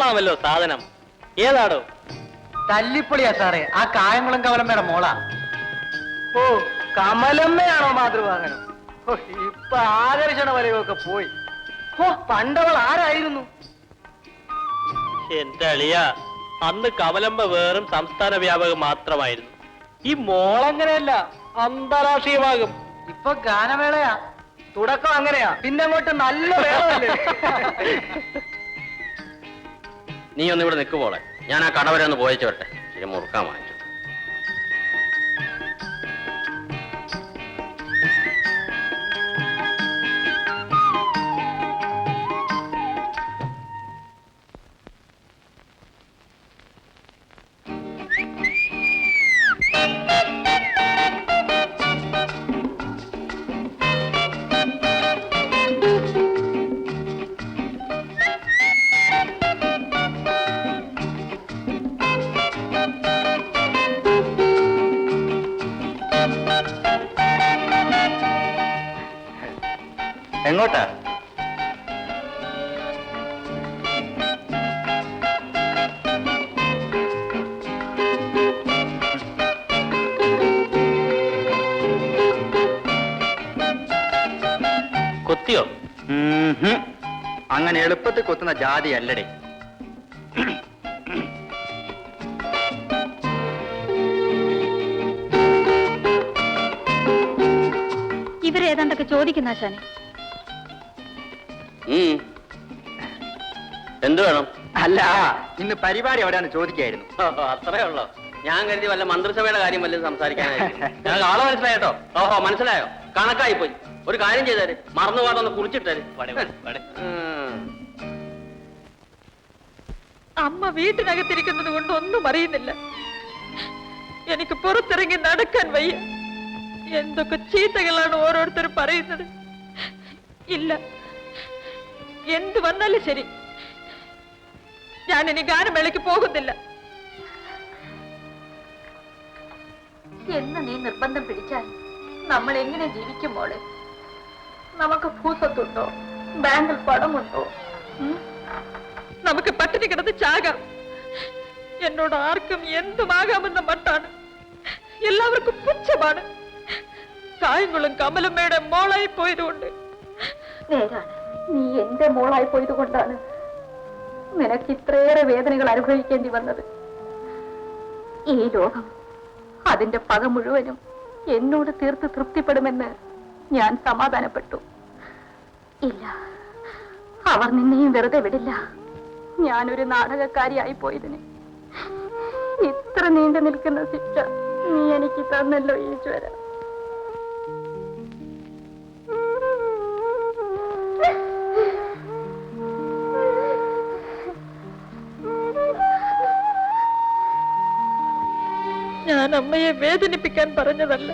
കൊള്ളാമല്ലോ സാധനം. ഏതാടോ? തല്ലിപ്പൊളിയാ സാറേ, ആ കായംകുളം കമലമ്മയുടെ മോളാ. ഓ, കമലമ്മയാണോ മാതൃവാഹനം? ഓ, ഇപ്പൊ ആകർഷണ വലയൊക്കെ പോയി. ഓ, പണ്ടവൾ ആരായിരുന്നു? എന്റെ അളിയ, അന്ന് കമലമ്മ വേറും സംസ്ഥാന വ്യാപകം മാത്രമായിരുന്നു. ഈ മോളങ്ങനെയല്ല, അന്താരാഷ്ട്രീയമാകും. ഇപ്പൊ ഗാനമേളയാ. തുടക്കം അങ്ങനെയാ, പിന്നെ അങ്ങോട്ട് നല്ല വേളമല്ലേ. നീ ഒന്ന് ഇവിടെ നിൽക്കുപോലെ, ഞാൻ ആ കട വരെ ഒന്ന് പോയച്ചു വരട്ടെ. ശരി, മുറുക്കാൻ വാങ്ങിച്ചു. എങ്ങോട്ടാ? കൊത്തിയോ? അങ്ങനെ എളുപ്പത്തിൽ കൊത്തുന്ന ജാതി അല്ലടേ. ഇവരേതാണ്ടൊക്കെ ചോദിക്കുന്ന ആശാനെ. എന്ത് വേണം? അല്ല, ഇന്ന് പരിപാടി എവിടെയാന്ന് ചോദിക്കായിരുന്നു. അത്രേ ഉള്ളോ? ഞാൻ കരുതി വല്ല മന്ത്രിസഭയുടെ കാര്യം വല്ലതും സംസാരിക്കാനായിരിക്കും. ഞങ്ങൾക്ക് ആളെ മനസ്സിലായിട്ടോ? ഓഹോ, മനസ്സിലായോ? കണക്കായി പോയി. ഒരു കാര്യം ചെയ്തേര്, മറന്നു പോകാതൊന്ന് കുറിച്ചിട്ടേര്. അമ്മ വീട്ടിനകത്തിരിക്കുന്നത് കൊണ്ട് ഒന്നും അറിയുന്നില്ല. എനിക്ക് പുറത്തിറങ്ങി നടക്കാൻ വയ്യ. എന്തൊക്കെ ചീത്തകളാണ് ഓരോരുത്തരും പറയുന്നത്. ഇല്ല, എന്ത് വന്നാലും ശരി, ഞാനിനി ഗാനമേളയ്ക്ക് പോകുന്നില്ല എന്ന് നീ നിർബന്ധം പിടിച്ചാൽ നമ്മൾ എങ്ങനെ ജീവിക്കും മോളെ? നമുക്ക് ഭൂസ്വത്തുണ്ടോ? ബാങ്കിൽ പണമുണ്ടോ? നമുക്ക് പട്ടിണി കിടന്ന് ചാകാം. എന്നോട് ആർക്കും എന്തുമാകാമെന്ന മട്ടാണ്. എല്ലാവർക്കും പുച്ഛമാണ്. കായംകുളം കമലമ്മയുടെ മോളായി പോയതുകൊണ്ട്. നേരാണ്, നീ എന്റെ മോളായി പോയത് കൊണ്ടാണ് നിനക്ക് ഇത്രയേറെ വേദനകൾ അനുഭവിക്കേണ്ടി വന്നത്. ഈ ലോകം അതിന്റെ പക മുഴുവനും എന്നോട് തീർത്ത് തൃപ്തിപ്പെടുമെന്ന് ഞാൻ സമാധാനപ്പെട്ടു. ഇല്ല, അവർ നിന്നെയും വെറുതെ വിടില്ല. ഞാനൊരു നാടകക്കാരിയായി പോയതിന് ഇത്ര നീണ്ടു നിൽക്കുന്ന ശിക്ഷ നീ എനിക്ക് തന്നല്ലോ ഈശ്വര. ഞാൻ അമ്മയെ വേദനിപ്പിക്കാൻ പറഞ്ഞതല്ല.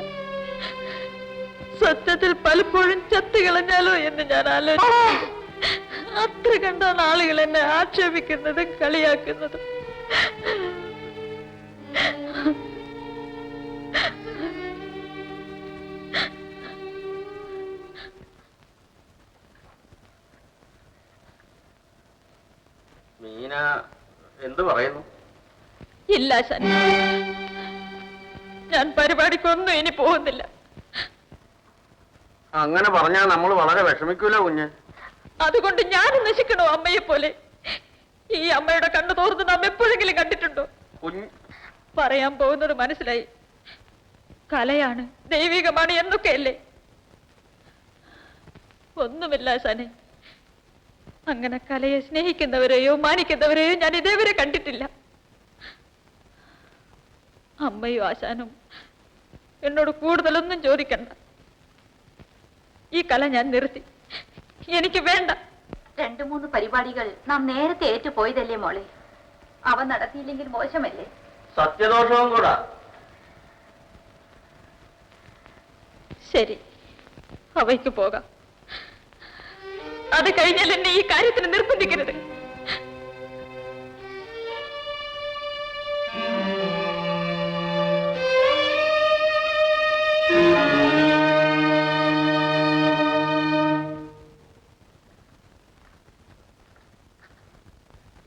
സത്യത്തിൽ പലപ്പോഴും ചത്തുകളഞ്ഞാലോ എന്ന് ഞാൻ ആലോചിച്ചു. അത്ര കണ്ടാണ് ആളുകൾ എന്നെ ആക്ഷേപിക്കുന്നതും കളിയാക്കുന്നതും. മീന എന്ത് പറയുന്നു? ഇല്ല ശൻ, ഞാൻ പരിപാടിക്കൊന്നും ഇനി പോകുന്നില്ല. അങ്ങനെ പറഞ്ഞാൽ നമ്മൾ വളരെ വിഷമിക്കൂല കുഞ്ഞ്. അതുകൊണ്ട് ഞാൻ നശിക്കണോ അമ്മയെ പോലെ? ഈ അമ്മയുടെ കണ്ണു തോർന്ന് നാം എപ്പോഴെങ്കിലും കണ്ടിട്ടുണ്ടോ? പറയാൻ പോകുന്നത് മനസ്സിലായി. കലയാണ്, ദൈവികമാണ് എന്നൊക്കെയല്ലേ? ഒന്നുമില്ല ശനെ. അങ്ങനെ കലയെ സ്നേഹിക്കുന്നവരെയോ മാനിക്കുന്നവരെയോ ഞാൻ ഇതേവരെ കണ്ടിട്ടില്ല. അമ്മയും ആശാനും എന്നോട് കൂടുതലൊന്നും ചോദിക്കണ്ട. ഈ കല ഞാൻ നിർത്തി. എനിക്ക് വേണ്ട. 2-3 പരിപാടികൾ നാം നേരത്തെ ഏറ്റുപോയതല്ലേ മോളെ? അവ നടത്തിയില്ലെങ്കിൽ മോശമല്ലേ? സത്യദോഷവും കൂടാ. ശരി, അവയ്ക്ക് പോകാം. അത് കഴിഞ്ഞാൽ എന്നെ ഈ കാര്യത്തിന് നിർബന്ധിക്കരുത്.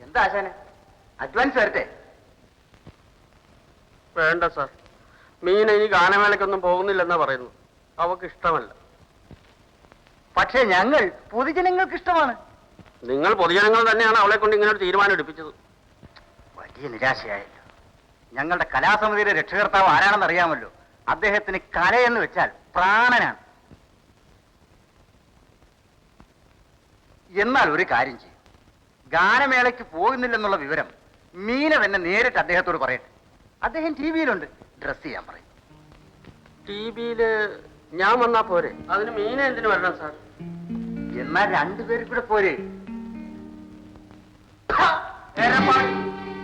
എന്താ ആശാനെ? വേണ്ട സാർ, മീന ഇനി ഗാനമേളയ്ക്കൊന്നും പോകുന്നില്ലെന്നാ പറയുന്നു. അവക്ക് ഇഷ്ടമല്ല. പക്ഷേ ഞങ്ങൾ പൊതുജനങ്ങൾക്ക് ഇഷ്ടമാണ്. നിങ്ങൾ പൊതുജനങ്ങൾ തന്നെയാണ് അവളെ കൊണ്ട് ഇങ്ങനെ ഒരു തീരുമാനം എടുപ്പിച്ചത്. വലിയ നിരാശയായല്ലോ. ഞങ്ങളുടെ കലാസമിതിയുടെ രക്ഷകർത്താവ് ആരാണെന്ന് അറിയാമല്ലോ. അദ്ദേഹത്തിന് കലയെന്ന് വെച്ചാൽ പ്രാണനാണ്. എന്നാൽ ഒരു കാര്യം ചെയ്യും, ഗാനമേളയ്ക്ക് പോകുന്നില്ലെന്നുള്ള വിവരം മീന തന്നെ നേരിട്ട് അദ്ദേഹത്തോട് പറയട്ടെ. അദ്ദേഹം ടി വിയിലുണ്ട്, ഡ്രസ് ചെയ്യാൻ പറയും. ടിവിയില് ഞാൻ വന്നാ പോരെ? അതിന് മീന എന്തിനു വരണം സാർ? എന്നാൽ രണ്ടുപേരും കൂടെ പോരെ?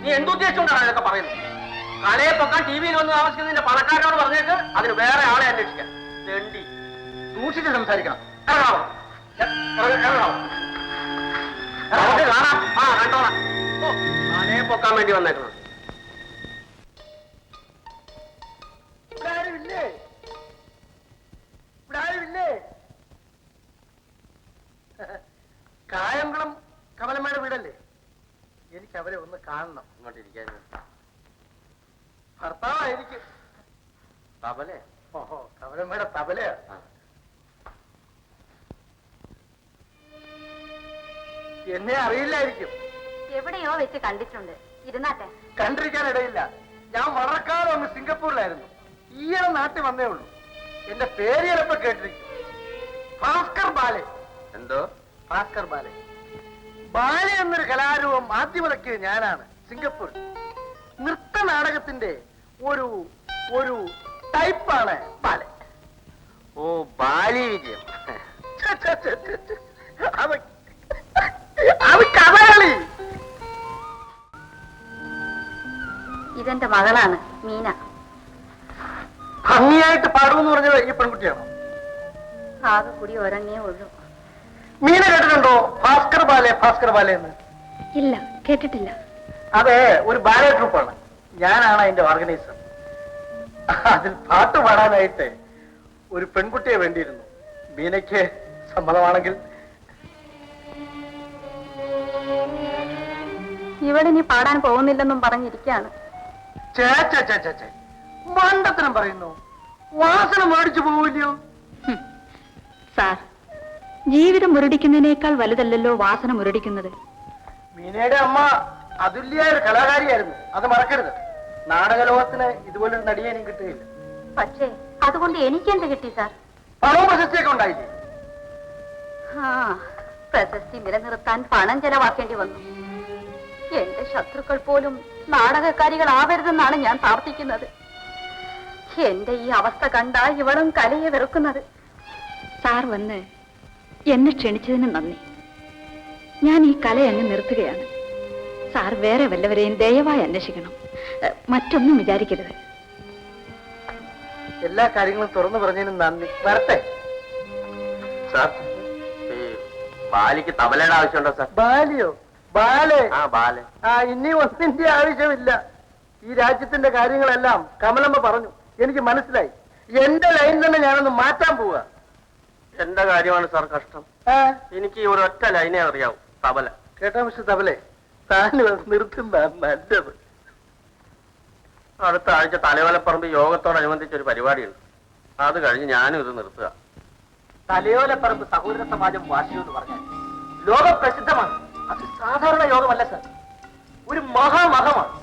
നീ എന്തുദ്ദേശിച്ചുകൊണ്ടാണ് ഇതൊക്കെ പറയുന്നത്? കലയെ പൊക്കാൻ ടി വിയിൽ വന്ന് താമസിക്കുന്നതിന്റെ പണക്കാരനോട് പറഞ്ഞേക്ക് അതിന് വേറെ ആളെ അന്വേഷിക്കാം. തെണ്ടി, സൂക്ഷിച്ച് സംസാരിക്കണം. നമുക്ക് കാണാം. ആ, കണ്ടോളാം. ഓ, കലയെ പൊക്കാൻ വേണ്ടി വന്നേക്കണം. കായംകുളം കമലമ്മയുടെ വീടല്ലേ? എനിക്ക് അവരെ ഒന്ന് കാണണം. ഇങ്ങോട്ടിരിക്കാൻ ഭർത്താവായിരിക്കും. തബലേ? ഓഹോ, കമലമ്മയുടെ തബലയാ. എന്നെ അറിയില്ലായിരിക്കും. എവിടെയോ വെച്ച് കണ്ടിട്ടുണ്ട്. ഇരുന്നാട്ടെ. കണ്ടിരിക്കാൻ ഇടയില്ല. ഞാൻ വളരെക്കാലം ഒന്ന് സിംഗപ്പൂരിലായിരുന്നു. ഈയിടെ നാട്ടിൽ വന്നേ ഉള്ളൂ. എന്റെ പേര് ചിലപ്പോ കേട്ടിരിക്കും. ഭാസ്കർ ബാലെ. എന്തോ? ഭാസ്കർ ബാലെ. ബാലെ എന്നൊരു കലാരൂപം ആദ്യമുറക്കിയത് ഞാനാണ് സിംഗപ്പൂർ. നൃത്ത നാടകത്തിന്റെ ഒരു ഒരു ടൈപ്പാണ് ബാലെ. ഓ, ബാലി വിജയം. അത് കഥകളി. ഇതെന്റെ മകളാണ് മീന. ഭംഗിയായിട്ട് പാടുമെന്ന് പറഞ്ഞത് ഈ പെൺകുട്ടിയാണോ? ആകെ കൂടി ഒരങ്ങേ ഉള്ളൂ. മീന കേട്ടിട്ടുണ്ടോ ഭാസ്കർ ബാലെ? ഭാസ്കർ ബാലെ എന്ന് ഇല്ല, കേട്ടിട്ടില്ല. അത് ഒരു ബാലെ ട്രൂപ്പാണ്. ഞാനാണ് അതിന്റെ ഓർഗനൈസർ. അതിൽ പാട്ട് പാടാനായിട്ട് ഒരു പെൺകുട്ടിയെ വേണ്ടിയിരുന്നു. മീനയ്ക്ക് സമ്മതമാണെങ്കിൽ. ഇവിടെ നീ പാടാൻ പോകുന്നില്ലെന്നും പറഞ്ഞിരിക്കുകയാണ്. മണ്ടത്തരം പറയുന്നു. വാസന മേടിച്ചു പോവില്ലയോ? സാർ, ജീവിതം മുരടിക്കുന്നതിനേക്കാൾ വലുതല്ലല്ലോ വാസന മുരടിക്കുന്നത്. മീനയുടെ അമ്മ അതുല്യായ ഒരു കലാകാരിയായിരുന്നു, അത് മറക്കരുത്. നാടകലോകത്തിന് ഇതുപോലൊരു നടിയേനും കിട്ടുകയില്ല. പക്ഷേ അതുകൊണ്ട് എനിക്കെന്ത് കിട്ടി സാർ? പണവും പ്രശസ്തിയൊക്കെ ഉണ്ടായില്ലേ? ആ, പ്രശസ്തി നിലനിർത്താൻ പണം ചെലവാക്കേണ്ടി വന്നു. എന്റെ ശത്രുക്കൾ പോലും നാടകക്കാരികളാവരുതെന്നാണ് ഞാൻ പ്രാർത്ഥിക്കുന്നത്. എന്റെ ഈ അവസ്ഥ കണ്ടാ ഇവളും കലയെ വെറുക്കുന്നത്. സാർ വന്ന് എന്നെ ക്ഷണിച്ചതിന് നന്ദി. ഞാൻ ഈ കല അങ്ങ് നിർത്തുകയാണ്. സാർ വേറെ വല്ലവരെയും ദയവായി അന്വേഷിക്കണം. മറ്റൊന്നും വിചാരിക്കരുത്. എല്ലാ കാര്യങ്ങളും തുറന്നു പറഞ്ഞതിനും നന്ദി. വരട്ടെ. സാർ, ഈ ബാലിക്ക് തബലയുടെ ആവശ്യമുണ്ടോ സാർ? ബാലിയോ? ബാലെ? ആ, ബാലെ. ഇനി ഒന്നിന്റെ ആവശ്യമില്ല. ഈ രാജ്യത്തിന്റെ കാര്യങ്ങളെല്ലാം കമലമ്മ പറഞ്ഞു. എനിക്ക് മനസ്സിലായി. എന്റെ ലൈൻ തന്നെ ഞാനൊന്ന് മാറ്റാൻ പോവുക. എന്റെ കാര്യമാണ് സാർ കഷ്ടം. എനിക്ക് ഈ ഒരൊറ്റ ലൈനേ അറിയാവൂ, തബല. കേട്ടോ മിസ്റ്റർ തബലെ, താൻ നിർത്തുന്ന നല്ലത്. അടുത്ത ആഴ്ച തലയോലപ്പറമ്പ് യോഗത്തോടനുബന്ധിച്ച് ഒരു പരിപാടിയുണ്ട്. അത് കഴിഞ്ഞ് ഞാനും ഇത് നിർത്തുക. തലയോലപ്പറമ്പ് സഹോദര സമാജം വാശിയോ എന്ന് പറഞ്ഞാൽ ലോകപ്രസിദ്ധമാണ്. അത് സാധാരണ യോഗമല്ല സർ, ഒരു മഹാമഹമാണ്.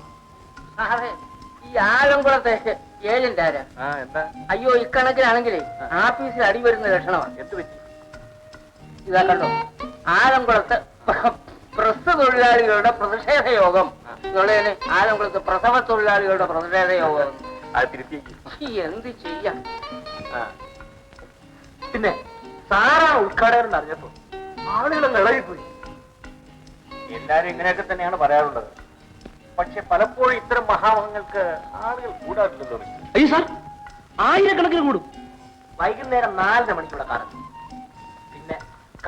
ഈ ആലംകുളത്തെ ഏജന്റ് ആരാ? എന്താ? അയ്യോ, ഇക്കണക്കിനാണെങ്കിലേ ആഫീസിൽ അടി വരുന്ന ലക്ഷണമാണ്. എന്ത് പറ്റി? ഇതാ കണ്ടോ, ആലംകുളത്ത് പ്രസ് തൊഴിലാളികളുടെ പ്രതിഷേധ യോഗം എന്നുള്ളതിന് ആലംകുളത്ത് പ്രസവ തൊഴിലാളികളുടെ പ്രതിഷേധ യോഗം. അത് തിരുത്തിയേക്ക്. എന്ത് ചെയ്യാം? പിന്നെ സാറാണ് ഉദ്ഘാടകൻ അറിഞ്ഞപ്പോ ആളുകളും ഇളകിപ്പോയി. എല്ലാരും ഇങ്ങനെയൊക്കെ തന്നെയാണ് പറയാറുള്ളത്. പക്ഷെ പലപ്പോഴും ഇത്തരം മഹാമഹങ്ങൾക്ക് ആളുകൾ കൂടാറില്ലല്ലോ. അയ്യോ സാർ, ആയിരക്കണക്കിന് കൂടും. വൈകുന്നേരം 4 മണിക്കുള്ള കാറ്. പിന്നെ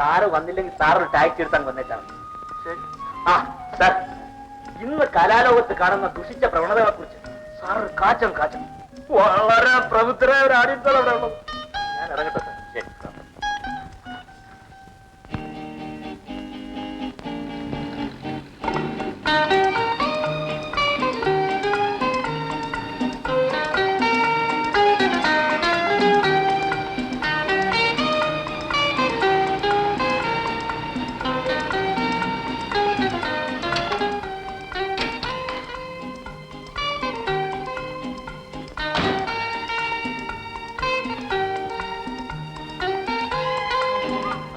കാറ് വന്നില്ലെങ്കിൽ സാർ ഒരു ടാക്സി എടുത്താൽ വന്നേക്കാണ്. ആ സാർ, ഇന്ന് കലാലോകത്ത് കാണുന്ന ദുഷിച്ച പ്രവണതകളെ കുറിച്ച് സാർ ഒരു കാച്ചം വളരെ പ്രബുദ്ധരായ ഒരു ആഡിയൻസ് അവിടെ ഉള്ളത്. ഞാൻ ഇറങ്ങട്ടെ സാർ. ശരി സാർ.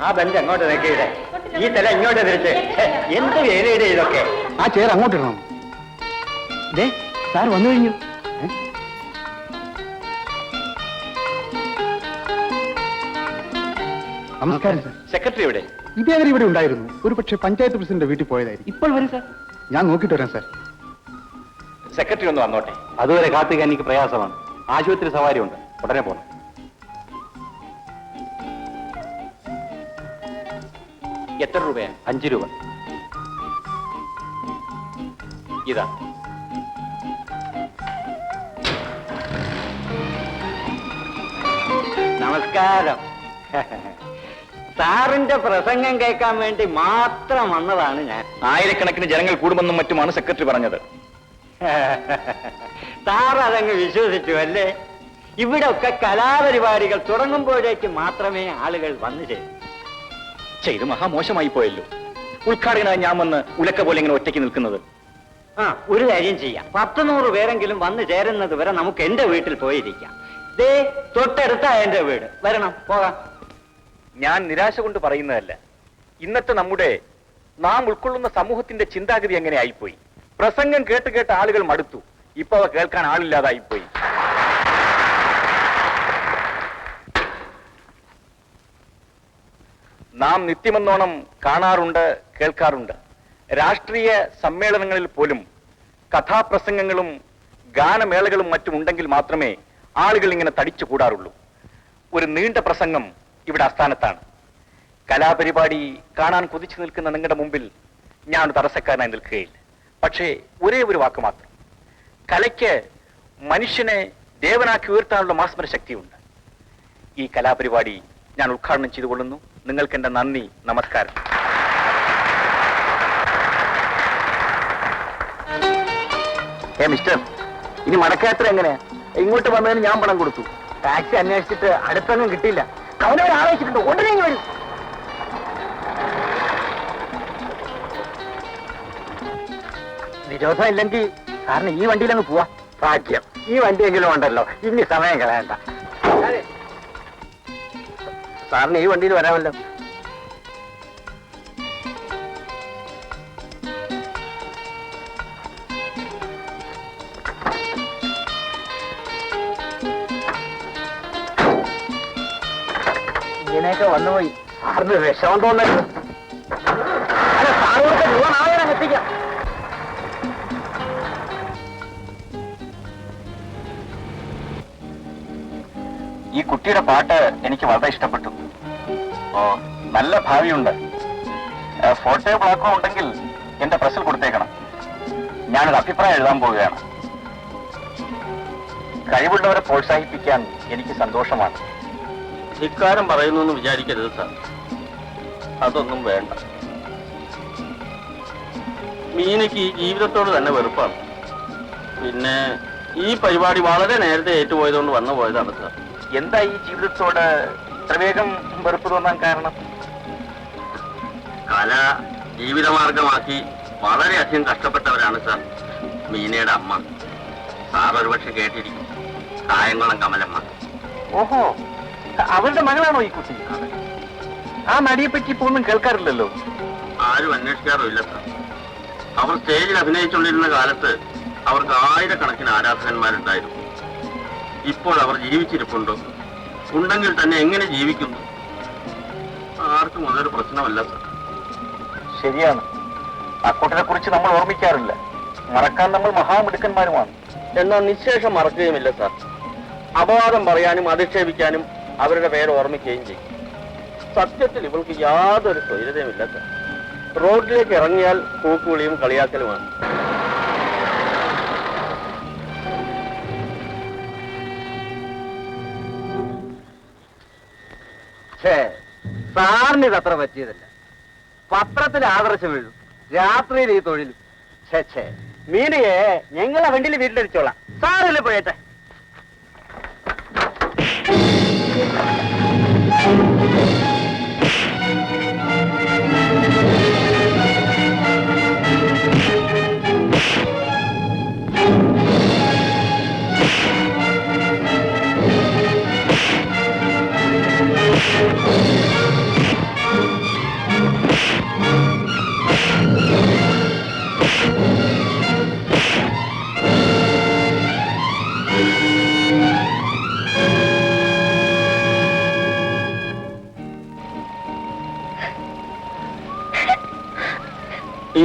ആ ബെഞ്ച് അങ്ങോട്ട് നിൽക്കില്ലേ, ഈ തല ഇങ്ങോട്ട് തിരിച്ച്. എന്ത് വേലയുടെ ഇതൊക്കെ. ആ ചെയർ അങ്ങോട്ട് ഇടണം. ദേ സാർ വന്നു കഴിഞ്ഞു. നമസ്കാരം സാർ. സെക്രട്ടറി എവിടെ? ഇതേവരെ ഇവിടെ ഉണ്ടായിരുന്നു. ഒരു പക്ഷേ പഞ്ചായത്ത് പ്രസിഡന്റ് വീട്ടിൽ പോയതായിരിക്കും. ഇപ്പോൾ വരും സാർ. ഞാൻ നോക്കിയിട്ട് വരാം സാർ. സെക്രട്ടറി ഒന്ന് വന്നോട്ടെ. അതുവരെ കാത്തുക എനിക്ക് പ്രയാസമാണ്. ആശുപത്രി സവാരി ഉണ്ട്, ഉടനെ പോകണം. എത്ര രൂപയാണ്? 5 രൂപ. ഇതാ. നമസ്കാരം. സാറിന്റെ പ്രസംഗം കേൾക്കാൻ വേണ്ടി മാത്രം വന്നതാണ് ഞാൻ. ആയിരക്കണക്കിന് ജനങ്ങൾ കൂടുമെന്നും മറ്റുമാണ് സെക്രട്ടറി പറഞ്ഞത്. സാർ അതങ്ങ് വിശ്വസിച്ചു അല്ലേ? ഇവിടെ ഒക്കെ കലാപരിപാടികൾ തുടങ്ങുമ്പോഴേക്ക് മാത്രമേ ആളുകൾ വന്നു ചേരും. ഇത് മഹാമോശമായി പോയല്ലോ. ഉദ്ഘാടകനായി ഞാൻ വന്ന് ഉലക്ക പോലെ ഇങ്ങനെ ഒറ്റയ്ക്ക് നിൽക്കുന്നത്. ആ, ഒരു കാര്യം ചെയ്യാം. 10-100 പേരെങ്കിലും വന്നു ചേരുന്നത് വരെ നമുക്ക് എന്റെ വീട്ടിൽ പോയിരിക്കാം. ദേ തൊട്ടടുത്താ എന്റെ വീട്. വരണം, പോകാം. ഞാൻ നിരാശ കൊണ്ട് പറയുന്നതല്ല. ഇന്നത്തെ നാം ഉൾക്കൊള്ളുന്ന സമൂഹത്തിന്റെ ചിന്താഗതി എങ്ങനെ ആയിപ്പോയി. പ്രസംഗം കേട്ട് കേട്ട് ആളുകൾ മടുത്തു. ഇപ്പൊ അവ കേൾക്കാൻ ആളില്ലാതായിപ്പോയി. നാം നിത്യമെന്നോണം കാണാറുണ്ട്, കേൾക്കാറുണ്ട്. രാഷ്ട്രീയ സമ്മേളനങ്ങളിൽ പോലും കഥാപ്രസംഗങ്ങളും ഗാനമേളകളും മറ്റും ഉണ്ടെങ്കിൽ മാത്രമേ ആളുകൾ ഇങ്ങനെ തടിച്ചു കൂടാറുള്ളൂ. ഒരു നീണ്ട പ്രസംഗം ഇവിടെ അസ്ഥാനത്താണ്. കലാപരിപാടി കാണാൻ കുതിച്ചു നിൽക്കുന്ന നിങ്ങളുടെ മുമ്പിൽ ഞാൻ തടസ്സക്കാരനായി നിൽക്കുകയില്ല. പക്ഷേ ഒരേ ഒരു വാക്ക് മാത്രം. കലയ്ക്ക് മനുഷ്യനെ ദേവനാക്കി ഉയർത്താനുള്ള മാസ്മര ശക്തിയുണ്ട്. ഈ കലാപരിപാടി ഞാൻ ഉദ്ഘാടനം ചെയ്തുകൊള്ളുന്നു. നിങ്ങൾക്ക് എന്റെ നന്ദി, നമസ്കാരം. മിസ്റ്റർ, ഇനി മടക്കയാത്ര എങ്ങനെയാ? ഇങ്ങോട്ട് വന്നതിന് ഞാൻ പണം കൊടുത്തു. ടാക്സി അന്വേഷിച്ചിട്ട് അടുത്തൊന്നും കിട്ടിയില്ല. അവനവർ ആലോചിച്ചിട്ടുണ്ട്. ഉടനെ വരും. വിരോധം ഇല്ലെങ്കിൽ സാറിന് ഈ വണ്ടിയിൽ അങ്ങ് പോവാ. ഭാഗ്യം, ഈ വണ്ടിയെങ്കിലും ഉണ്ടല്ലോ. ഇനി സമയം കളയണ്ട. സാറിന് ഈ വണ്ടിയിൽ വരാമല്ലോ. ഇങ്ങനെയൊക്കെ വന്നുപോയി. സാറിന് വിഷമം തോന്നരുത്. അല്ല, സാറോടൊക്കെ രൂപ നാളെ എത്തിക്കാം. ഈ കുട്ടിയുടെ പാട്ട് എനിക്ക് വളരെ ഇഷ്ടപ്പെട്ടു. നല്ല ഭാവിയുണ്ട്. ഫോട്ടോ ബ്ലോക്കോ ഉണ്ടെങ്കിൽ എന്റെ പ്രസിൽ കൊടുത്തേക്കണം. ഞാനൊരു അഭിപ്രായം എഴുതാൻ പോവുകയാണ്. കഴിവുള്ളവരെ പ്രോത്സാഹിപ്പിക്കാൻ എനിക്ക് സന്തോഷമാണ്. ധിക്കാരം പറയുന്നു എന്ന് വിചാരിക്കരുത് സാർ. അതൊന്നും വേണ്ട. മീനയ്ക്ക് ഈ ജീവിതത്തോട് തന്നെ വെറുപ്പാണ്. പിന്നെ ഈ പരിപാടി വളരെ നേരത്തെ ഏറ്റുപോയതുകൊണ്ട് വന്നു പോയതാണ് സാർ. എന്താ ഈ ജീവിതത്തോട് ഇത്ര വേഗം വെറുപ്പ് തോന്നാൻ കാരണം? കല ജീവിതമാർഗമാക്കി വളരെയധികം കഷ്ടപ്പെട്ടവരാണ് സാർ മീനയുടെ അമ്മ. സാർ ഒരുപക്ഷെ കേട്ടിരിക്കും, കായംകുളം കമലമ്മ. ഓഹോ, അവരുടെ മകളാണോ ഈ കുട്ടി? ആ നടിയെ പറ്റി ഇപ്പോൾ ഒന്നും കേൾക്കാറില്ലല്ലോ. ആരും അന്വേഷിക്കാറുമില്ല സാർ. അവർ സ്റ്റേജിൽ അഭിനയിച്ചുകൊണ്ടിരുന്ന കാലത്ത് അവർക്ക് ആയിരക്കണക്കിന് ആരാധകന്മാരുണ്ടായിരുന്നു. ഇപ്പോൾ അവർ ജീവിച്ചിരിപ്പുണ്ടോ? ഉണ്ടെങ്കിൽ തന്നെ എങ്ങനെ ജീവിക്കുന്നു? ആർക്കും അതൊരു പ്രശ്നമല്ല സാർ. ശരിയാണ്, അക്കൂട്ടിനെ കുറിച്ച് നമ്മൾ ഓർമ്മിക്കാറില്ല. മറക്കാൻ നമ്മൾ മഹാമിടുക്കന്മാരുമാണ്. എന്നാൽ നിശേഷം മറക്കുകയുമില്ല സാർ. അപവാദം പറയാനും അധിക്ഷേപിക്കാനും അവരുടെ പേര് ഓർമ്മിക്കുകയും ചെയ്യും. സത്യത്തിൽ ഇവൾക്ക് യാതൊരു സ്വൈര്യതയുമില്ല സാർ. റോഡിലേക്ക് ഇറങ്ങിയാൽ കൂക്കുവിളിയും കളിയാക്കലുമാണ്. സാറിന് ഇത് അത്ര പറ്റിയതല്ല. പത്രത്തിൽ ആദർശം വീഴും, രാത്രിയിൽ ഈ തൊഴിലും. മീനയെ ഞങ്ങളെ വണ്ടിയിൽ വീട്ടിലടിച്ചോളാം. സാറല്ലേ പോയേട്ടെ.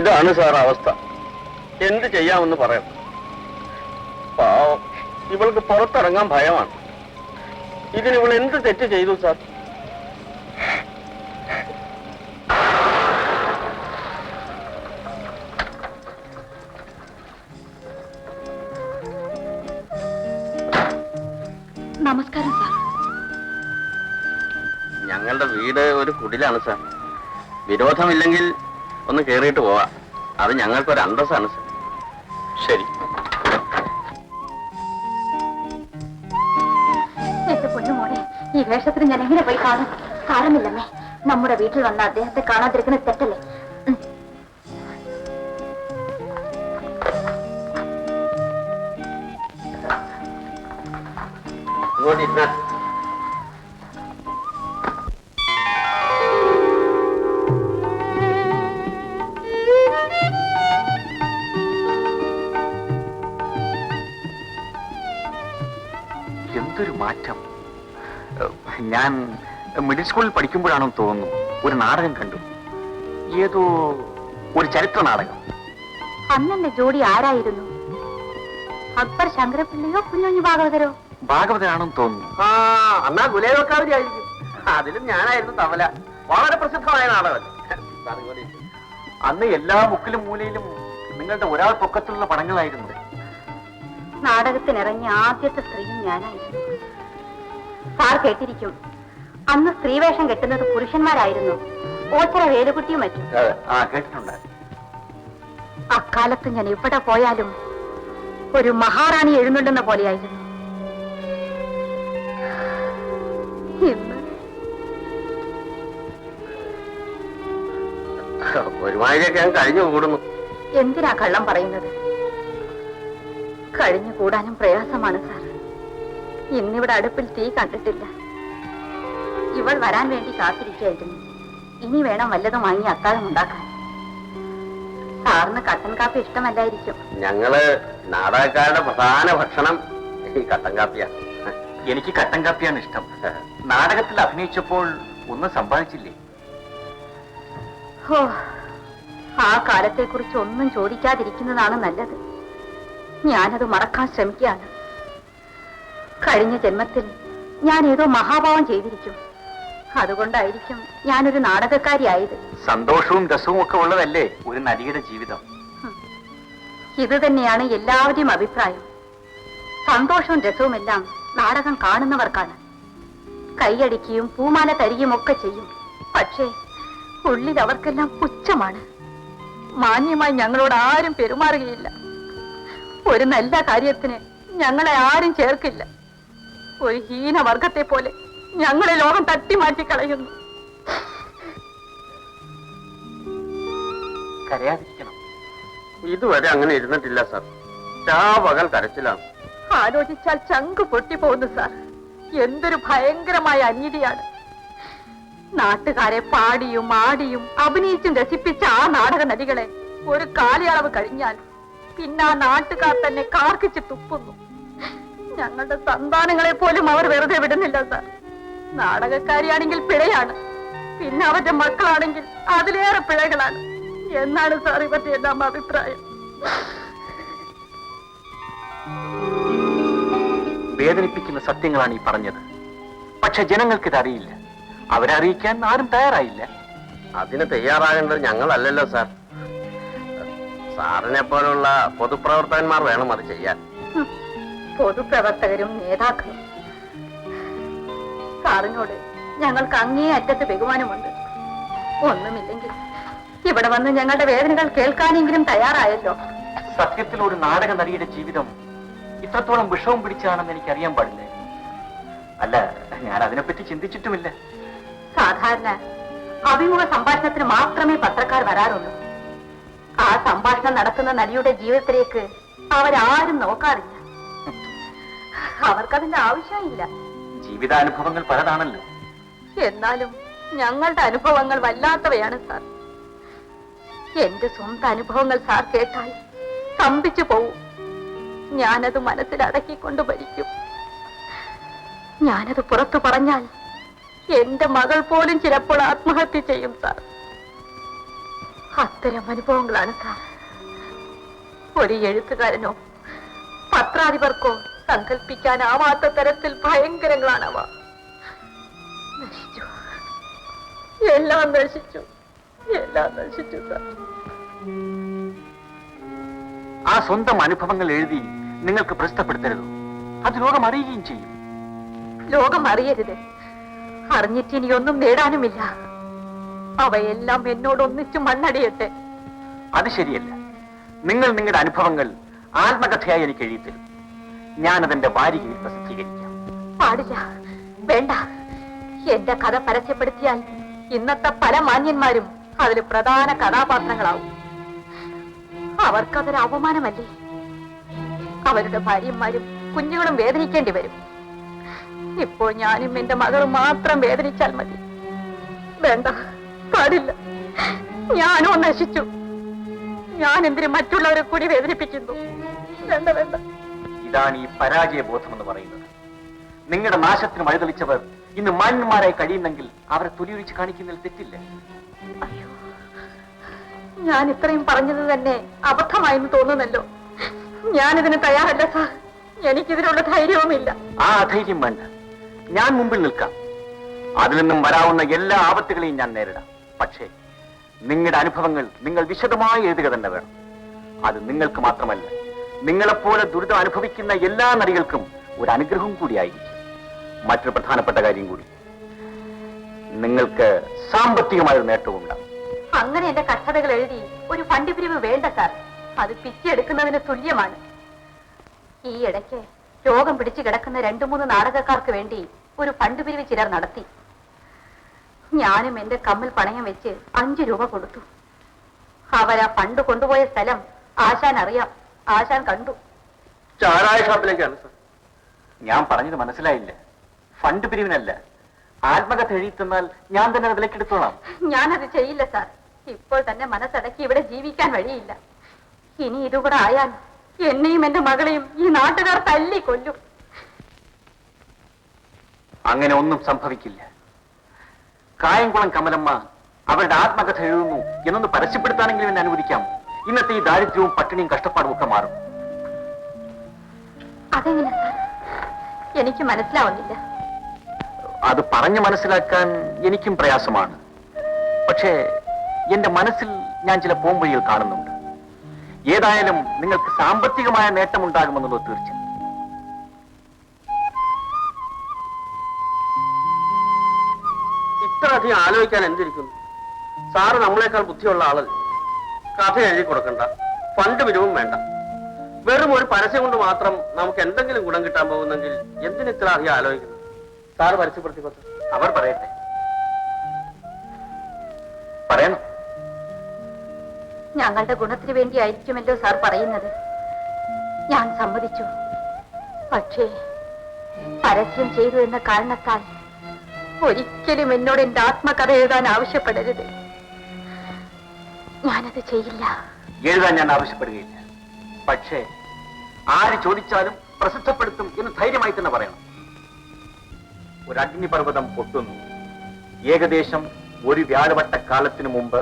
ഇതാണ് സാർ അവസ്ഥ. എന്ത് ചെയ്യാമെന്ന് പറയാം. പാവം, ഇവൾക്ക് പുറത്തിറങ്ങാൻ ഭയമാണ്. ഇതിന് ഇവൾ എന്ത് തെറ്റ് ചെയ്തു സാർ? നമസ്കാരം സാർ. ഞങ്ങളുടെ വീട് ഒരു കുടിലാണ് സാർ. വിരോധമില്ലെങ്കിൽ ഒന്ന് കേറിയിട്ട് പോവാ. അത് ഞങ്ങൾക്കൊരു അന്തസ്സാണ് സാർ. ശരി. എന്റെ പൊന്നുമോനെ, ഈ വേഷത്തിന് ഞാൻ എങ്ങനെ പോയി കാണും? സാരമില്ലമ്മേ, നമ്മുടെ വീട്ടിൽ വന്ന അദ്ദേഹത്തെ കാണാതിരിക്കുന്ന തെറ്റല്ലേ? എന്തൊരു മാറ്റം! ഞാൻ മിഡിൽ സ്കൂളിൽ പഠിക്കുമ്പോഴാണെന്ന് തോന്നുന്നു ഒരു നാടകം കണ്ടു. ഏതോ ഒരു ചരിത്ര നാടകം. അന്നെന്റെ ജോഡി ആരായിരുന്നു? അക്ബർ ശങ്കരപ്പിള്ളയോ കുഞ്ഞുഞ്ഞു ഭാഗവതരോ? ഭാഗവതനാണെന്ന് തോന്നുന്നു. അന്നാ ഗുലേവക്കാവരി ആയിരിക്കും. അതിലും ഞാനായിരുന്നു തവല. വളരെ പ്രസിദ്ധമായ നാടകമല്ലേ. അന്ന് എല്ലാ മുക്കിലും മൂലയിലും നിങ്ങളുടെ ഒരാൾ പൊക്കത്തിലുള്ള പടങ്ങളായിരുന്നു. നാടകത്തിനിറങ്ങിയ ആദ്യത്തെ സ്ത്രീയും ഞാനായിരുന്നു. സാർ കേട്ടിരിക്കും, അന്ന് സ്ത്രീവേഷം കെട്ടുന്നത് പുരുഷന്മാരായിരുന്നു. ഓച്ചറ വേലുകുട്ടിയും മറ്റും. കേട്ടിട്ടുണ്ട്. അക്കാലത്ത് ഞാൻ എവിടെ പോയാലും ഒരു മഹാറാണി എഴുന്നുണ്ടെന്ന പോലെയായിരുന്നു. ഇന്ന് ഒരുമാതിരിയൊക്കെ ഞാൻ കഴിഞ്ഞു കൂടുന്നു. എന്തിനാ കള്ളം പറയുന്നത്? കഴിഞ്ഞുകൂടാനും പ്രയാസമാണ് സാർ. ഇന്നിവിടെ അടുപ്പിൽ തീ കണ്ടിട്ടില്ല. ഇവൾ വരാൻ വേണ്ടി കാത്തിരിക്കുകയായിരുന്നു. ഇനി വേണം വല്ലതും വാങ്ങി അത്താഴം ഉണ്ടാക്കാൻ. സാറിന് കട്ടൻ കാപ്പി ഇഷ്ടമല്ലായിരിക്കും. ഞങ്ങള് നാടകക്കാരുടെ പ്രധാന ഭക്ഷണം ഈ കട്ടൻ കാപ്പിയാണ്. എനിക്ക് കട്ടൻ കാപ്പിയാണ് ഇഷ്ടം. നാടകത്തിൽ അഭിനയിച്ചപ്പോൾ ഒന്നും സമ്പാദിച്ചില്ലേ? ഓ, ആ കാലത്തെക്കുറിച്ച് ഒന്നും ചോദിക്കാതിരിക്കുന്നതാണ് നല്ലത്. ഞാനത് മറക്കാൻ ശ്രമിക്കുകയാണ്. കഴിഞ്ഞ ജന്മത്തിൽ ഞാൻ ഏതോ മഹാഭാവം ചെയ്തിരിക്കും. അതുകൊണ്ടായിരിക്കും ഞാനൊരു നാടകക്കാരിയായത്. സന്തോഷവും രസവും ഒക്കെ ഉള്ളതല്ലേ ഒരു നടിയുടെ ജീവിതം? ഇത് തന്നെയാണ് എല്ലാവരുടെയും അഭിപ്രായം. സന്തോഷവും രസവുമെല്ലാം നാടകം കാണുന്നവർക്കാണ്. കൈയടിക്കുകയും പൂമാല തരികയും ഒക്കെ ചെയ്യും. പക്ഷേ ഉള്ളിൽ അവർക്കെല്ലാം പുച്ഛമാണ്. മാന്യമായി ഞങ്ങളോട് ആരും പെരുമാറുകയില്ല. ഒരു നല്ല കാര്യത്തിന് ഞങ്ങളെ ആരും ചേർക്കില്ല. ഒരു ഹീനവർഗത്തെ പോലെ ഞങ്ങളെ ലോകം തട്ടിമാറ്റി കളയുന്നു. കരയാതിരിക്കണം. ഇതുവരെ അങ്ങനെ ഇരുന്നിട്ടില്ല സാർ. പകൽ കരച്ചിലാണ്. ആലോചിച്ചാൽ ചങ്ക് പൊട്ടിപ്പോകുന്നു സാർ. എന്തൊരു ഭയങ്കരമായ അനീതിയാണ്. നാട്ടുകാരെ പാടിയും ആടിയും അഭിനയിച്ചും രസിപ്പിച്ച ആ നാടക നടികളെ ഒരു കാലയളവ് കഴിഞ്ഞാൽ പിന്നെ ആ നാട്ടുകാർ തന്നെ കാർക്കിച്ച് തുപ്പുന്നു. ഞങ്ങളുടെ സന്താനങ്ങളെ പോലും അവർ വെറുതെ വിടുന്നില്ല സാർ. നാടകക്കാരിയാണെങ്കിൽ പിഴയാണ്, പിന്നെ അവരുടെ മക്കളാണെങ്കിൽ അതിലേറെ പിഴകളാണ് എന്നാണ് സാർ ഇവരുടെ എല്ലാം അഭിപ്രായം. വേദനിപ്പിക്കുന്ന സത്യങ്ങളാണ് ഈ പറഞ്ഞത്. പക്ഷെ ജനങ്ങൾക്കിത് അറിയില്ല. അവരറിയിക്കാൻ ആരും തയ്യാറായില്ല. അതിന് തയ്യാറാകേണ്ടത് ഞങ്ങളല്ലല്ലോ സാർ. സാറിനെ പോലുള്ള പൊതുപ്രവർത്തകന്മാർ വേണം അത് ചെയ്യാൻ. പൊതുപ്രവർത്തകരും നേതാക്കളും. സാറിനോട് ഞങ്ങൾക്ക് അങ്ങേ അറ്റത്ത് ബഹുമാനമുണ്ട്. ഒന്നുമില്ലെങ്കിൽ ഇവിടെ വന്ന് ഞങ്ങളുടെ വേദനകൾ കേൾക്കാനെങ്കിലും തയ്യാറായല്ലോ. സത്യത്തിൽ ഒരു നാടക നടിയുടെ ജീവിതം ഇത്രത്തോളം വിഷവും പിടിച്ചാണെന്ന് എനിക്കറിയാൻ പാടില്ല. അല്ല, ഞാൻ അതിനെപ്പറ്റി ചിന്തിച്ചിട്ടുമില്ല. സാധാരണ അഭിമുഖ സംഭാഷണത്തിന് മാത്രമേ പത്രക്കാർ വരാറുള്ളൂ. ആ സംഭാഷണം നടത്തുന്ന നടിയുടെ ജീവിതത്തിലേക്ക് അവരാരും നോക്കാറില്ല. അവർക്കതിന്റെ ആവശ്യമില്ല. ജീവിതാനുഭവങ്ങൾ പലതാണല്ലോ. എന്നാലും ഞങ്ങളുടെ അനുഭവങ്ങൾ വല്ലാത്തവയാണ് സാർ. എന്റെ സ്വന്തം അനുഭവങ്ങൾ സാർ കേട്ടാൽ സ്തംഭിച്ചു പോവും. ഞാനത് മനസ്സിലടക്കിക്കൊണ്ട് ഭരിക്കും. ഞാനത് പുറത്തു പറഞ്ഞാൽ എന്റെ മകൾ പോലും ചിലപ്പോൾ ആത്മഹത്യ ചെയ്യും സാർ. അത്തരം അനുഭവങ്ങളാണ് സാർ. ഒരു എഴുത്തുകാരനോ പത്രാധിപർക്കോ സങ്കല്പിക്കാനാവാത്ത തരത്തിൽ ഭയങ്കരങ്ങളാണവ. നശിച്ചു, എല്ലാം നശിച്ചു, എല്ലാം നശിച്ചു സാർ. ആ സ്വന്തം അനുഭവങ്ങൾ എഴുതി നിങ്ങൾക്ക് പ്രസിദ്ധപ്പെടുത്തരുത്. അത് ലോകം അറിയുകയും ചെയ്യും. ലോകം അറിയരുത്. അറിഞ്ഞിട്ട് ഇനിയൊന്നും നേടാനുമില്ല. അവയെല്ലാം എന്നോട് ഒന്നിച്ചു മണ്ണടിയട്ടെ. അത് ശരിയല്ല. നിങ്ങൾ നിങ്ങളുടെ അനുഭവങ്ങൾ ആത്മകഥയായി എനിക്ക് എഴുതിത്തരും. ഞാനതെന്റെ വാരികയിൽ പ്രസിദ്ധീകരിക്കാം. പാടില്ല, വേണ്ട. എന്റെ കഥ പരസ്യപ്പെടുത്തിയാൽ ഇന്നത്തെ പല മാന്യന്മാരും അതിൽ പ്രധാന കഥാപാത്രങ്ങളാവും. അവർക്കതൊരു അപമാനമല്ലേ? അവരുടെ ഭാര്യമാരും കുഞ്ഞുങ്ങളും വേദനിക്കേണ്ടി വരും. ഇപ്പോൾ ഞാനും എന്റെ മകളും മാത്രം വേദനിച്ചാൽ മതി. വേണ്ട, പാടില്ല. ഞാനോ നശിച്ചു. ഞാൻ എന്തിനു മറ്റുള്ളവരെ കൂടി വേദനിപ്പിക്കുന്നു? വേണ്ട, വേണ്ട. ഇതാണ് ഈ പരാജയ ബോധം എന്ന് പറയുന്നത്. നിങ്ങളുടെ നാശത്തിന് വഴിതെളിച്ചവർ ഇന്ന് മാന്യന്മാരായി കഴിയുന്നെങ്കിൽ അവരെ തുലിയൊഴിച്ച് കാണിക്കുന്നതിൽ തെറ്റില്ല. അയ്യോ, ഞാൻ ഇത്രയും പറഞ്ഞത് തന്നെ അബദ്ധമായെന്ന് തോന്നുന്നല്ലോ. ഞാനിതിന് തയ്യാറല്ല സാർ. എനിക്കിതിനുള്ള ധൈര്യവുമില്ല. ആ അധൈര്യം വേണ്ട. ഞാൻ മുമ്പിൽ നിൽക്കാം. അതിൽ നിന്നും വരാവുന്ന എല്ലാ ആപത്തുകളെയും ഞാൻ നേരിടാം. പക്ഷേ നിങ്ങളുടെ അനുഭവങ്ങൾ നിങ്ങൾ വിശദമായി എഴുതുക തന്നെ വേണം. അത് നിങ്ങൾക്ക് മാത്രമല്ല, നിങ്ങളെപ്പോലെ ദുരിതം അനുഭവിക്കുന്ന എല്ലാ നടികൾക്കും ഒരു അനുഗ്രഹം കൂടിയായിരിക്കും. മറ്റൊരു പ്രധാനപ്പെട്ട കാര്യം കൂടി, നിങ്ങൾക്ക് സാമ്പത്തികമായൊരു നേട്ടവും ഉണ്ടാവും. അങ്ങനെ എന്റെ കഷ്ടതകൾ എഴുതി ഒരു ഫണ്ട് പിരിവ് വേണ്ട സാർ. അത് പിച്ചെടുക്കുന്നതിന് തുല്യമാണ്. ഈ ഇടയ്ക്ക് രോഗം പിടിച്ചു കിടക്കുന്ന 2-3 നാടകക്കാർക്ക് വേണ്ടി ഒരു ഫണ്ട് പിരിവ് ചിലർ നടത്തി. ഞാനും എന്റെ കമ്മൽ പണയം വെച്ച് 5 രൂപ കൊടുത്തു. അവരാ ഫണ്ട് കൊണ്ടുപോയ സ്ഥലം ആശാൻ അറിയാം. ആശാൻ കണ്ടു. ചാരായ ഷാപ്പിലേക്കാണ് സാർ. ഞാൻ പറഞ്ഞത് മനസ്സിലായില്ല. ഫണ്ട് പിരിവിനല്ല, ആത്മകഥ എഴുതി തന്നാൽ ഞാൻ തന്നെ അത് വിലക്കെടുത്തോളാം. ഞാനത് ചെയ്യില്ല സാർ. ഇപ്പോൾ തന്നെ മനസ്സടക്കി ഇവിടെ ജീവിക്കാൻ വഴിയില്ല. ഇനി ഇതുകൂടെ ആയാൽ എന്നെയും എന്റെ മകളെയും ഈ നാട്ടുകാർ തല്ലിക്കൊല്ലും. അങ്ങനെ ഒന്നും സംഭവിക്കില്ല. കായംകുളം കമലമ്മ അവരുടെ ആത്മകഥ എഴുതുന്നു എന്നൊന്ന് പരസ്യപ്പെടുത്താനെങ്കിലും എന്നെ അനുവദിക്കാം. ഇന്നത്തെ ഈ ദാരിദ്ര്യവും പട്ടിണിയും കഷ്ടപ്പാടും ഒക്കെ മാറും. അതെങ്ങനെ സാർ? എനിക്ക് മനസ്സിലാവുന്നില്ല. അത് പറഞ്ഞു മനസ്സിലാക്കാൻ എനിക്കും പ്രയാസമാണ്. പക്ഷേ എന്റെ മനസ്സിൽ ഞാൻ ചില പോംവഴികൾ കാണുന്നുണ്ട്. ഏതായാലും നിങ്ങൾക്ക് സാമ്പത്തികമായ നേട്ടമുണ്ടാകുമെന്നുള്ളത് തീർച്ച. ഇത്രയധികം ആലോചിക്കാൻ എന്തിരിക്കുന്നു? സാറ് നമ്മളെക്കാൾ ബുദ്ധിയുള്ള ആളല്ലേ. കഥ എഴുതി കൊടുക്കണ്ട, ഫണ്ട് പിരിവും വേണ്ട. വെറും ഒരു പരസ്യം കൊണ്ട് മാത്രം നമുക്ക് എന്തെങ്കിലും ഗുണം കിട്ടാൻ പോകുന്നെങ്കിൽ എന്തിന് ഇത്ര അധികം ആലോചിക്കുന്നു? സാറ് പരസ്യപ്പെടുത്തിക്കൊണ്ടു. അവർ പറയട്ടെ. പറയണം. ഞങ്ങളുടെ ഗുണത്തിന് വേണ്ടിയായിരിക്കുമല്ലോ സാർ പറയുന്നത്. ഞാൻ സമ്മതിച്ചു. പക്ഷേ പരസ്യം ചെയ്തു എന്ന കാരണത്താൽ ഒരിക്കലും എന്നോട് എന്റെ ആത്മകഥ എഴുതാൻ ആവശ്യപ്പെടരുത്. ഞാനത് ചെയ്യില്ല. എഴുതാൻ ഞാൻ ആവശ്യപ്പെടുകയില്ല. പക്ഷേ ആര് ചോദിച്ചാലും പ്രസിദ്ധപ്പെടുത്തും എന്ന് ധൈര്യമായി തന്നെ പറയണം. ഒരു അഗ്നിപർവ്വതം പൊട്ടുന്നു. ഏകദേശം ഒരു വ്യാഴവട്ടക്കാലത്തിനു മുമ്പ്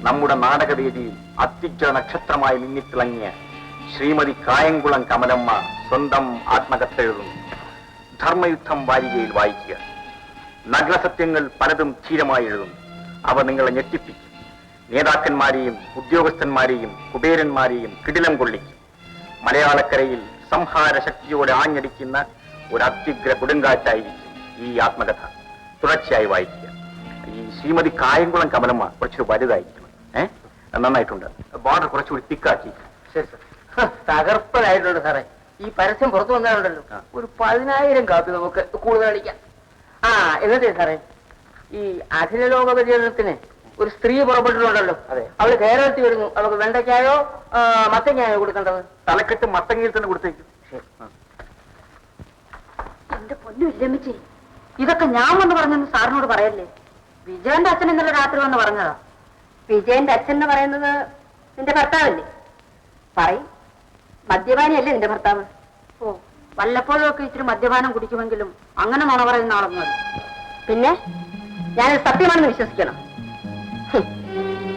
നമ്മുടെ നാടകവേദിയിൽ അത്യുജ്വല നക്ഷത്രമായി മിന്നിത്തിളങ്ങിയ ശ്രീമതി കായംകുളം കമലമ്മ സ്വന്തം ആത്മകഥ എഴുതുന്നു. ധർമ്മയുദ്ധം വാരികയിൽ വായിക്കുക. നഗ്നസത്യങ്ങൾ പലതും ധീരമായി എഴുതുന്നു. അവ നിങ്ങളെ ഞെട്ടിപ്പിക്കും. നേതാക്കന്മാരെയും ഉദ്യോഗസ്ഥന്മാരെയും കുബേരന്മാരെയും കിടിലം കൊള്ളിക്കും. മലയാളക്കരയിൽ സംഹാര ശക്തിയോടെ ആഞ്ഞടിക്കുന്ന ഒരു അത്യുഗ്ര കൊടുങ്കാറ്റായിരിക്കും ഈ ആത്മകഥ. തുടർച്ചയായി വായിക്കുക. ഈ ശ്രീമതി കായംകുളം കമലമ്മ കുറച്ചൊരു വലുതായിരിക്കണം. നന്നായിട്ടുണ്ട്. ബോർഡർ കുറച്ചുകൂടി തിക്കാക്കി. ശരി സാർ. തകർപ്പനായിട്ടുണ്ട് സാറേ. ഈ പരസ്യം പുറത്തു വന്നാലുണ്ടല്ലോ ഒരു 10,000 കാപ്പി നമുക്ക് കൂടുതൽ അടിക്കാം. ആ എന്നിട്ടേ സാറേ, ഈ അഖിലലോക പര്യടനത്തിന് ഒരു സ്ത്രീ പുറപ്പെട്ടിട്ടുണ്ടല്ലോ. അതെ. അവള് കേരളത്തിൽ വരുന്നു. അവൾക്ക് വെണ്ടയ്ക്കായോ മത്തങ്ങായോ കൊടുക്കേണ്ടത്? തലക്കെട്ട് മത്തങ്ങയിൽ തന്നെ കൊടുത്തേക്കും. എന്റെ പൊന്നു ഇല്ലമ്മിച്ചി, ഇതൊക്കെ ഞാൻ വന്ന് പറഞ്ഞെന്ന് സാറിനോട് പറയല്ലേ. വിജയന്റെ അച്ഛൻ ഇന്നലെ രാത്രി വന്ന് പറഞ്ഞതാ. വിജയന്റെ അച്ഛൻ എന്ന് പറയുന്നത് നിന്റെ ഭർത്താവല്ലേ? പറയും. മദ്യപാനിയല്ലേ നിന്റെ ഭർത്താവ്? ഓ, വല്ലപ്പോഴും ഒക്കെ ഇത്തിരി മദ്യപാനം കുടിക്കുമെങ്കിലും അങ്ങനെ നുണ പറയുന്ന ആളൊന്നുമല്ല. പിന്നെ ഞാനത് സത്യമാണെന്ന് വിശ്വസിക്കണം.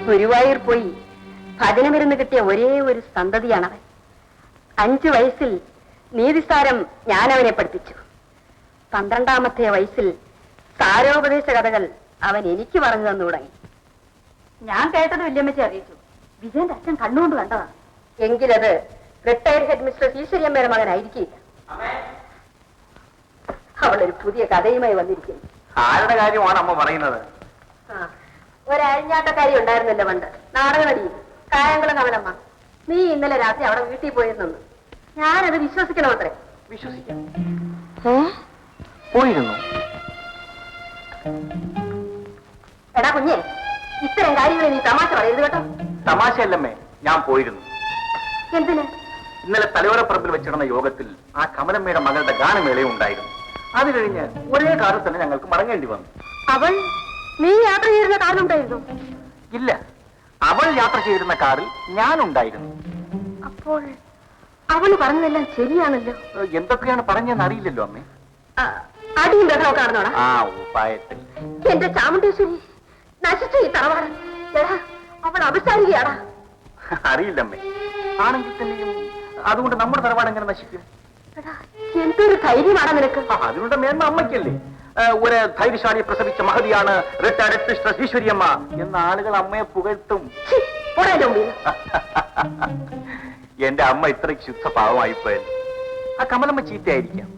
ഗുരുവായൂർ പോയി ഭജനമിരുന്ന് കിട്ടിയ ഒരേ ഒരു സന്തതിയാണവൻ. 5 വയസ്സിൽ നീതിസാരം ഞാൻ അവനെ പഠിപ്പിച്ചു. 12ാമത്തെ വയസ്സിൽ സാരോപദേശ കഥകൾ അവൻ എനിക്ക് പറഞ്ഞു തന്നു തുടങ്ങി. ഞാൻ കേട്ടത് വല്യമ്മച്ചി അറിയിച്ചു. വിജയന്റെ അച്ഛൻ കണ്ണുകൊണ്ട് കണ്ടതാണ്. എങ്കിലത് റിട്ടയർഡ് ഹെഡ് മിസ്റ്റർ ഈശ്വര്യമ്മയുടെ മകനായിരിക്കില്ല. അവളൊരു പുതിയ കഥയുമായി വന്നിരിക്കുന്നു. ആരുടെ കാര്യമാണ് അമ്മ പറയുന്നത്? ഒരഴിഞ്ഞാട്ടക്കാരി ഉണ്ടായിരുന്നല്ലോ പണ്ട്, നാടകനടി കായംകുളം കമലമ്മ. നീ ഇന്നലെ രാത്രി അവിടെ വീട്ടിൽ പോയിരുന്നു. ഞാനത് വിശ്വസിക്കണോ അത്രേ? വിശ്വസിക്കാം. പോയിരുന്നു. എടാ കുഞ്ഞെ, ഇത്തരം കാര്യങ്ങൾ നീ തമാശ പറയരുത് കേട്ടോ. തമാശയല്ലമ്മേ, ഞാൻ പോയിരുന്നു. എന്തിന്? ഇന്നലെ തലയോരപ്പറമ്പിൽ വെച്ചിടുന്ന യോഗത്തിൽ ആ കമലമ്മയുടെ മകളുടെ ഗാനമേളയും ഉണ്ടായിരുന്നു. അത് കഴിഞ്ഞ് ഒരേ കാറിൽ തന്നെ ഞങ്ങൾക്ക് മടങ്ങേണ്ടി വന്നു. അവൾ നീ യാത്ര ചെയ്തിരുന്ന കാറിലുണ്ടായിരുന്നു? ഇല്ല, അവൾ യാത്ര ചെയ്തിരുന്ന കാറിൽ ഞാനുണ്ടായിരുന്നു. അപ്പോൾ അവള് പറഞ്ഞതെല്ലാം ശരിയാണല്ലോ. എന്തൊക്കെയാണ് പറഞ്ഞെന്ന് അറിയില്ലല്ലോ അമ്മേ. അടിയും ബഹളമൊക്കെ നടന്നോടാ? ആ ഉപായത്തിൽ. എന്റെ ചാമുണ്ടേശ്വരി, നശിച്ച ഈ തറവാട്. എടാ, അവൾ അപസാരികയാടാ. അറിയില്ലമ്മേ. ആണെങ്കിൽ തന്നെയും അതുകൊണ്ട് നമ്മുടെ തറവാട് എങ്ങനെ നശിക്കും? എന്തൊരു ധൈര്യമാണ് നിനക്ക്. അതിനുള്ള മേന്മ അമ്മയ്ക്കല്ലേ. ഒരു ധൈര്യശാലിയെ പ്രസവിച്ച മഹതിയാണ് റിട്ടയർഡ് മിസ്റ്റർ ഈശ്വര്യമ്മ എന്ന ആളുകൾ അമ്മയെ പുകഴ്ത്തും. എന്റെ അമ്മ ഇത്രയ്ക്ക് ശുദ്ധഭാവമായിപ്പോയല്ലേ. ആ കമലമ്മ ചീത്തയായിരിക്കാം,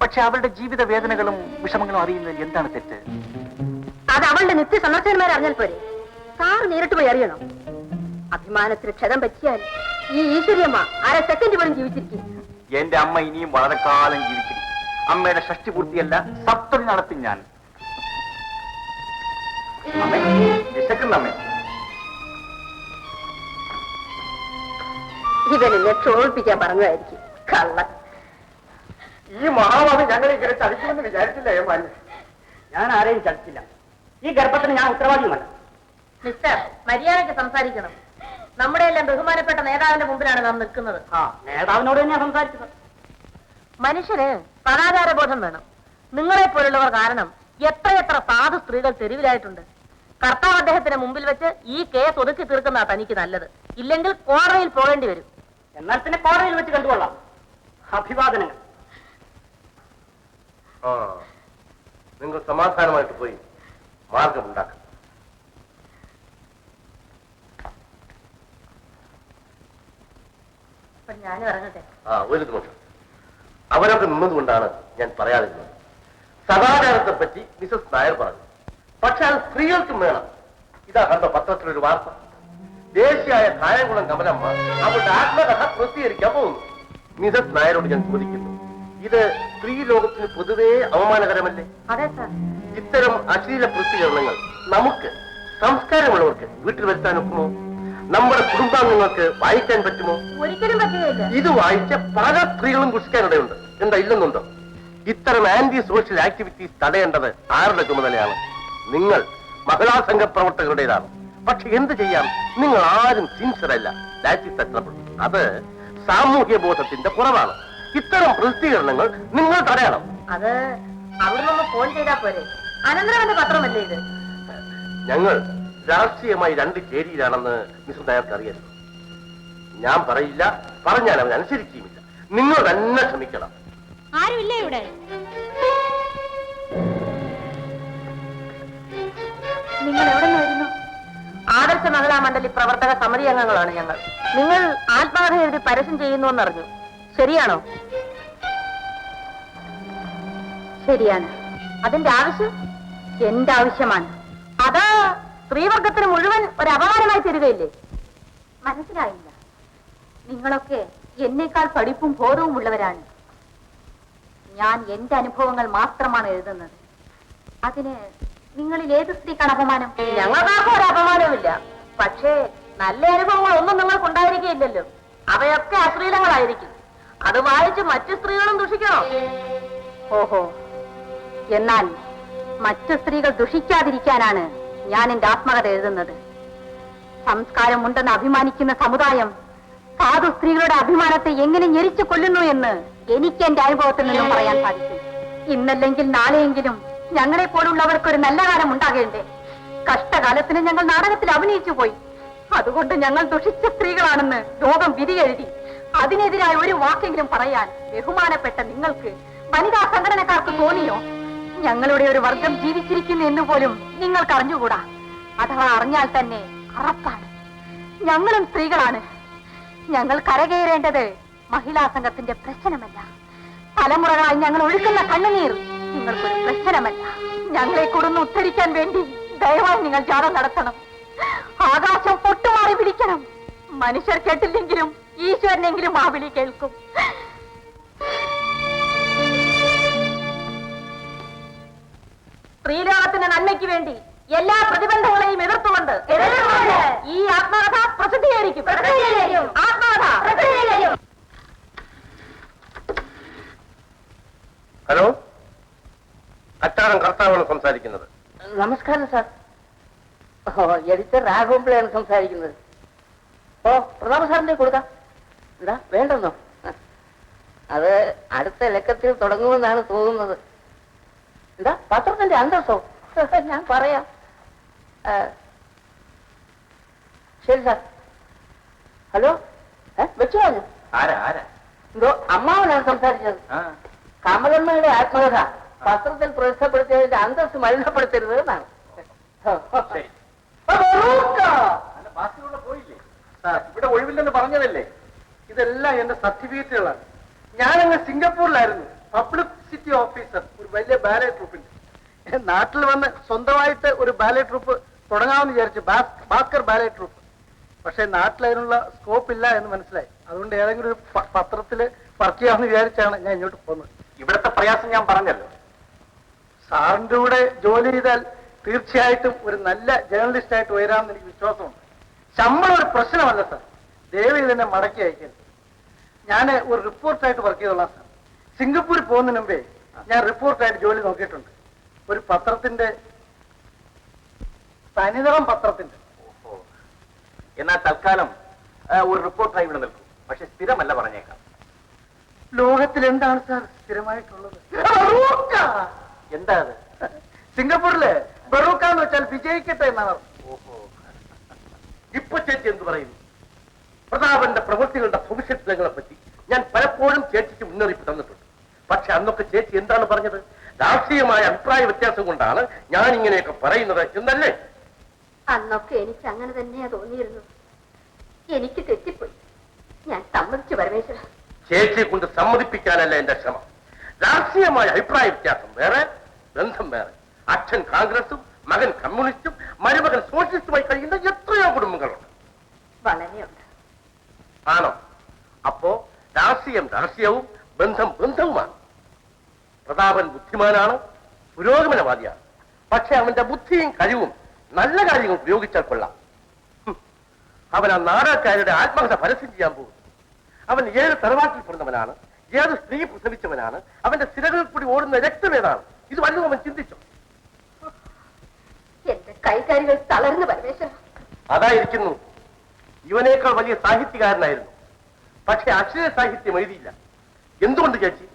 പക്ഷെ അവളുടെ ജീവിത വേദനകളും വിഷമങ്ങളും അറിയുന്നതിൽ എന്താണ് തെറ്റ്? അത് അവളുടെ നിത്യ സന്ദർശകന്മാരെ അറിഞ്ഞാൽ പോരെ. സാറ് നേരിട്ട് പോയി അറിയണം. അഭിമാനത്തിന് ക്ഷതം പറ്റിയാൽ ഈ ഈശ്വര്യമ്മ 1/2 സെക്കൻഡ് പോലും ജീവിച്ചിരിക്കും. എന്റെ അമ്മ ഇനിയും വളരെ കാലം ജീവിച്ചിരിക്കും. അമ്മയുടെ ഷഷ്ടി പൂർത്തിയല്ല, സപ്തതി നടത്തി ഞാൻ. അമ്മേ, വിശക്കുന്നമ്മേ. ഇവനെന്നെ ക്ഷോഭിപ്പിക്കാൻ പറഞ്ഞതായിരിക്കും. കള്ളൻ. ഈ മഹാവാദി ഞങ്ങളെ ഇങ്ങനെ ചതിക്കുമെന്ന് വിചാരിച്ചില്ല ഏമാന്. ഞാൻ ആരെയും ചതിച്ചില്ല. ഈ ഗർഭത്തിന് ഞാൻ ഉത്തരവാദിയുമല്ല. മിസ്റ്റർ, മര്യാദയ്ക്ക് സംസാരിക്കണം. നമ്മുടെ എല്ലാം ബഹുമാനപ്പെട്ട നേതാവിന്റെ മുമ്പിലാണ് നാം നിൽക്കുന്നത്. നേതാവിനോട് തന്നെയാ സംസാരിച്ചത്. മനുഷ്യന് സദാചാരബോധം വേണം. നിങ്ങളെ പോലുള്ളവർ കാരണം എത്രയെത്ര സാധു സ്ത്രീകൾ തെരുവിലായിട്ടുണ്ട്. കർത്താവ് അദ്ദേഹത്തിന് മുമ്പിൽ വെച്ച് ഈ കേസ് ഒതുക്കി തീർക്കുന്ന തനിക്ക് നല്ലത്. ഇല്ലെങ്കിൽ കോടതിയിൽ പോകേണ്ടി വരും. എന്നാൽ പിന്നെ കോടതിയിൽ വെച്ച് കണ്ടുകൊള്ളാം. അഭിവാദനങ്ങൾ. നിങ്ങൾ സമാധാനമായിട്ട് പോയി മാർഗമുണ്ടാക്കും. ഞാനും ഇറങ്ങട്ടെ. ഒരു നിമിഷം. അവരൊക്കെ നിന്നതുകൊണ്ടാണ് ഞാൻ പറയാതിരുന്നത്. സദാചാരത്തെ പറ്റി മിസസ് നായർ പറഞ്ഞു. പക്ഷെ അത് സ്ത്രീകൾക്കും വേണം. ഇതാ കണ്ടോ പത്രത്തിലൊരു വാർത്ത. ദേശീയായ കായംകുളം കമലമ്മ അവരുടെ ആത്മകഥ പ്രസിദ്ധീകരിക്കാൻ പോകുന്നു. മിസസ് നായരോട് ഞാൻ ചോദിക്കുന്നു, ഇത് സ്ത്രീ ലോകത്തിന് പൊതുവേ അവമാനകരമല്ലേ? അതെ സാർ. ഇത്തരം അശ്ലീല പ്രസിദ്ധീകരണങ്ങൾ നമുക്ക് സംസ്കാരമുള്ളവർക്ക് വീട്ടിൽ വരുത്താൻ ഒക്കുമോ? നമ്മുടെ കുടുംബാംഗങ്ങൾക്ക് വായിക്കാൻ പറ്റുമോ? ഒരിക്കലും പറ്റുകയില്ല. ഇത് വായിച്ച പല സ്ത്രീകളും കുഷിക്കാനിടയുണ്ട്. എന്താ ഇല്ലെന്നുണ്ടോ? ഇത്തരം ആന്റി സോഷ്യൽ ആക്ടിവിറ്റീസ് തടയേണ്ടത് ആരുടെ ചുമതലയാണ്? നിങ്ങൾ മഹിളാ സംഘ പ്രവർത്തകരുടേതാണ്. പക്ഷെ എന്ത് ചെയ്യാം, നിങ്ങൾ ആരും സിൻസിയറല്ല. അത് സാമൂഹ്യ ബോധത്തിന്റെ കുറവാണ്. ഇത്തരം പ്രസിദ്ധീകരണങ്ങൾ നിങ്ങൾ തടയണം. അത് അവിടുന്ന് ഫോൺ ചെയ്താൽ പോരെ. അനന്തരവന്റെ പത്രമല്ലേ ഇത്? ഞങ്ങൾ രാഷ്ട്രീയമായി 2 ചേരിയിലാണെന്ന് മിസ്റ്റർ നായർക്ക് അറിയാം. ഞാൻ പറയില്ല, പറഞ്ഞാൽ അവൻ അനുസരിക്കുകയുമില്ല. നിങ്ങൾ തന്നെ ക്ഷമിക്കണം. ആരുമില്ല ഇവിടെ. നിങ്ങൾ എവിടെ നിന്ന് വരുന്നു? ആദർശ മഹിളാ മണ്ഡലി പ്രവർത്തക സമിതി അംഗങ്ങളാണ് ഞങ്ങൾ. നിങ്ങൾ ആത്മകഥ എഴുതി പരസ്യം ചെയ്യുന്നുവെന്നറിഞ്ഞു. ശരിയാണോ? ശരിയാണ്. അതിന്റെ ആവശ്യം എന്റെ ആവശ്യമാണ്. അത് സ്ത്രീവർഗത്തിന് മുഴുവൻ ഒരു അപമാനമായി തീരുകയില്ലേ? മനസ്സിലായില്ല. നിങ്ങളൊക്കെ എന്നേക്കാൾ പഠിപ്പും ബോധവും ഉള്ളവരാണ്. ഞാൻ എന്റെ അനുഭവങ്ങൾ മാത്രമാണ് എഴുതുന്നത്. അതിന് നിങ്ങളിൽ ഏത് സ്ത്രീക്കാണ് അപമാനം? ഞങ്ങൾക്കാർക്കും ഒരു അപമാനവുമില്ല. പക്ഷേ നല്ല അനുഭവങ്ങളൊന്നും നിങ്ങൾക്കുണ്ടായിരിക്കില്ലല്ലോ. അവയൊക്കെ അശ്ലീലങ്ങളായിരിക്കും. അത് വായിച്ച് മറ്റു സ്ത്രീകളും ദുഷിക്കണോ? ഓഹോ, എന്നാൽ മറ്റു സ്ത്രീകൾ ദുഷിക്കാതിരിക്കാനാണ് ഞാൻ എന്റെ ആത്മകഥ എഴുതുന്നത്. സംസ്കാരമുണ്ടെന്ന് അഭിമാനിക്കുന്ന സമുദായം സാധു സ്ത്രീകളുടെ അഭിമാനത്തെ എങ്ങനെ ഞെരിച്ചു കൊല്ലുന്നു എന്ന് എനിക്ക് എന്റെ അനുഭവത്തിൽ നിന്നും പറയാൻ സാധിക്കും. ഇന്നല്ലെങ്കിൽ നാളെയെങ്കിലും ഞങ്ങളെ പോലുള്ളവർക്ക് ഒരു നല്ല കാലം ഉണ്ടാകേണ്ടേ? കഷ്ടകാലത്തിന് ഞങ്ങൾ നാടകത്തിൽ അഭിനയിച്ചു പോയി. അതുകൊണ്ട് ഞങ്ങൾ ദുഷിച്ച സ്ത്രീകളാണെന്ന് ലോകം വിധി എഴുതി അതിനെതിരായ ഒരു വാക്കെങ്കിലും പറയാൻ ബഹുമാനപ്പെട്ട നിങ്ങൾക്ക് വനിതാ സംഘടനക്കാർക്ക് തോന്നിയോ? ഞങ്ങളുടെ ഒരു വർഗം ജീവിച്ചിരിക്കുന്നു എന്ന് പോലും നിങ്ങൾക്ക് അറിഞ്ഞുകൂടാ. അഥവാ അറിഞ്ഞാൽ തന്നെ അറപ്പാണ്. ഞങ്ങളും സ്ത്രീകളാണ്. ഞങ്ങൾ കരകയറേണ്ടത് മഹിളാ സംഘത്തിന്റെ പ്രശ്നമല്ല. തലമുറകളായി ഞങ്ങൾ ഒഴുക്കുന്ന കണ്ണുനീർ നിങ്ങൾക്കൊരു പ്രശ്നമല്ല. ഞങ്ങളെ കൊടുന്ന് ഉദ്ധരിക്കാൻ വേണ്ടി ദയവായി നിങ്ങൾ ജാഥ നടത്തണം. ആകാശം പൊട്ടുമാറി പിടിക്കണം. മനുഷ്യർ കേട്ടില്ലെങ്കിലും ഈശ്വരനെങ്കിലും ആ വിളി കേൾക്കും. സ്ത്രീലോകത്തിന്റെ നന്മയ്ക്ക് വേണ്ടി എല്ലാ പ്രതിബന്ധങ്ങളെയും എതിർത്തുകൊണ്ട് ഈ ആത്മകഥ പ്രസിദ്ധീകരിക്കും. ആത്മകഥ. ഹലോ, അച്ചാടൻ കർത്താവാണ് സംസാരിക്കുന്നത്. നമസ്കാരം സാർ. എഡിറ്റർ രാഘവൻപിള്ളയാണ് സംസാരിക്കുന്നത്. ഓ, പ്രതാപ സാറിന്റെ കൊടുക്കാം. എന്താ വേണ്ടെന്നോ? അത് അടുത്ത ലക്കത്തിൽ തുടങ്ങുമെന്നാണ് തോന്നുന്നത്. എന്താ പത്രത്തിന്റെ അന്തസ്സോ? ഞാൻ പറയാം. ശരി സാർ. ഹലോ, വെച്ചു പറഞ്ഞു. എന്തോ അമ്മാവനാണ് സംസാരിച്ചത്. കമലമ്മയുടെ ആത്മകഥ പത്രത്തിൽ പ്രസിദ്ധപ്പെടുത്തിയതിന്റെ അന്തസ്സ് മലിനപ്പെടുത്തരുത് എന്നാണ്. ഇവിടെ ഒഴിവില്ലെന്ന് പറഞ്ഞതല്ലേ? ഇതെല്ലാം എന്റെ സർട്ടിഫിക്കറ്റുകളാണ്. ഞാനങ്ങ് സിംഗപ്പൂരിലായിരുന്നു, പബ്ലിസിറ്റി ഓഫീസർ, ഒരു വലിയ ബാലെ ട്രൂപ്പിന്റെ. നാട്ടിൽ വന്ന് സ്വന്തമായിട്ട് ഒരു ബാലെ ട്രൂപ്പ് തുടങ്ങാമെന്ന് വിചാരിച്ചു, ഭാസ്കർ ബാലെ ട്രൂപ്പ്. പക്ഷെ നാട്ടിലതിനുള്ള സ്കോപ്പ് ഇല്ല എന്ന് മനസ്സിലായി. അതുകൊണ്ട് ഏതെങ്കിലും ഒരു പത്രത്തില് വർക്ക് ചെയ്യാമെന്ന് വിചാരിച്ചാണ് ഞാൻ ഇങ്ങോട്ട് പോകുന്നത്. ഇവിടുത്തെ പ്രയാസം ഞാൻ പറഞ്ഞല്ലോ. സാറിന്റെ കൂടെ ജോലി ചെയ്താൽ തീർച്ചയായിട്ടും ഒരു നല്ല ജേർണലിസ്റ്റ് ആയിട്ട് ഉയരാമെന്ന് എനിക്ക് വിശ്വാസമുണ്ട്. ശമ്പളം ഒരു പ്രശ്നമല്ല സാർ. ദയവ് തന്നെ മടക്കി അയക്കാൻ. ഞാൻ ഒരു റിപ്പോർട്ടായിട്ട് വർക്ക് ചെയ്തോളാം സാർ. സിംഗപ്പൂരിൽ പോകുന്നതിന് മുമ്പേ ഞാൻ റിപ്പോർട്ടായിട്ട് ജോലി നോക്കിയിട്ടുണ്ട്. ഒരു പത്രത്തിന്റെ, തനിതളം പത്രത്തിന്റെ. എന്നാൽ തൽക്കാലം ഒരു റിപ്പോർട്ടറായി ഇവിടെ നിൽക്കും. പക്ഷെ സ്ഥിരമല്ല, പറഞ്ഞേക്കാം. ലോകത്തിൽ എന്താണ് സാർ സ്ഥിരമായിട്ടുള്ളത്? എന്താ അത്? സിംഗപ്പൂരിലെ ബറൂക്ക എന്ന് വെച്ചാൽ വിജയിക്കട്ടെ എന്നാണ്. ഇപ്പൊ ചേച്ചി എന്ത് പറയുന്നു? പ്രതാപന്റെ പ്രവൃത്തികളുടെ ഭവിഷ്യത്തുകളെ പറ്റി ഞാൻ പലപ്പോഴും ചേച്ചിക്ക് മുന്നറിയിപ്പ് തന്നിട്ടുണ്ട്. പക്ഷെ അന്നൊക്കെ ചേച്ചി എന്താണ് പറഞ്ഞത്? രാഷ്ട്രീയമായ അഭിപ്രായ വ്യത്യാസം കൊണ്ടാണ് ഞാൻ ഇങ്ങനെയൊക്കെ പറയുന്നത് എന്നല്ലേ? അന്നൊക്കെ എനിക്ക് അങ്ങനെ തന്നെയാ തോന്നിയിരുന്നു. എനിക്ക് തെറ്റിപ്പോയി. ഞാൻ സമ്മതിച്ചു പരമേശ്വര. ചേച്ചിയെ കൊണ്ട് സമ്മതിപ്പിക്കാനല്ല എന്റെ ശ്രമം. രാഷ്ട്രീയമായ അഭിപ്രായ വ്യത്യാസം വേറെ, ബന്ധം വേറെ. അച്ഛൻ കോൺഗ്രസും മകൻ കമ്മ്യൂണിസ്റ്റും മരുമകൻ സോഷ്യലിസ്റ്റുമായി കഴിയുന്ന എത്രയോ കുടുംബങ്ങളുണ്ട്. വളരെയുണ്ട്. ആണോ? അപ്പോ രാഷ്ട്രീയം രാഷ്ട്രീയവും ബന്ധം ബന്ധവുമാണ്. പ്രതാപൻ ബുദ്ധിമാനാണ്, പുരോഗമനവാദിയാണ്. പക്ഷെ അവന്റെ ബുദ്ധിയും കഴിവും നല്ല കാര്യങ്ങൾ ഉപയോഗിച്ചാൽ കൊള്ളാം. അവൻ ആ നാടകക്കാരുടെ ആത്മകഥ പരസ്യം ചെയ്യാൻ പോകും. അവൻ ഏത് തറവാട്ടിൽ പിറന്നവനാണ്, ഏത് സ്ത്രീ പ്രസവിച്ചവനാണ്, അവന്റെ സിരകളിൽ കൂടി ഓടുന്ന രക്തമേതാണ്, ഇത് വല്ലതും അവൻ ചിന്തിച്ചു? എന്റെ കൈകാരികൾ തളർന്നു പരമേശ്വര. അതായിരിക്കുന്നു. ഇവനേക്കാൾ വലിയ സാഹിത്യകാരനായിരുന്നു. പക്ഷെ അക്ഷര സാഹിത്യം എഴുതിയില്ല. എന്തുകൊണ്ട് ചേച്ചി?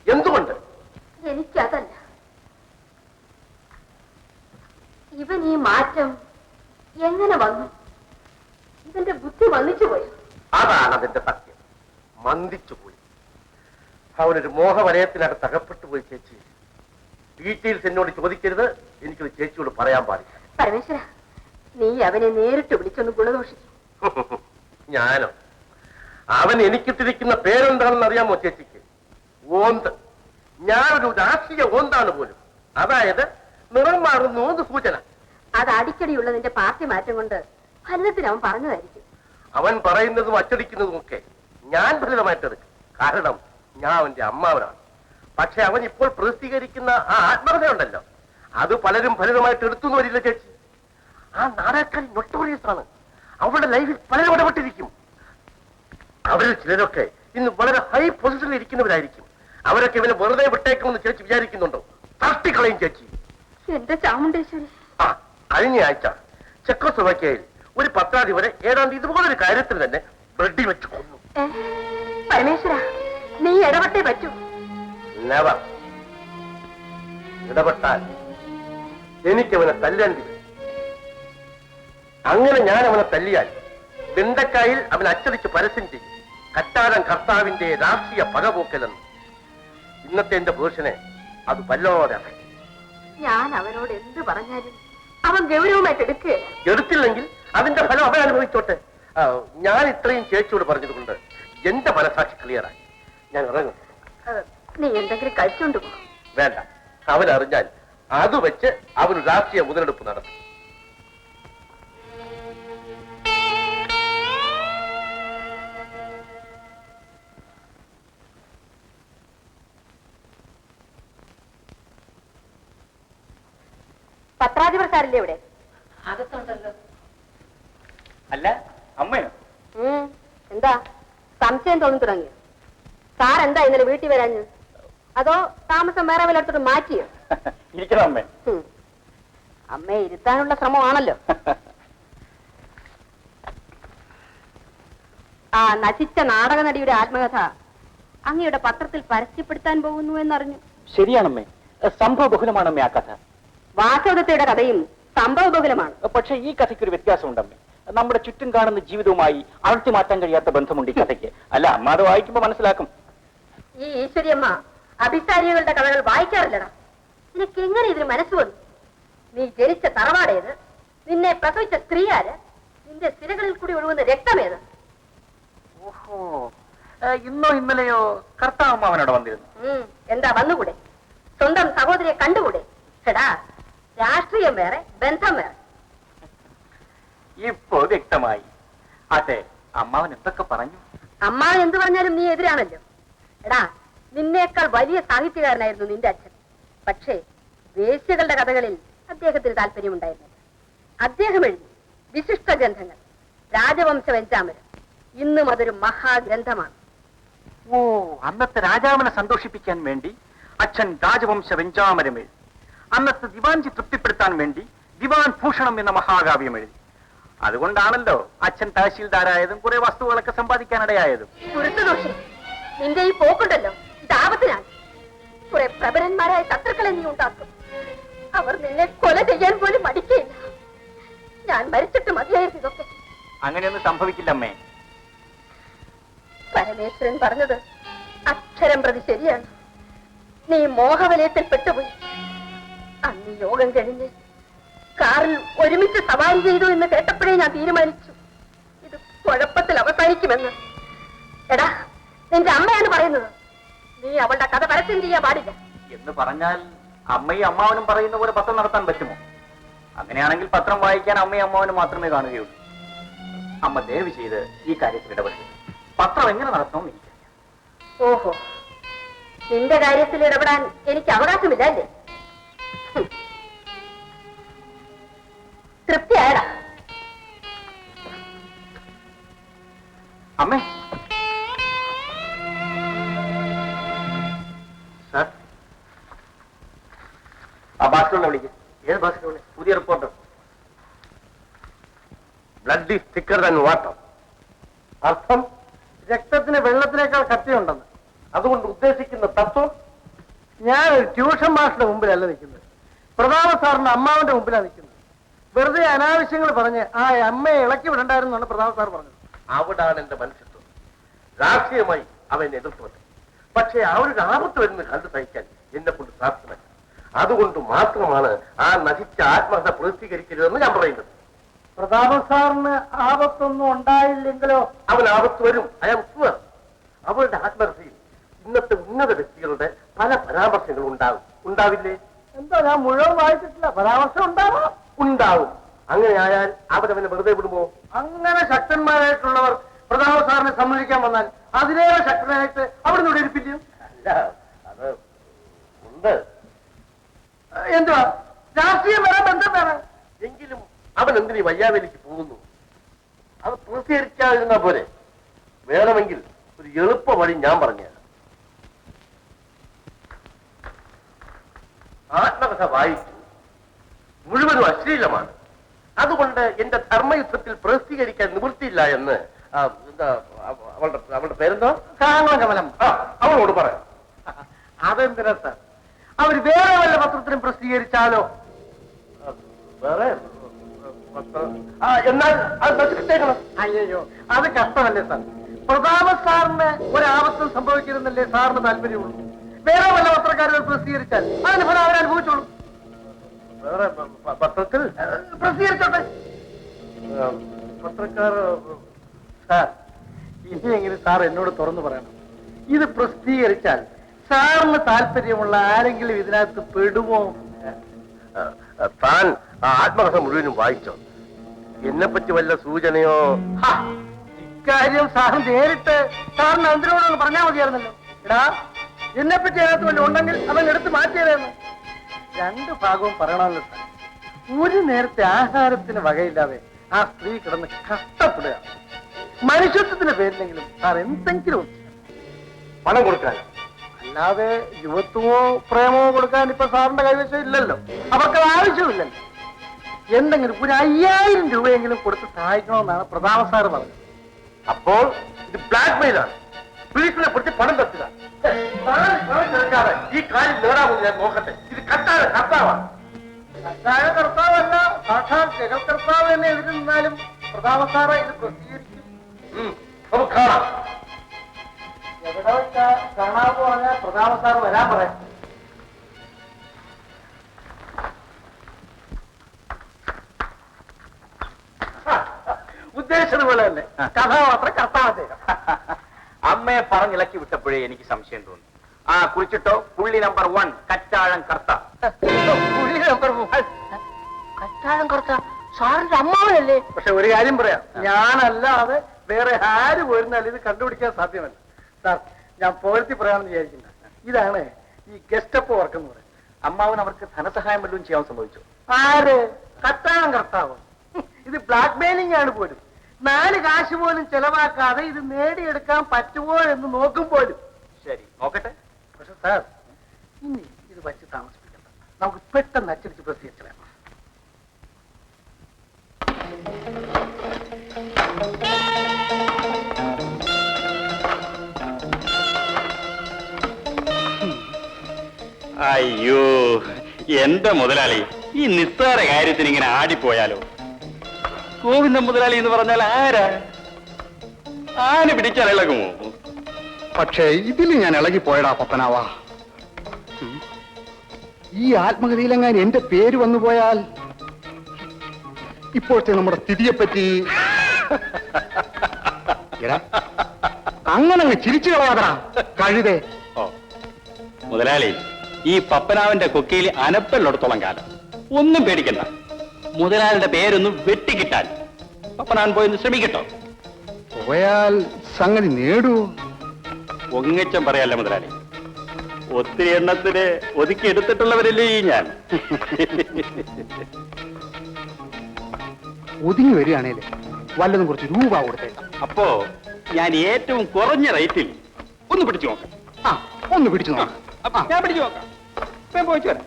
എന്തുകൊണ്ട്? എനിക്കതല്ല, ഇവൻ ഈ മാറ്റം എങ്ങനെ വന്നു? ഇവന്റെ ബുദ്ധി വന്നിച്ചു പോയി. അതാണ് അതിന്റെ സത്യം. മന്ദിച്ചുപോയി. അവനൊരു മോഹവലയത്തിനകത്ത് അകപ്പെട്ടു പോയി ചേച്ചി. ഡീറ്റെയിൽസ് എന്നോട് ചോദിക്കരുത്. എനിക്കത് ചേച്ചിയോട് പറയാൻ പാടില്ല. പരമേശ്വര, നീ അവനെ നേരിട്ട് വിളിച്ചൊന്ന് ഗുണദോഷിച്ചു. ഞാനോ? അവൻ എനിക്ക് തിരിക്കുന്ന പേരെന്താണെന്ന് അറിയാമോ ചേച്ചിക്ക്? ഓന്ത്. ഞാനൊരു രാഷ്ട്രീയ ഓന്താണ് പോലും. അതായത് നിറം മാറുന്നു എന്ന് സൂചന. അത് അടിക്കടിയുള്ള നിന്റെ പാർട്ടി മാറ്റം കൊണ്ട് ഫലിതത്തിന് അവൻ പറഞ്ഞതായിരിക്കും. അവൻ പറയുന്നതും അച്ചടിക്കുന്നതും ഒക്കെ ഞാൻ ഫലിതമായിട്ടെടുക്കും. കാരണം ഞാൻ അവന്റെ അമ്മാവനാണ്. പക്ഷെ അവൻ ഇപ്പോൾ പ്രസിദ്ധീകരിക്കുന്ന ആ ആത്മകഥയുണ്ടല്ലോ, അത് പലരും ഫലിതമായിട്ട് എടുത്തു വരില്ല ചേച്ചി. ആ നാടകക്കാരി നൊട്ടോറിയസ് ആണ്. അവളുടെ ലൈഫിൽ പലരും ഇടപെട്ടിരിക്കും. അവരിൽ ചിലരൊക്കെ ഇന്ന് വളരെ ഹൈ പൊസിഷനിൽ ഇരിക്കുന്നവരായിരിക്കും. അവരൊക്കെ ഇവനെ വെറുതെ വിട്ടേക്കുമെന്ന് ചേച്ചി വിചാരിക്കുന്നുണ്ടോ? തട്ടിക്കളയും ചേച്ചി. എന്റെ ചാമുണ്ടേശ്വരി. ആ, കഴിഞ്ഞ ആഴ്ച ചെക്കോസ്ലോവാക്യയിൽ ഒരു പത്രാധിപരെ ഏതാണ്ട് ഇതുപോലൊരു കാര്യത്തിൽ തന്നെ വെടി വെച്ച് കൊന്നു. പരമേശ്വര, നീ ഇടപെട്ടേ പറ്റൂ. നെവർ. ഇടപെട്ടാൽ എനിക്കവനെ തല്ലേണ്ടി വരും. അങ്ങനെ ഞാൻ അവനെ തല്ലിയാൽ വെണ്ടക്കായിൽ അവൻ അച്ചടിച്ച് പരസ്യം ചെയ്യും, കറ്റാരം കർത്താവിന്റെ രാഷ്ട്രീയ പകപോക്കലെന്ന്. ഇന്നത്തെ എന്റെ പേഴ്സനെ അത് വല്ലോടെ affect ചെയ്യും. ഞാൻ അവനോട് എന്ത് പറഞ്ഞാലും അവൻ ഗൗരവമായിട്ട് എടുക്കുകയില്ല. എടുത്തില്ലെങ്കിൽ അതിന്റെ ഫലം അവൻ അനുഭവിച്ചോട്ടെ. ഞാൻ ഇത്രയും ചേച്ചിയോട് പറഞ്ഞതുകൊണ്ട് എന്റെ മനസാക്ഷി ക്ലിയറായി. ഞാൻ ഇറങ്ങും. നീ എന്തെങ്കിലും കഴിച്ചോണ്ട് പോ. വേണ്ട, അവൻ അറിഞ്ഞാൽ അത് വെച്ച് അവന് രാഷ്ട്രീയ മുതലെടുപ്പ് നടത്തും. പത്രാധിപർ സാറില്ലേ ഇവിടെ? അകത്തുണ്ടല്ലോ. അല്ല അമ്മയോ? എന്താ സംശയം തോന്നി തുടങ്ങി? സാർ എന്താ ഇന്നലെ വീട്ടിൽ വരാഞ്ഞ്? അതോ താമസം വേറെ വല്ലയിടത്തോട്ട് മാറ്റിയോ? ഇരിക്കണം അമ്മേ. അമ്മയെ ഇരുത്താനുള്ള ശ്രമമാണല്ലോ. ആ നശിച്ച നാടക നടിയുടെ ആത്മകഥ അങ്ങയുടെ പത്രത്തിൽ പരസ്യപ്പെടുത്താൻ പോകുന്നു എന്നറിഞ്ഞു. ശരിയാണമ്മേ, സംഭവ ബഹുലമാണമ്മേ ആ കഥ. വാസവദത്തയുടെ കഥയും സംഭവ ബഹുലമാണ്. പക്ഷെ ഈ കഥയ്ക്ക് ഒരു വ്യത്യാസമുണ്ടമ്മേ. നമ്മുടെ ചുറ്റും കാണുന്ന ജീവിതവുമായി അടർത്തി മാറ്റാൻ കഴിയാത്ത ബന്ധമുണ്ട് ഈ കഥയ്ക്ക്. അല്ല, അമ്മ അത് വായിക്കുമ്പോ മനസ്സിലാക്കും. ഈ ഈശ്വരിയമ്മ അഭിസാരികളുടെ കഥകൾ വായിക്കാറില്ലടാ. നിനക്ക് എങ്ങനെ ഇതിന് മനസ്സ് വന്നു? നീ ജനിച്ച തറവാടേത്? നിന്നെ പ്രസവിച്ച സ്ത്രീ ആര്? നിന്റെ സിരകളിൽ കൂടി ഒഴുകുന്ന രക്തമേത്? ഓഹോ, ഇന്നോ ഇന്നലെയോ കർത്താവ് അവനോട് വന്നിരുന്നു. എന്താ വന്നുകൂടെ? സ്വന്തം സഹോദരിയെ കണ്ടുകൂടെ? എടാ, രാഷ്ട്രീയം വേറെ, ബന്ധം വേറെ. ഇപ്പോ വ്യക്തമായി. അതെ, അമ്മാവൻ എന്തൊക്കെ പറഞ്ഞു? അമ്മാവൻ എന്ത് പറഞ്ഞാലും നീ എതിരാണല്ലോ. എടാ, നിന്നേക്കാൾ വലിയ സാഹിത്യകാരനായിരുന്നു നിന്റെ അച്ഛൻ. പക്ഷേ വേശ്യകളുടെ കഥകളിൽ അദ്ദേഹത്തിന് താല്പര്യമുണ്ടായിരുന്നില്ല. അദ്ദേഹം എഴുതി വിശിഷ്ട ഗ്രന്ഥങ്ങൾ, രാജവംശ വെഞ്ചാമരം. ഇന്നും അതൊരു മഹാഗ്രന്ഥമാണ്. ഓ, അന്നത്തെ രാജാവിനെ സന്തോഷിപ്പിക്കാൻ വേണ്ടി അച്ഛൻ രാജവംശ വെഞ്ചാമരം എഴുതി. അന്നത്തെ ദിവാൻജി തൃപ്തിപ്പെടുത്താൻ വേണ്ടി ദിവാൻ ഭൂഷണം എന്ന മഹാകാവ്യം എഴുതി. അതുകൊണ്ടാണല്ലോ അച്ഛൻ തഹശീൽദാരായതും കുറെ വസ്തുക്കളൊക്കെ സമ്പാദിക്കാനിടയായതും. പുരുഷദോഷം, നിന്റെ ഈ പോക്കുണ്ടല്ലോ, ഇത് ആപത്തിനാണ്. കുറെ പ്രബലന്മാരായ ശത്രുക്കളെ നീ ഉണ്ടാക്കും. അവർ നിന്നെ കൊല ചെയ്യാൻ പോലും മടിക്കയില്ല. ഞാൻ മരിച്ചിട്ട് മതിയായിരുന്നു ഇതൊക്കെ. അങ്ങനെയൊന്നും സംഭവിക്കില്ലമ്മേ. പരമേശ്വരൻ പറഞ്ഞത് അക്ഷരം പ്രതി ശരിയാണ്. നീ മോഹവലയത്തിൽ പെട്ടുപോയി. അന്ന് യോഗം കഴിഞ്ഞ് കാറിൽ ഒരുമിച്ച് സവാരി ചെയ്തു എന്ന് കേട്ടപ്പോഴേ ഞാൻ തീരുമാനിച്ചു ഇത് കുഴപ്പത്തിൽ അവസാനിക്കുമെന്ന്. എടാ, നിന്റെ അമ്മയാണ് പറയുന്നത്. നീ അവളുടെ കഥ പരസ്യം ചെയ്യാൻ പാടില്ല എന്ന് പറഞ്ഞാൽ അമ്മയും അമ്മാവനും പറയുന്ന പോലെ പത്രം നടത്താൻ പറ്റുമോ? അങ്ങനെയാണെങ്കിൽ പത്രം വായിക്കാൻ അമ്മയും അമ്മാവനും മാത്രമേ കാണുകയുള്ളൂ. അമ്മ ദയവ് ചെയ്ത് ഈ കാര്യത്തിൽ ഇടപെടുക. പത്രം എങ്ങനെ നടത്തണമെന്ന് എനിക്കറിയാം. ഓഹോ, നിന്റെ കാര്യത്തിൽ ഇടപെടാൻ എനിക്ക് അവകാശമില്ല അല്ലേ? തൃപ്തിയായടാ. അമ്മേ, സാർ, ആ ഭാസ്കറിനെ വിളിക്കും. ഏത് ഭാഷ? പുതിയ reporter. Blood is thicker than water. അർത്ഥം രക്തത്തിന് വെള്ളത്തിനേക്കാൾ കട്ടിയുണ്ടെന്ന്. അതുകൊണ്ട് ഉദ്ദേശിക്കുന്ന തത്വം, ഞാൻ ഒരു ട്യൂഷൻ മാസ്റ്ററുടെ മുമ്പിലല്ല നിൽക്കുന്നത്, പ്രതാപ സാറിന്റെ അമ്മാവന്റെ മുമ്പിലാണ് നിൽക്കുന്നത്. വെറുതെ അനാവശ്യങ്ങൾ പറഞ്ഞ് ആ അമ്മയെ ഇളക്കി വിടണ്ടായിരുന്നാണ് പ്രതാപ സാർ പറഞ്ഞത്. അവിടാണ് എന്റെ മനുഷ്യത്വം. രാഷ്ട്രീയമായി അവൻ എതിർത്ത് വന്നു. പക്ഷേ അവരുടെ ആപത്ത് വരുന്നത് കണ്ടു സഹിക്കാൻ എന്നെ കൊണ്ട് സാധ്യമല്ല. അതുകൊണ്ട് മാത്രമാണ് ആ നശിച്ച ആത്മഹത്യ പ്രസിദ്ധീകരിക്കരുതെന്ന് ഞാൻ പറയുന്നത്. പ്രതാപ സാറിന് ആപത്തൊന്നും ഉണ്ടായില്ലെങ്കിലോ? അവൻ ആപത്ത് വരും. അയാൾ ഉപ്പുക. അവരുടെ ആത്മഹത്യയിൽ ഇന്നത്തെ ഉന്നത വ്യക്തികളുടെ പല പരാമർശങ്ങളും ഉണ്ടാവും. ഉണ്ടാവില്ലേ? എന്താ, ഞാൻ മുഴുവൻ വായിച്ചിട്ടില്ല. പരാമർശം ഉണ്ടാവാം. ഉണ്ടാവും. അങ്ങനെ ആയാൽ അവരവനെ വെറുതെ വിടുമോ? അങ്ങനെ ശക്തന്മാരായിട്ടുള്ളവർ പ്രതാപ സാറിനെ സമ്മതിക്കാൻ വന്നാൽ അതിലേറെ ശക്തനായിട്ട് അവിടെ നിന്ന് ഇരിപ്പിക്കും. അല്ല, അത് ഉണ്ട്. എന്തുവാ, രാഷ്ട്രീയം വേണം, ബന്ധം വേണം. എങ്കിലും അവൻ എന്തിനീ വയ്യാവേലിക്ക് പോകുന്നു? അത് പ്രസിദ്ധീകരിക്കാതിരുന്ന പോലെ. വേണമെങ്കിൽ ഒരു എളുപ്പ വഴി ഞാൻ പറഞ്ഞുതരാം. ആത്മകഥ വായിച്ചു, മുഴുവനും അശ്ലീലമാണ്. അതുകൊണ്ട് എന്റെ ധർമ്മയുദ്ധത്തിൽ പ്രസിദ്ധീകരിക്കാൻ നിവൃത്തിയില്ല എന്ന് അവളുടെ പേരെന്തോ? കാമ കമലം. അവളോട് പറയാം. അതെന്തിനാ സാർ? അവർ വേറെ വല്ല പത്രത്തിലും പ്രസിദ്ധീകരിച്ചാലോ? വേറെ എന്നാൽ അത് നശിപ്പിച്ചേക്കണം. അയ്യോ അത് കഷ്ടമല്ലേ സാർ? പ്രതാപ സാറിന് ഒരാപത്തും സംഭവിക്കരുന്നല്ലേ സാറിന് താല്പര്യമുള്ളൂ. വേറെ വല്ല പത്രക്കാരുകൾ പ്രസിദ്ധീകരിച്ചാൽ അതിന് ഫലം അവരനുഭവിച്ചോളൂ. വേറെ പത്രത്തിൽ പ്രസിദ്ധീകരിച്ചോട്ടെ. പത്രക്കാർ സാർ ഇനിയെങ്കിലും സാർ എന്നോട് തുറന്നു പറയണം. ഇത് പ്രസിദ്ധീകരിച്ചാൽ സാറിന് താല്പര്യമുള്ള ആരെങ്കിലും ഇതിനകത്ത് പെടുമോ? താൻ ആ ആത്മകഥ മുഴുവനും വായിച്ചോ? എന്നെ പറ്റി വല്ല സൂചനയോ? ഇക്കാര്യം സാർ നേരിട്ട് സാറിന് എന്തിനോടൊന്ന് പറഞ്ഞാൽ മതിയായിരുന്നല്ലോ. എടാ എന്നെപ്പറ്റി അതിനകത്ത് വല്ല ഉണ്ടെങ്കിൽ അവൻ എടുത്ത് മാറ്റിയതായിരുന്നു. രണ്ട് ഭാഗവും പറയണമല്ലോ സാർ. ഒരു നേരത്തെ ആഹാരത്തിന് വകയില്ലാതെ ആ സ്ത്രീ കിടന്ന് കഷ്ടപ്പെടുക. മനുഷ്യത്വത്തിന്റെ പേരിലെങ്കിലും സാർ എന്തെങ്കിലും പണം കൊടുക്കാൻ? അല്ലാതെ യുവത്വമോ പ്രേമോ കൊടുക്കാൻ ഇപ്പൊ സാറിന്റെ കൈവശം ഇല്ലല്ലോ. അവർക്കത് ആവശ്യമില്ലല്ലോ. എന്തെങ്കിലും ഒരു 5000 രൂപയെങ്കിലും കൊടുത്ത് സഹായിക്കണമെന്നാണ് പ്രതാപ സാറ് പറഞ്ഞത്. അപ്പോൾ ഇത് ബ്ലാക്ക് മെയിലാണ്. പോലീസിനെ പിടിച്ച് പണം തട്ടുക. ഈ കാര്യം നേടാമെന്ന് ഞാൻ നോക്കട്ടെ. ഇത് കർത്താവാണ്. കർത്താവ് കർത്താവല്ല, സാക്ഷാൽ ജഗൽകർത്താവ് തന്നെ എതിര് നിന്നാലും പ്രതാപ സാറ് ഇത് പ്രസിദ്ധീകരിക്കും. നമുക്ക് കാണാം. എവിടെ വെച്ചാ കാണാമെന്ന് പറഞ്ഞാൽ പ്രതാപ സാറ് വരാൻ പറയാം. ഉദ്ദേശിച്ചതുപോലെ തന്നെ കഥാപാത്രം കർത്താവ്. അമ്മയെ പറഞ്ഞിളക്കി വിട്ടപ്പോഴേ എനിക്ക് സംശയം തോന്നി. ആ കുറിച്ചിട്ടോ, പുള്ളി നമ്പർ 1 കറ്റാഴം കർത്ത. പുള്ളി നമ്പർ 1 കറ്റാഴം കർത്ത സാറിന്റെ അമ്മാവനല്ലേ? പക്ഷെ ഒരു കാര്യം പറയാം, ഞാനല്ലാതെ വേറെ ആര് പോയിരുന്നാലും ഇത് കണ്ടുപിടിക്കാൻ സാധ്യമല്ല. സാർ ഞാൻ പോലത്തി പറയാമെന്ന് വിചാരിക്കുന്ന ഇതാണ് ഈ ഗസ്റ്റപ്പ് വർക്ക് എന്ന് പറയുന്നത്. അമ്മാവൻ അവർക്ക് ധനസഹായം വല്ലതും ചെയ്യാൻ സംഭവിച്ചു? ആര്? കറ്റാഴം കർത്താവ്. ഇത് ബ്ലാക്ക് മെയിലിംഗ് ആണ് പോലും. 4 കാശ് പോലും ചെലവാക്കാതെ ഇത് നേടിയെടുക്കാൻ പറ്റുമോ എന്ന് നോക്കും പോലും. ശരി, നോക്കട്ടെ. പക്ഷെ സാർ ഇനി ഇത് വച്ച് താമസിപ്പിക്കണ്ട. നമുക്ക് പെട്ടെന്ന് അച്ചടിച്ച് പ്രസിദ്ധീകരിച്ചു. അയ്യോ, എന്റെ മുതലാളി ഈ നിസ്സാര കാര്യത്തിന് ഇങ്ങനെ ആടിപ്പോയാലോ? ഗോവിന്ദൻ മുതലാളി എന്ന് പറഞ്ഞാൽ ആരാ? ആന പിടിച്ചാൽ ഇളകുമോ? പക്ഷേ ഇതിൽ ഞാൻ ഇളകിപ്പോയടാ പപ്പനാവാ. ഈ ആത്മകഥയിലെങ്ങാൻ എന്റെ പേര് വന്നു പോയാൽ ഇപ്പോഴത്തെ നമ്മുടെ സ്ഥിതിയെപ്പറ്റി അങ്ങനെ അങ്ങ് ചിരിച്ചു കളയാതാ കഴുതേ. ഓ മുതലാളി, ഈ പപ്പനാവന്റെ കൊക്കയിൽ അനപ്പല്ലോടത്തോളം കാലം ഒന്നും പേടിക്കണ്ട. മുതലാളിയുടെ പേരൊന്നും വെട്ടിക്കിട്ടാൻ പപ്പനാവൻ പോയെന്ന് ശ്രമിക്കട്ടോ. പോയാൽ സംഗതി നേടൂ. ഒങ്ങിച്ചം പറയല്ലേ മുതലാളി, ഒത്തിരി എണ്ണത്തിന് ഒതുക്കി എടുത്തിട്ടുള്ളവരല്ലേ ഈ ഞാൻ. ഒതുങ്ങി വരികയാണേല് വല്ലതും കുറച്ച് രൂപ കൊടുത്തേക്കാം. അപ്പോ ഞാൻ ഏറ്റവും കുറഞ്ഞ റേറ്റിൽ ഒന്ന് പിടിച്ചു നോക്കാം. ആ ഒന്ന് പിടിച്ചു നോക്കാം. ഞാൻ പിടിച്ചു നോക്കാം. ഞാൻ പോയിച്ചു വരാം.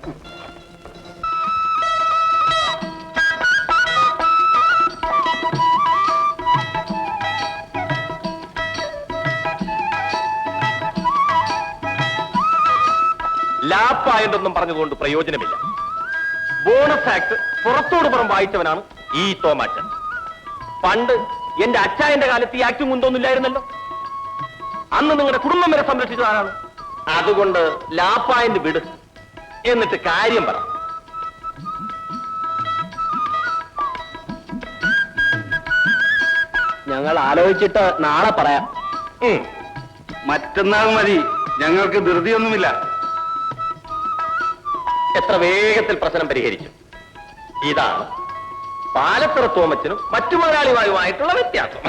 ലാപ്പായെന്നൊന്നും പറഞ്ഞതുകൊണ്ട് പ്രയോജനമില്ല. ബോണസ് ആക്ട് പുറത്തോട് പുറം വായിച്ചവനാണ് ഈ തോമാച്ചൻ. പണ്ട് എന്റെ അച്ചായന്റെ കാലത്ത് ഈ ആക്ടും കൊണ്ടൊന്നുമില്ലായിരുന്നല്ലോ. അന്ന് നിങ്ങളുടെ കുടുംബം വരെ സംരക്ഷിച്ചതാണ്. അതുകൊണ്ട് ലാപ്പായന്റെ വിട്, എന്നിട്ട് കാര്യം പറ. ഞങ്ങൾ ആലോചിച്ചിട്ട് നാളെ പറയാം. മറ്റന്നാൾ മതി, ഞങ്ങൾക്ക് ധൃതിയൊന്നുമില്ല. എത്ര വേഗത്തിൽ പ്രശ്നം പരിഹരിക്കും. ഇതാണ് പാലത്തറ തോമച്ചനും മറ്റു മുതലാളിമാരുമായിട്ടുള്ള വ്യത്യാസം.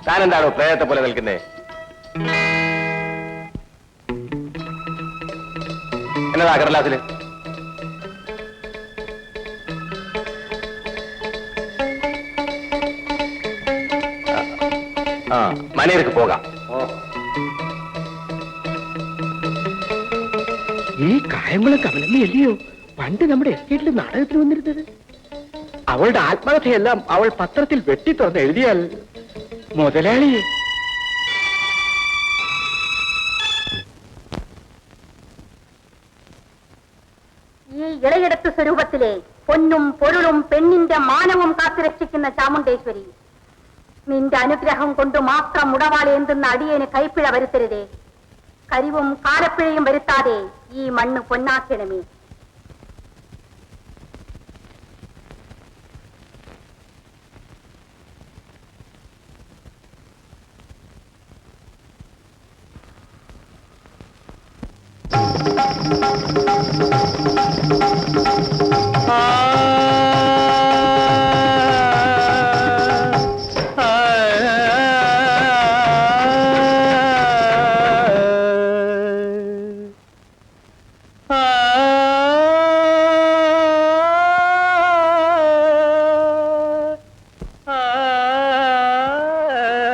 താനെന്താണോ പ്രേതത്തെ പോലെ നിൽക്കുന്നേ? എന്നതാ കടലാസില്? മനയിലേക്ക് പോകാം. ഈ കായംകുളം കമലമ്മയല്ലയോ പണ്ട് നമ്മുടെ എസ്റ്റേറ്റിൽ നാടകത്തിന് വന്നിരുന്നത്? അവളുടെ ആത്മകഥയെല്ലാം അവൾ പത്രത്തിൽ വെട്ടി തുറന്ന് എഴുതിയാൽ മുതലാളി ഇളയിടത്ത് സ്വരൂപത്തിലെ പൊന്നും പൊരുളും പെണ്ണിന്റെ മാനവും കാത്തുരക്ഷിക്കുന്ന ചാമുണ്ടേശ്വരി, നിന്റെ അനുഗ്രഹം കൊണ്ട് മാത്രം മുടവാളേന്തുന്ന അടിയേന് കൈപ്പിഴ വരുത്തരുതേ. കരിവും കാലപ്പിഴയും വരുത്താതെ ഈ മണ്ണ് പൊന്നാക്കണമേ.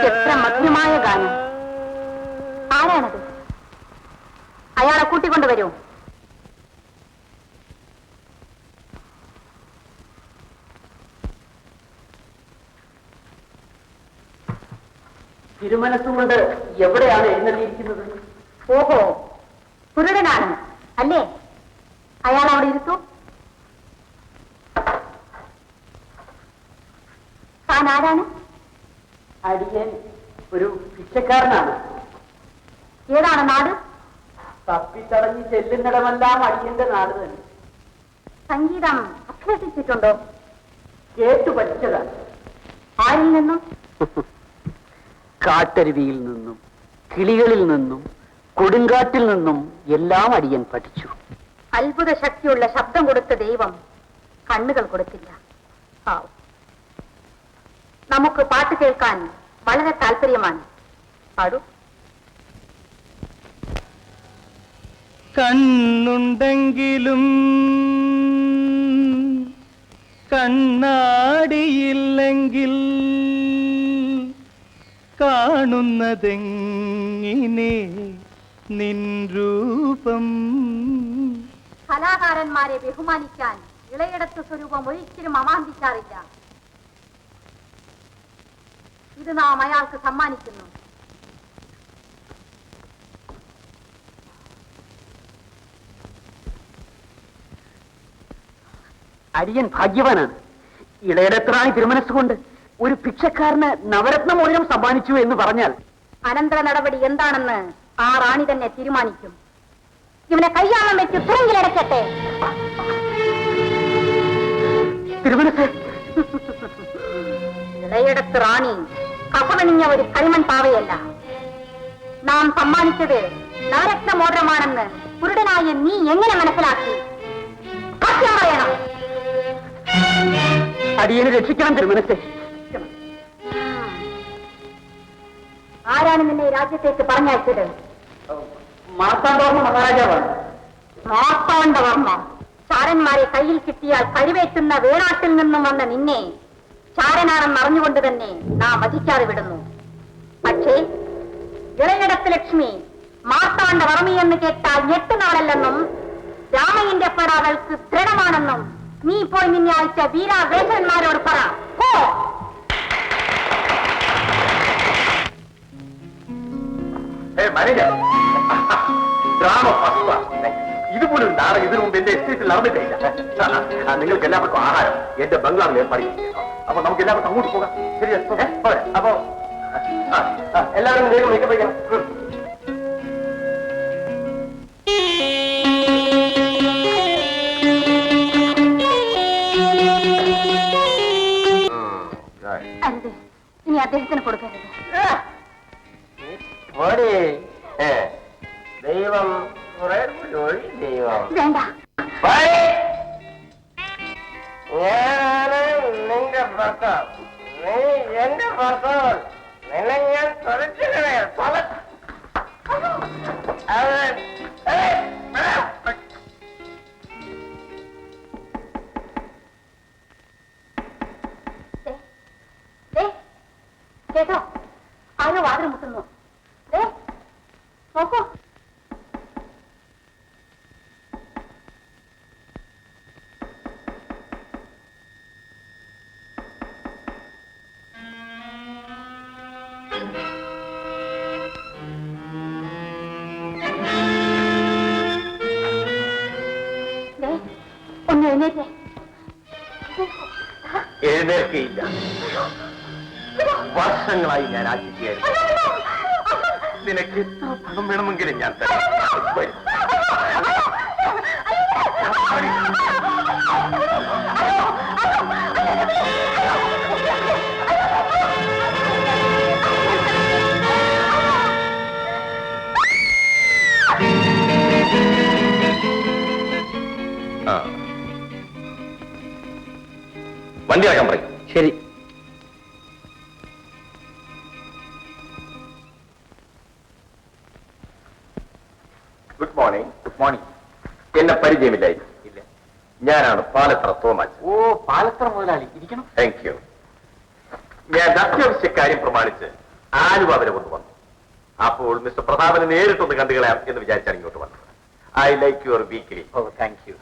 എത്ര മധുരമായ ഗാനം! ആരാണത്? അയാളെ കൂട്ടിക്കൊണ്ടുവരൂ. തിരുമനസ്സുകൊണ്ട് എവിടെയാണ് എഴുന്നള്ളിയിരിക്കുന്നത്? ഓഹോ, കുരുടനാണ് അല്ലേ? അയാൾ അവിടെ ഇരുത്തു. താൻ ആരാണ്? അടിയൻ ഒരു ഭിക്ഷക്കാരനാണ്. ഏതാണ് നാട്? തപ്പിത്തടഞ്ഞ് ചെല്ലുന്നിടമെല്ലാം അടിയന്റെ നാട് തന്നെ. സംഗീതം അഭ്യസിച്ചിട്ടുണ്ടോ? കേട്ടു പഠിച്ചതാണ്. ആരിൽ നിന്നും? കാട്ടരുവിയിൽ നിന്നും, കിളികളിൽ നിന്നും, കൊടുങ്കാറ്റിൽ നിന്നും എല്ലാം അടിയൻ പഠിച്ചു. അത്ഭുത ശക്തിയുള്ള ശബ്ദം കൊടുത്ത ദൈവം കണ്ണുകൾ കൊടുത്തില്ല. പാവം. നമുക്ക് പാട്ട് കേൾക്കാൻ വളരെ താല്പര്യമാണ്. പാടൂ. കണ്ണുണ്ടെങ്കിലും കണ്ണാടിയില്ലെങ്കിൽ കാണുന്നതെങ്ങിനെ നിൻ രൂപം. കലാകാരന്മാരെ ബഹുമാനിക്കാൻ ഇളയിടത്ത് സ്വരൂപം ഒരിക്കലും അമാന്തിക്കാറില്ല. ഇത് നാം അയാൾക്ക് സമ്മാനിക്കുന്നു. അടിയൻ ഭാഗ്യവാനാണ്. ഇളയിടത്രാണി തിരുമനസ്സുകൊണ്ട് ഒരു ഭിക്ഷക്കാരന് നവരത്ന മോതിരം സമ്മാനിച്ചു എന്ന് പറഞ്ഞാൽ അനന്തര നടപടി എന്താണെന്ന് ആ റാണി തന്നെ തീരുമാനിക്കും. ഇവനെ കയ്യാളം വെച്ച് തുറങ്കിലടക്കട്ടെ. തിരുമനസ്, ഇളയിടത്ത് റാണി കസവണിഞ്ഞ ഒരു കരിമൺ പാവയല്ല. നാം സമ്മാനിച്ചത് നവരത്ന മോതിരമാണെന്ന് കുരുടനായ നീ എങ്ങനെ മനസ്സിലാക്കി? സത്യം പറയണം. അടിയനെ രക്ഷിക്കണം തിരുമനസ്. ആരാണ് നിന്നെ രാജ്യത്തേക്ക് പറഞ്ഞയച്ചത്? മാർത്താണ്ഡവർമ്മ മഹാരാജാവാണ്. മാർത്താണ്ഡവർമ്മ ചാരന്മാരെ കയ്യിൽ കിട്ടിയാൽ കഴിവേറ്റുന്ന വേണാട്ടിൽ നിന്നും വന്ന നിന്നെ ചാരനാണെന്ന് അറിഞ്ഞുകൊണ്ട് തന്നെ നാം വധിക്കാതെ വിടുന്നു. പക്ഷേ ഇളയിടത്ത് ലക്ഷ്മി മാർത്താണ്ഡവർമ്മ എന്ന് കേട്ടാൽ ഞെട്ടുനാളല്ലെന്നും രാമയ്യന്റെ പടകൾക്ക് ദൃഢമാണെന്നും നീ പോയി നിന്നെ അയച്ച വീരാവേശന്മാരോട് പറ. ഇതുപോലൊരു നാടകം ഇതിനു മുമ്പ് എന്റെ എസ്റ്റേറ്റിൽ നടന്നിട്ടില്ല. നിങ്ങൾക്ക് എല്ലാവർക്കും ആഹാരം എന്റെ ബംഗ്ലാവിൽ ഏർപ്പാടി. അപ്പൊ നമുക്ക് എല്ലാവർക്കും അങ്ങോട്ട് പോകാം. ശരിയാ? അപ്പൊ എല്ലാവരും വേഗം മേക്കപ്പ്. അരുത്, ഇനി അദ്ദേഹത്തിന് കൊടുക്കരുത്. ദൈവം ദൈവം വേണ്ട. ഞാനാണ് നിന്റെ ഭർത്താവ്, നീ എന്റെ ഭർത്താവ്. നിന്നെ ഞാൻ തുറച്ചില്ലേ? കേട്ടോ, ആരോ വാതിൽ മുട്ടുന്നു. നോക്കൂ. എഴുന്നേറ്റേ. എഴുന്നേൽക്കയില്ല. വർഷങ്ങളായി ഞാൻ ആശിക്കുകയായിരുന്നു. നിനക്ക് എത്ര പണം വേണമെങ്കിലും ഞാൻ തരാം. വണ്ടി ഇറക്കാൻ പറയും. ശരി. Good morning. Good morning. എന്നെ പരിചയമില്ലായിരുന്നു. ഇല്ല. ഞാനാണ് പാലത്ര തോമസ്. ഓ, പാലത്ര മുതലാളി, ഇരിക്കണം. Thank you. ഞാൻ അത്യാവശ്യ കാര്യം പ്രമാണിച്ച് ആലുവ വരെ ഒന്ന് വന്നു. അപ്പോൾ മിസ്റ്റർ പ്രതാപനെ നേരിട്ടൊന്ന് കണ്ടുകളയാം എന്ന് വിചാരിച്ചാണ് ഇങ്ങോട്ട് വന്നത്. I like your weekly. Oh, thank you.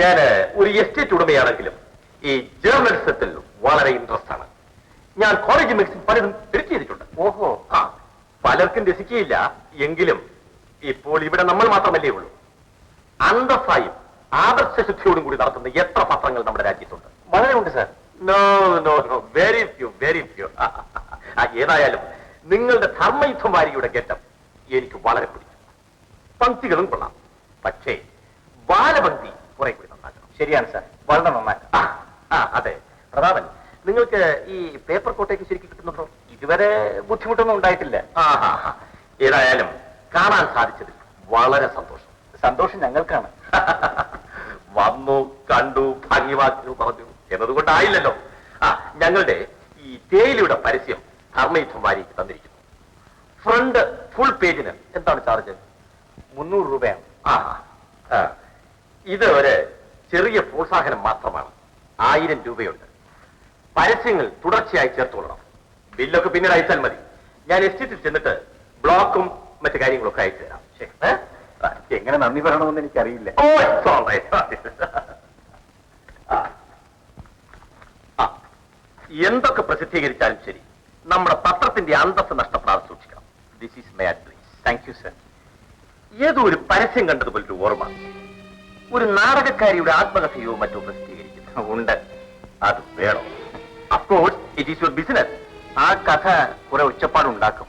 ഞാൻ ഒരു എസ്റ്റേറ്റ് ഉടമയാണെങ്കിലും ഈ ജേർണലിസത്തിൽ വളരെ ഇൻട്രസ്റ്റ് ആണ്. ഞാൻ കോളേജ് മെഡിസിൻ പലതും എഡിറ്റ് ചെയ്തിട്ടുണ്ട്. ഓഹോ. ആ, പലർക്കും രസിക്കുകയില്ല. എങ്കിലും ഇപ്പോൾ ഇവിടെ നമ്മൾ മാത്രമല്ലേ ഉള്ളൂ. അന്തസ്സായും ആദർശശുദ്ധിയോടും കൂടി നടത്തുന്ന എത്ര പത്രങ്ങൾ നമ്മുടെ രാജ്യത്തുണ്ട്? വളരെ ഉണ്ട് sir. No no no, very few, very few. ഏതായാലും നിങ്ങളുടെ ധർമ്മയുദ്ധമാരിയുടെ ഗെറ്റപ്പ് എനിക്ക് വളരെ പിടിച്ചു. പങ്ക്തികളും കൊള്ളാം. പക്ഷേ ബാലപങ്ക്തി കുറെ കൂടി നന്നാക്കണം. ശരിയാണ് സാർ, വളരെ നന്നാക്കാം. അതെ. പ്രതാപൻ, നിങ്ങൾക്ക് ഈ പേപ്പർ കോട്ടയ്ക്ക് ശരിക്കും കിട്ടുന്നുണ്ടോ? ഇതുവരെ ബുദ്ധിമുട്ടൊന്നും ഉണ്ടായിട്ടില്ല. ഏതായാലും കാണാൻ സാധിച്ചതിൽ വളരെ സന്തോഷം. സന്തോഷം ഞങ്ങൾക്കാണ്. വന്നു, കണ്ടു, ഭംഗിവാക്കിച്ചു പറഞ്ഞു എന്നതുകൊണ്ടായില്ലല്ലോ. ഞങ്ങളുടെ ഈ തേയിലയുടെ പരസ്യം ധർമ്മയുദ്ധം വാരിക്ക് തന്നിരിക്കുന്നു. ഫ്രണ്ട് ഫുൾ പേജിന് എന്താണ് ചാർജ്? 300 രൂപയാണ്. ഇത് ഒരു ചെറിയ പ്രോത്സാഹനം മാത്രമാണ്. 1000 രൂപയുണ്ട്. പരസ്യങ്ങൾ തുടർച്ചയായി ചേർത്തുകൊള്ളണം. ബില്ലൊക്കെ പിന്നീട് അയച്ചാൽ മതി. ഞാൻ എസ്റ്റേറ്റിൽ ചെന്നിട്ട് ബ്ലോക്കും മറ്റു കാര്യങ്ങളൊക്കെ അയച്ചു തരാം. എങ്ങനെ നന്ദി പറയണമെന്ന് എനിക്കറിയില്ല. ഓ, it's all right. എന്തൊക്കെ പ്രസിദ്ധീകരിച്ചാലും ശരി, നമ്മുടെ പത്രത്തിന്റെ അന്തസ്സ് നഷ്ടപ്പെടാതെ സൂക്ഷിക്കണം. This is my advice. Thank you sir. ഏതോ ഒരു പരസ്യം കണ്ടതുപോലൊരു ഓർമ്മ. ഒരു നാടകക്കാരിയുടെ ആത്മകഥയോ മറ്റോ പ്രസിദ്ധീകരിക്കുന്നു. ഉണ്ട്. അത് വേണം. Of course it is your business. ആ കഥ കുറെ ഉച്ചപ്പാടുണ്ടാക്കും.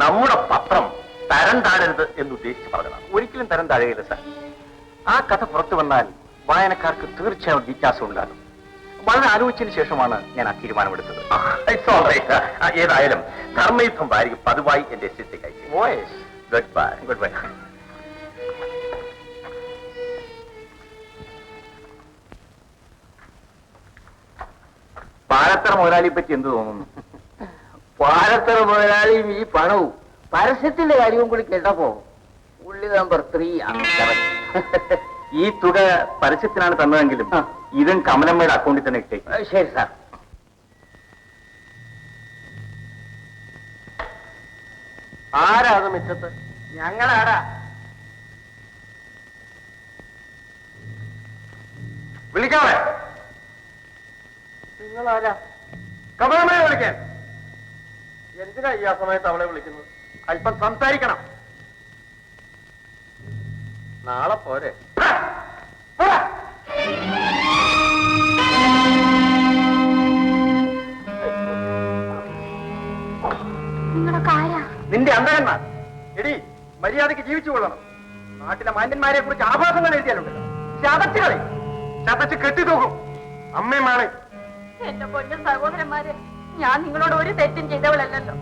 നമ്മുടെ പത്രം തരം താഴരുത് എന്ന് ഉദ്ദേശിച്ച് പറഞ്ഞതാണ്. ഒരിക്കലും തരം താഴെയില്ല സാർ. ആ കഥ പുറത്തു വന്നാൽ വായനക്കാർക്ക് തീർച്ചയായും ജിജ്ഞാസ ഉണ്ടാകും. വളരെ ആലോചിച്ചതിന് ശേഷമാണ് ഞാൻ ആ തീരുമാനമെടുത്തത്. It's all right. ഏതായാലും ധർമ്മയുദ്ധം വാരിക പതിവായി എന്റെ എസ്റ്റേറ്റിലേക്ക് അയച്ചു. Good bye. Good bye. Palathara മുതലാളിയെ പറ്റി എന്ത് തോന്നുന്നു? പാലത്തറ മുതലാളിയും ഈ പണവും പരസ്യത്തിന്റെ കാര്യവും കൂടി കേട്ടപ്പോ ഉള്ളി നമ്പർ 3 ആണ്. ഈ തുക പരസ്യത്തിനാണ് തന്നതെങ്കിലും ഇതും കമലമ്മയുടെ അക്കൗണ്ടിൽ തന്നെ ഇട്ടേ. ശരി സാർ. ആരാണ് മിച്ചത്ത്? ഞങ്ങളാടാ. വിളിക്കാവേ. നിങ്ങളാരാ? കമലമ്മയെ വിളിക്കാൻ. എന്തിനാ ഈ ആ സമയത്ത് അവളെ വിളിക്കുന്നത്? അല്പം സംസാരിക്കണം. നാളെ പോരെ? നിങ്ങളൊക്കെ ആരാ? നിന്റെ അന്തരന്മാർ. എടി, മര്യാദയ്ക്ക് ജീവിച്ചു കൊള്ളണം. നാട്ടിലെ മാന്യന്മാരെ കുറിച്ച് ആഭാസങ്ങൾ എഴുതിയാലുണ്ടല്ലോ, ചതച്ചുകളെ ചതച്ച് കെട്ടിത്തൂക്കും. അമ്മയുമാണ്. എന്റെ പൊന്നു സഹോദരന്മാരെ, ഞാൻ നിങ്ങളോട് ഒരു തെറ്റും ചെയ്തവളല്ലല്ലോ.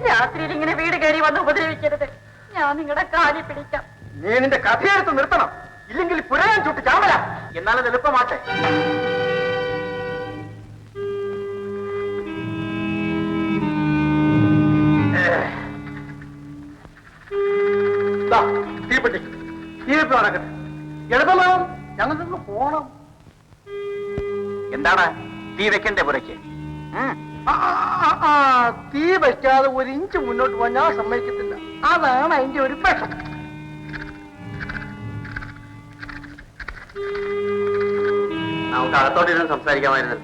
രാത്രിയിൽ ഇങ്ങനെ വീട് കയറി വന്ന് ഉപദ്രവിക്കരുത്. ഞാൻ നിങ്ങളുടെ കാലി പിടിക്കാം. നീ നിന്റെ കഥയെടുത്ത് നിർത്തണം. ഇല്ലെങ്കിൽ പുരയാൻ ചുട്ട് ചാമല. എന്നാലത് എളുപ്പമാട്ടെ. തീപ്പെട്ടി തീർപ്പ് നടക്കട്ടെ. എളുപ്പമാവും. ഞങ്ങൾക്ക് പോണം. എന്താണ് തീ വെക്കണ്ടേ പുരയ്ക്ക്? തീ വയ്ക്കാതെ 1 ഇഞ്ച് മുന്നോട്ട് പോകാൻ ഞാൻ സമ്മതിക്കത്തില്ല. അതാണ് അതിന്റെ ഒരു പ്രശ്നം. നമുക്ക് അകത്തോട്ടിരുന്ന് സംസാരിക്കാമായിരുന്നു.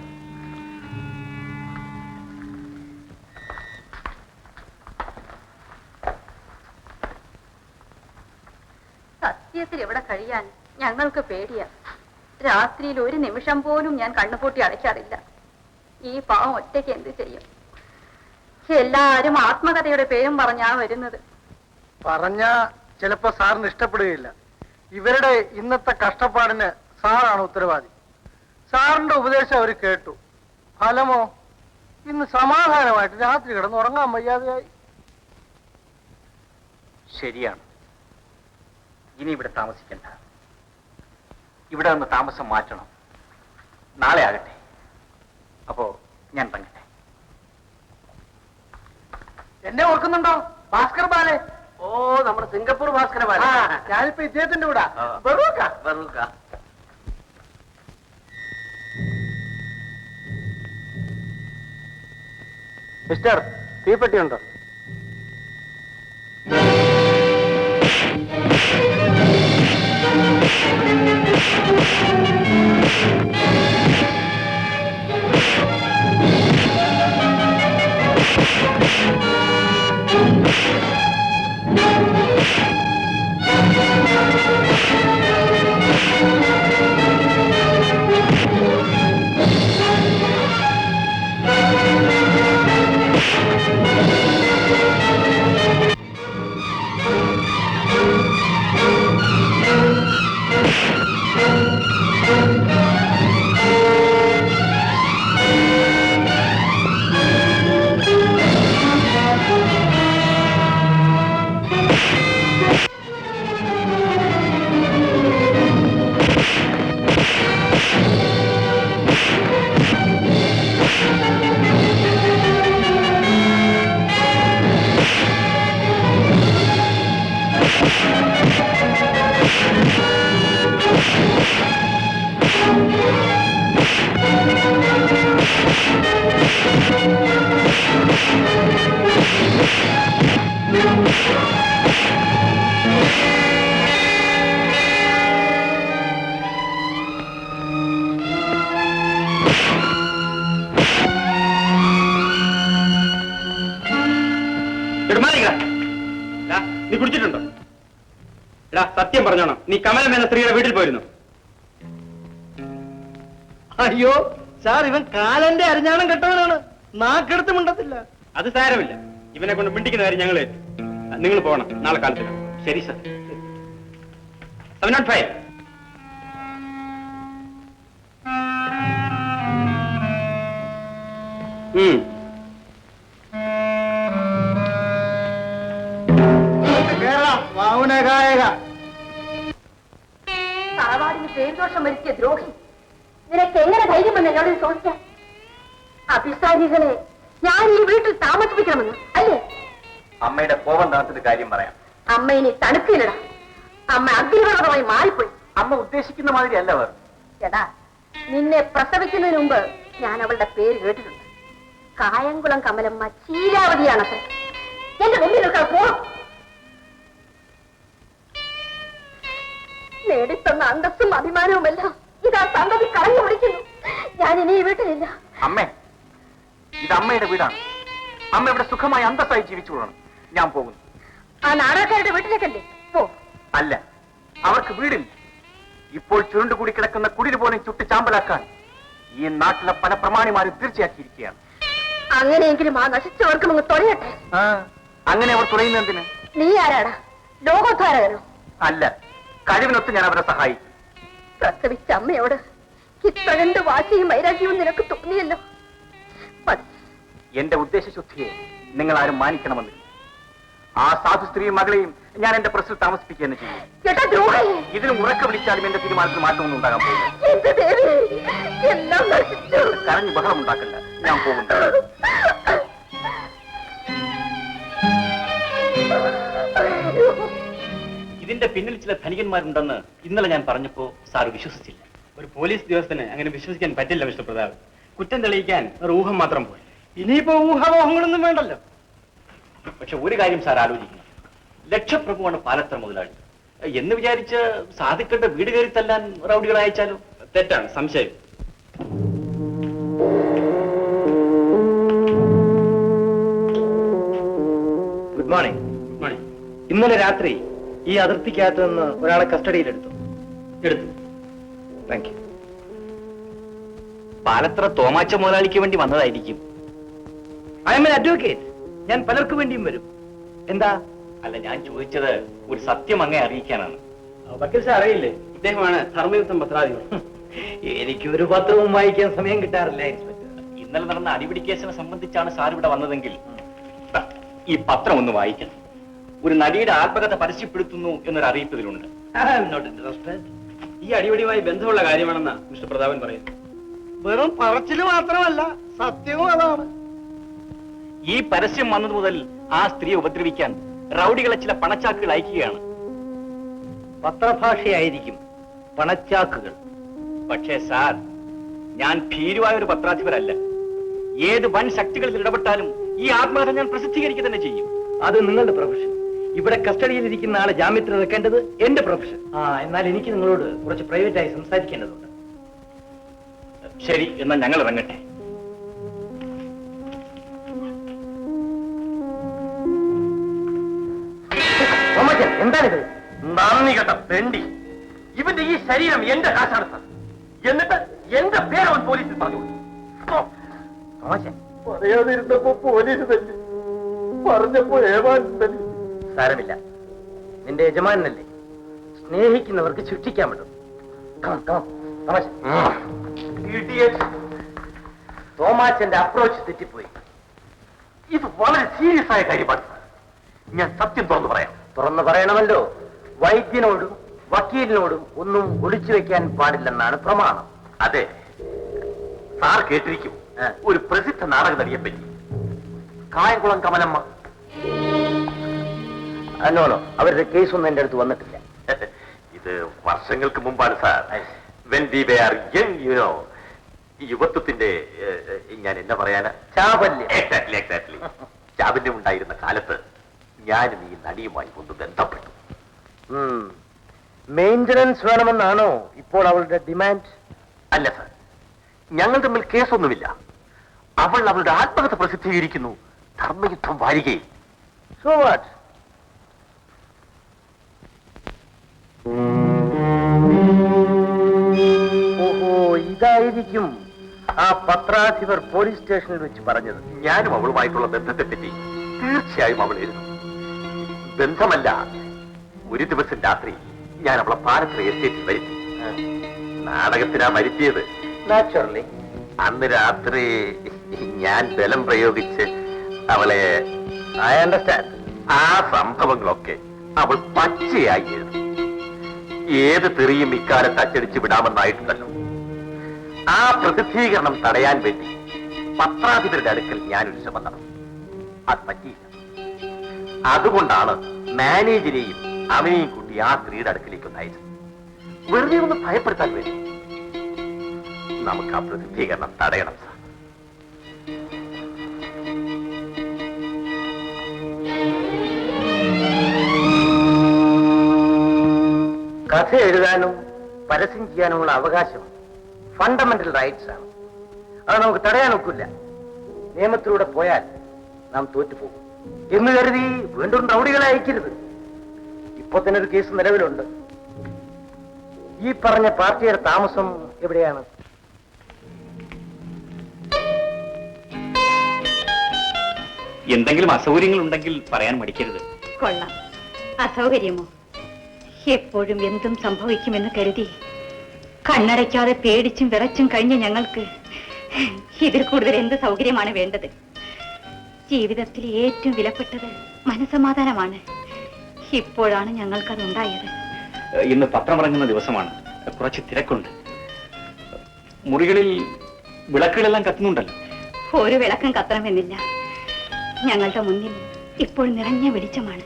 സത്യത്തിൽ ഇവിടെ കഴിയാൻ ഞങ്ങൾക്ക് പേടിയാ. രാത്രിയിൽ ഒരു നിമിഷം പോലും ഞാൻ കണ്ണുപൂട്ടി അടയ്ക്കാറില്ല. ഈ പാവം ഒറ്റയ്ക്ക് എന്ത് ചെയ്യും? എല്ലാരും ആത്മകഥയുടെ പേരും പറഞ്ഞാ വരുന്നത്. പറഞ്ഞ ചിലപ്പോ സാറിന് ഇഷ്ടപ്പെടുകയില്ല. ഇവരുടെ ഇന്നത്തെ കഷ്ടപ്പാടിന് സാറാണ് ഉത്തരവാദി. സാറിന്റെ ഉപദേശം അവർ കേട്ടു. ഫലമോ ഇന്ന് സമാധാനമായിട്ട് രാത്രി കിടന്ന് ഉറങ്ങാൻ വയ്യാതെയായി. ശരിയാണ്. ഇനി ഇവിടെ താമസിക്കണ്ട. ഇവിടെ നിന്ന് താമസം മാറ്റണം. നാളെ ആകട്ടെ. അപ്പോ ഞാൻ തങ്ങട്ടെ. എന്നെ ഓർക്കുന്നുണ്ടോ? ഭാസ്കർ ബാലെ. ഓ, നമ്മുടെ സിംഗപ്പൂർ ഭാസ്കര ബാല. ഞാനിപ്പോ ഇദ്ദേഹത്തിന്റെ കൂടെ. മിസ്റ്റർ, തീപ്പെട്ടിയുണ്ടോ? നീ കുടിച്ചിട്ടുണ്ടോ? എടാ, സത്യം പറഞ്ഞോണം, നീ കമലം എന്ന സ്ത്രീയുടെ വീട്ടിൽ പോയിരുന്നു? അയ്യോ സാർ, ഇവൻ കാലന്റെ അരിഞ്ഞാണം കെട്ടവനാണ്. നാക്കെടുത്ത് മിണ്ടത്തില്ല. അത് സാരമില്ല, ഇവനെ കൊണ്ട് മിണ്ടിക്കുന്ന കാര്യം ഞങ്ങൾ ഏറ്റു. നിങ്ങൾ പോകണം, നാളെ കാലത്ത്. ശരി സർ. 705. തറവാടിന് പേരുദോഷം വരുത്തിയ ദ്രോഹി, നിനക്ക് എങ്ങനെ ധൈര്യം വന്ന് എന്നോട് ചോദിക്കാം? അഭിസാരികളെ ഞാൻ ഈ വീട്ടിൽ താമസിപ്പിക്കണമെന്ന് അല്ലേ? അമ്മയുടെ കോപം തണുത്തിട്ട് കാര്യം പറയാം. അമ്മ ഇനി തണുക്കില്ലട. അമ്മ അഗ്നിപർവ്വതമായി മാറിപ്പോയി. അമ്മ ഉദ്ദേശിക്കുന്ന മാതിരി അല്ല അവർ. എടാ, നിന്നെ പ്രസവിക്കുന്നതിന് മുമ്പ് ഞാൻ അവളുടെ പേര് കേട്ടിട്ടുണ്ട്. കായംകുളം കമലമ്മ ചീലാവതിയാണത്രേ. എന്റെ മുമ്പിലൊക്കെ പോ. നേടിത്തന്ന അന്തസ്സും അഭിമാനവുമല്ല ഇതാ സന്തതി കളഞ്ഞു പിടിക്കുന്നു. ഞാൻ ഇനി ഈ വീട്ടിലില്ല. അമ്മേ, ഇത് അമ്മയുടെ വീടാണ്. അമ്മ ഇവിടെ സുഖമായി അന്തസ്സായി ജീവിച്ചുകൊള്ളണം. ഞാൻ പോകുന്നു. ആ നാടകക്കാരുടെ വീട്ടിലേക്കല്ലേ? പോ. അല്ല, അവർക്ക് വീടില്ല. ഇപ്പോൾ ചുരുണ്ടുകൂടി കിടക്കുന്ന കുടിൽ പോലും ചുട്ട് ചാമ്പലാക്കാൻ ഈ നാട്ടിലെ പല പ്രമാണിമാരും തീർച്ചയാക്കിയിരിക്കുകയാണ്. അങ്ങനെയെങ്കിലും ആ നശിച്ചവർക്കും അങ്ങ് തുഴയട്ടെ. അങ്ങനെ അവർ തുറയുന്നതിന് നീ ആരാടാ? ലോകോദ്ധാരകനോ? അല്ല, കഴിവിനൊത്ത് ഞാൻ അവരെ സഹായിക്കും. പ്രസവിച്ച അമ്മയോട് ഇത്ര കണ്ട് വാശിയും വൈരാഗ്യവും നിനക്ക് തോന്നിയല്ലോ. എന്റെ ഉദ്ദേശശുദ്ധിയെ നിങ്ങൾ ആരും മാനിക്കണമെന്നില്ല. ആ സാധു സ്ത്രീയും മകളെയും ഞാൻ എന്റെ പ്രസിൽ താമസിപ്പിക്കുക തന്നെ ചെയ്യും. ഇതിനും ഉറക്ക വിളിച്ചാലും എന്റെ തീരുമാനത്തിൽ മാറ്റമൊന്നും ഉണ്ടാകാൻ പോകുന്നു. കരഞ്ഞ് ബഹളം ഉണ്ടാക്കണ്ട. ഞാൻ പോകുന്നു. ഇതിന്റെ പിന്നിൽ ചില ധനികന്മാരുണ്ടെന്ന് ഇന്നലെ ഞാൻ പറഞ്ഞപ്പോ സാറ് വിശ്വസിച്ചില്ല. ഒരു പോലീസ് ഉദ്യോഗസ്ഥന് അങ്ങനെ വിശ്വസിക്കാൻ പറ്റില്ല മിസ്റ്റർ പ്രതാപ്. കുറ്റം തെളിയിക്കാൻ ഒരു ഊഹം മാത്രം പോയി. ഇനിയിപ്പോ ഊഹാമോഹങ്ങളൊന്നും വേണ്ടല്ലോ. പക്ഷെ ഒരു കാര്യം സാർ ആലോചിക്കണം. ലക്ഷപ്രഭുവാണ് പാലത്ര മുതലാളി എന്ന് വിചാരിച്ച് സാധിക്കേണ്ട വീട് കയറി തല്ലാൻ റൗഡികളെ അയച്ചാലോ? തെറ്റാണ്, സംശയം. Good morning. Good morning. ഇന്നലെ രാത്രി ഈ അതിർത്തിക്കകത്ത് നിന്ന് ഒരാളെ കസ്റ്റഡിയിലെടുത്തു. എടുത്തു. Thank you. പാലത്ര തോമാച്ച മുതലാളിക്ക് വേണ്ടി വന്നതായിരിക്കും. I am an advocate. ഞാൻ പലർക്കു വേണ്ടിയും വരും. എന്താ? അല്ല, ഞാൻ ചോദിച്ചത് ഒരു സത്യം അങ്ങേ അറിയിക്കാനാണ്. വക്കീൽ സാർ അറിയില്ലേ? ഇദ്ദേഹമാണ് ധർമ്മയുദ്ധം പത്രാധിപർ. എനിക്ക് ഒരു പത്രവും വായിക്കാൻ സമയം കിട്ടാറില്ല ഇൻസ്പെക്ടർ. ഇന്നലെ നടന്ന അടിപിടി കേസിനെ സംബന്ധിച്ചാണ് സാർ ഇവിടെ വന്നതെങ്കിൽ ദാ, ഈ പത്രം ഒന്ന് വായിക്കണം. ഒരു നടിയുടെ ആത്മകഥ പരസ്യപ്പെടുത്തുന്നു എന്നൊരു അറിയിപ്പ് ഇതിലുണ്ട്. ഈ അടിപൊളിയുമായി ബന്ധമുള്ള കാര്യമാണെന്നാ മിസ്റ്റർ പ്രതാപൻ പറയുന്നു. വെറും പറച്ചില് മാത്രമല്ല, സത്യവും അതാണ്. ഈ പരസ്യം വന്നത് മുതൽ ആ സ്ത്രീയെ ഉപദ്രവിക്കാൻ റൗഡികളെ ചില പണച്ചാക്കുകൾ അയക്കുകയാണ്. പത്രഭാഷയായിരിക്കും പണച്ചാക്കുകൾ. പക്ഷേ സാർ, ഞാൻ ഭീരുവായ ഒരു പത്രാധിപരല്ല. ഏത് വൻ ശക്തികളിൽ ഇടപെട്ടാലും ഈ ആത്മകഥ ഞാൻ പ്രസിദ്ധീകരിക്കുക തന്നെ ചെയ്യും. അത് നിങ്ങളുടെ പ്രൊഫഷൻ. ഇവിടെ കസ്റ്റഡിയിൽ ഇരിക്കുന്ന ആളെ ജാമ്യത്തിൽ വെക്കേണ്ടത് എന്റെ പ്രൊഫഷൻ. എന്നാൽ എനിക്ക് നിങ്ങളോട് കുറച്ച് പ്രൈവറ്റായി സംസാരിക്കേണ്ടതുണ്ട്. ശരി, എന്നാൽ ഞങ്ങൾ ഇറങ്ങട്ടെ. എന്താണിത്? നന്ദി കേട്ട തെണ്ടി. ഇവന്റെ ഈ ശരീരം എന്റെ കാശാണ് സാർ. എന്നിട്ട് എന്റെ പേരവൻ പോലീസിൽ പറഞ്ഞു. പറയാതിരുന്നപ്പോ പോലീസ് തല്ലി, പറഞ്ഞപ്പോ ഏമാനും തല്ലി. സാരമില്ല, നിന്റെ യജമാനല്ലേ, സ്നേഹിക്കുന്നവർക്ക് ശിക്ഷിക്കാൻ പറ്റും. തോമാച്ചന്റെ അപ്രോച്ച് തെറ്റിപ്പോയി. ഇത് വളരെ സീരിയസ് ആയ കാര്യമാണ് സാർ. ഞാൻ സത്യം തുറന്നു പറയാം. തുറന്നു പറയണമല്ലോ. വൈദ്യനോടും വക്കീലിനോടും ഒന്നും ഒളിച്ചു വെക്കാൻ പാടില്ലെന്നാണ് പ്രമാണം. അതെ, സാർ കേട്ടിരിക്കും ഒരു പ്രസിദ്ധ നാടക നടിയെ പറ്റി, കായംകുളം കമലമ്മ. അന്നോണോ, അവരുടെ കേസൊന്നും എന്റെ അടുത്ത് വന്നിട്ടില്ല. ഇത് വർഷങ്ങൾക്ക് മുമ്പാണ് sir. When we were young, you know, ഈ യുവത്വത്തിന്റെ ഞാൻ എന്നാ പറയാനാ, ചാപല്യം. എക്സാക്ട്ലി ചാപല്യം ഉണ്ടായിരുന്ന കാലത്ത് ഞാനും ഈ നടിയുമായി ഒന്ന് ബന്ധപ്പെട്ടു. മെയിന്റനൻസ് വേണമെന്നാണോ ഇപ്പോൾ അവളുടെ ഡിമാൻഡ്? അല്ല സാർ, ഞങ്ങൾ തമ്മിൽ കേസൊന്നുമില്ല. അവൾ അവളുടെ ആത്മകഥ പ്രസിദ്ധീകരിക്കുന്നു, ധർമ്മയുദ്ധം വാരികയിൽ. So what? ഓഹോ, ഇതായിരിക്കും ആ പത്രാധിപർ പോലീസ് സ്റ്റേഷനിൽ വെച്ച് പറഞ്ഞത്. ഞാനും അവളുമായിട്ടുള്ള ബന്ധത്തെപ്പറ്റി തീർച്ചയായും അവൾ എഴുതും. ബന്ധമല്ല, ഒരു ദിവസം രാത്രി ഞാൻ അവളെ പാലത്ര എസ്റ്റേറ്റിൽ വരുത്തി. നാടകത്തിനാ വരുത്തിയത്. നാച്ചുറലി. അന്ന് രാത്രി ഞാൻ ബലം പ്രയോഗിച്ച് അവളെ, ഐ അണ്ടർസ്റ്റാൻഡ്. ആ സംഭവങ്ങളൊക്കെ അവൾ പച്ചയായി എഴുതും. ഏത് തെറിയും ഇക്കാലത്ത് അച്ചടിച്ച് വിടാമെന്നായിട്ടുണ്ടല്ലോ. ആ പ്രസിദ്ധീകരണം തടയാൻ വേണ്ടി പത്രാധിപരുടെ അടുക്കൽ ഞാനൊരു ശ്രമം നടന്നു. അത് പറ്റിയില്ല. അതുകൊണ്ടാണ് മാനേജരെയും അവനെയും കൂട്ടി ആ സ്ത്രീയുടെ അടുക്കലേക്ക് ഒന്ന് അയച്ചത്. വെറുതെ ഒന്ന് ഭയപ്പെടുത്താൻ വേണ്ടി. നമുക്ക് ആ പ്രസിദ്ധീകരണം തടയണം സാർ. കഥ എഴുതാനും പരസ്യം ചെയ്യാനുമുള്ള അവകാശം ഫണ്ടമെന്റൽ റൈറ്റ്സ് ആണ്. അത് നമുക്ക് തടയാൻ ഒക്കില്ല. നിയമത്തിലൂടെ പോയാൽ നാം തോറ്റുപോകും എന്ന് കരുതി വീണ്ടും റൗഡികളെ അയക്കരുത്. ഇപ്പൊ തന്നെ ഒരു കേസ് നിലവിലുണ്ട്. ഈ പറഞ്ഞ പാർട്ടിയുടെ താമസം എവിടെയാണ്? എന്തെങ്കിലും അസൗകര്യങ്ങൾ ഉണ്ടെങ്കിൽ പറയാൻ മടിക്കരുത്. കൊള്ളാം. അസൗകര്യമോ? എപ്പോഴും എന്തും സംഭവിക്കുമെന്ന് കരുതി കണ്ണടയ്ക്കാതെ പേടിച്ചും വിറച്ചും കഴിഞ്ഞ ഞങ്ങൾക്ക് ഇതിൽ കൂടുതൽ എന്ത് സൗകര്യമാണ് വേണ്ടത്? ജീവിതത്തിൽ ഏറ്റവും വിലപ്പെട്ടത് മനസമാധാനമാണ്. ഇപ്പോഴാണ് ഞങ്ങൾക്കതുണ്ടായത്. ഇന്ന് പത്രമിറങ്ങുന്ന ദിവസമാണ്. കുറച്ച് തിരക്കുണ്ട്. മുറികളിൽ വിളക്കുകളെല്ലാം കത്തുന്നുണ്ടല്ലോ. ഒരു വിളക്കം കത്തണമെന്നില്ല. ഞങ്ങളുടെ മുന്നിൽ ഇപ്പോൾ നിറഞ്ഞ വെളിച്ചമാണ്.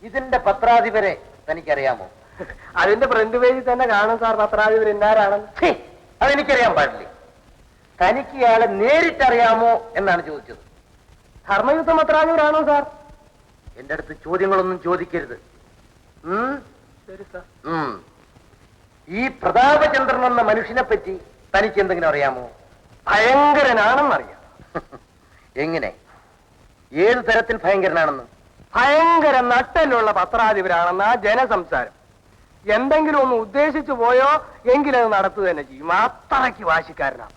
ഇതിന്റെ പത്രാധിപരെ തനിക്കറിയാമോ? അതിന്റെ ഫ്രണ്ട് പേജിൽ തന്നെ കാണും സാർ പത്രാധിപർ എന്നാരാണെന്ന്. അതെനിക്കറിയാൻ പാടില്ലേ? തനിക്ക് ഇയാളെ നേരിട്ടറിയാമോ എന്നാണ് ചോദിച്ചത്. ധർമ്മയുദ്ധ പത്രാധിപരാണോ സാർ? എന്റെ അടുത്ത് ചോദ്യങ്ങളൊന്നും ചോദിക്കരുത്. ശരി സാർ. ഈ പ്രതാപചന്ദ്രൻ എന്ന മനുഷ്യനെ പറ്റി തനിക്ക് എന്തെങ്കിലും അറിയാമോ? ഭയങ്കരനാണെന്നറിയാം. എങ്ങനെ? ഏത് തരത്തിൽ ഭയങ്കരനാണെന്ന്? ഭയങ്കര നട്ടലുള്ള പത്രാധിപരാണെന്നാ ജനസംസാരം. എന്തെങ്കിലും ഒന്ന് ഉദ്ദേശിച്ചു പോയോ എങ്കിലത് നടത്തുക തന്നെ ചെയ്യും. അത്രയ്ക്ക് വാശിക്കാരനാണ്.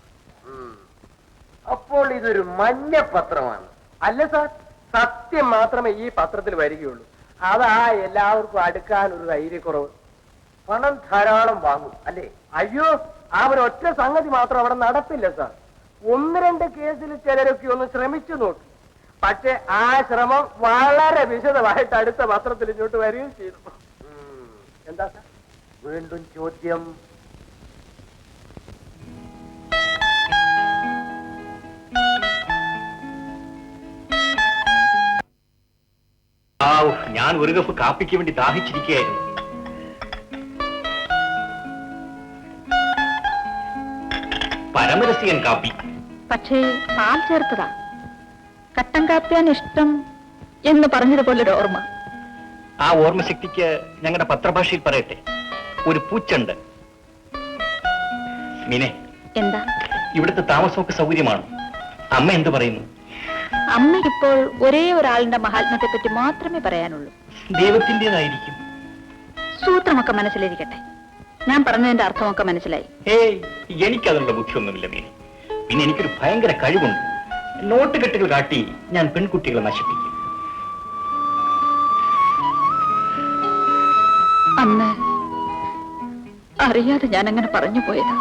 അപ്പോൾ ഇതൊരു മഞ്ഞ പത്രമാണ്. അല്ല സാർ, സത്യം മാത്രമേ ഈ പത്രത്തിൽ വരികയുള്ളൂ. അതാ എല്ലാവർക്കും അടുക്കാൻ ഒരു ധൈര്യക്കുറവ്. പണം ധാരാളം വാങ്ങും അല്ലേ? അയ്യോ, ആ ഒരു ഒറ്റ സംഗതി മാത്രം അവിടെ നടപ്പില്ല സാർ. 1-2 കേസിൽ ചിലരൊക്കെ ഒന്ന് ശ്രമിച്ചു നോക്കി. പക്ഷെ ആ ശ്രമം വളരെ വിശദമായിട്ട് അടുത്ത പത്രത്തിൽ ഇങ്ങോട്ട് വരികയും ചെയ്തു. എന്താ സാർ? വീണ്ടും ചോദ്യം. ഞാൻ ഒരു കപ്പ് കാപ്പിക്ക് വേണ്ടി ദാഹിച്ചിരിക്കുകയായിരുന്നു. പരമരസികൻ കാപ്പി. പക്ഷേ പാൽ ചേർത്തതാ. കട്ടൻ കാപ്പിയാണ് ഇഷ്ടം എന്ന് പറഞ്ഞതുപോലൊരു ഓർമ്മ. ആ ഓർമ്മശക്തിക്ക് ഞങ്ങളുടെ പത്രഭാഷയിൽ പറയട്ടെ, ഒരു പൂച്ചുണ്ട്. മീനെ, എന്താ? ഇവിടുത്തെ താമസമൊക്കെ സൗകര്യമാണ്. അമ്മ എന്ത് പറയുന്നു? അമ്മയ്ക്കിപ്പോൾ ഒരേ ഒരാളിന്റെ മഹാത്മ്യത്തെ പറ്റി മാത്രമേ പറയാനുള്ളൂ. ദൈവത്തിൻ്റെതായിരിക്കും. സൂത്രമൊക്കെ മനസ്സിലിരിക്കട്ടെ. ഞാൻ പറഞ്ഞതിന്റെ അർത്ഥമൊക്കെ മനസ്സിലായി. ഏയ്, എനിക്കതിനുള്ള ബുദ്ധിയൊന്നുമില്ല മീനെ. പിന്നെ എനിക്കൊരു ഭയങ്കര കഴിവുണ്ട്. നോട്ടുകെട്ടുകൾ കാട്ടി ഞാൻ പെൺകുട്ടികളെ നശിപ്പിക്കും. അന്ന് അറിയാതെ ഞാൻ അങ്ങനെ പറഞ്ഞു പോയതാ.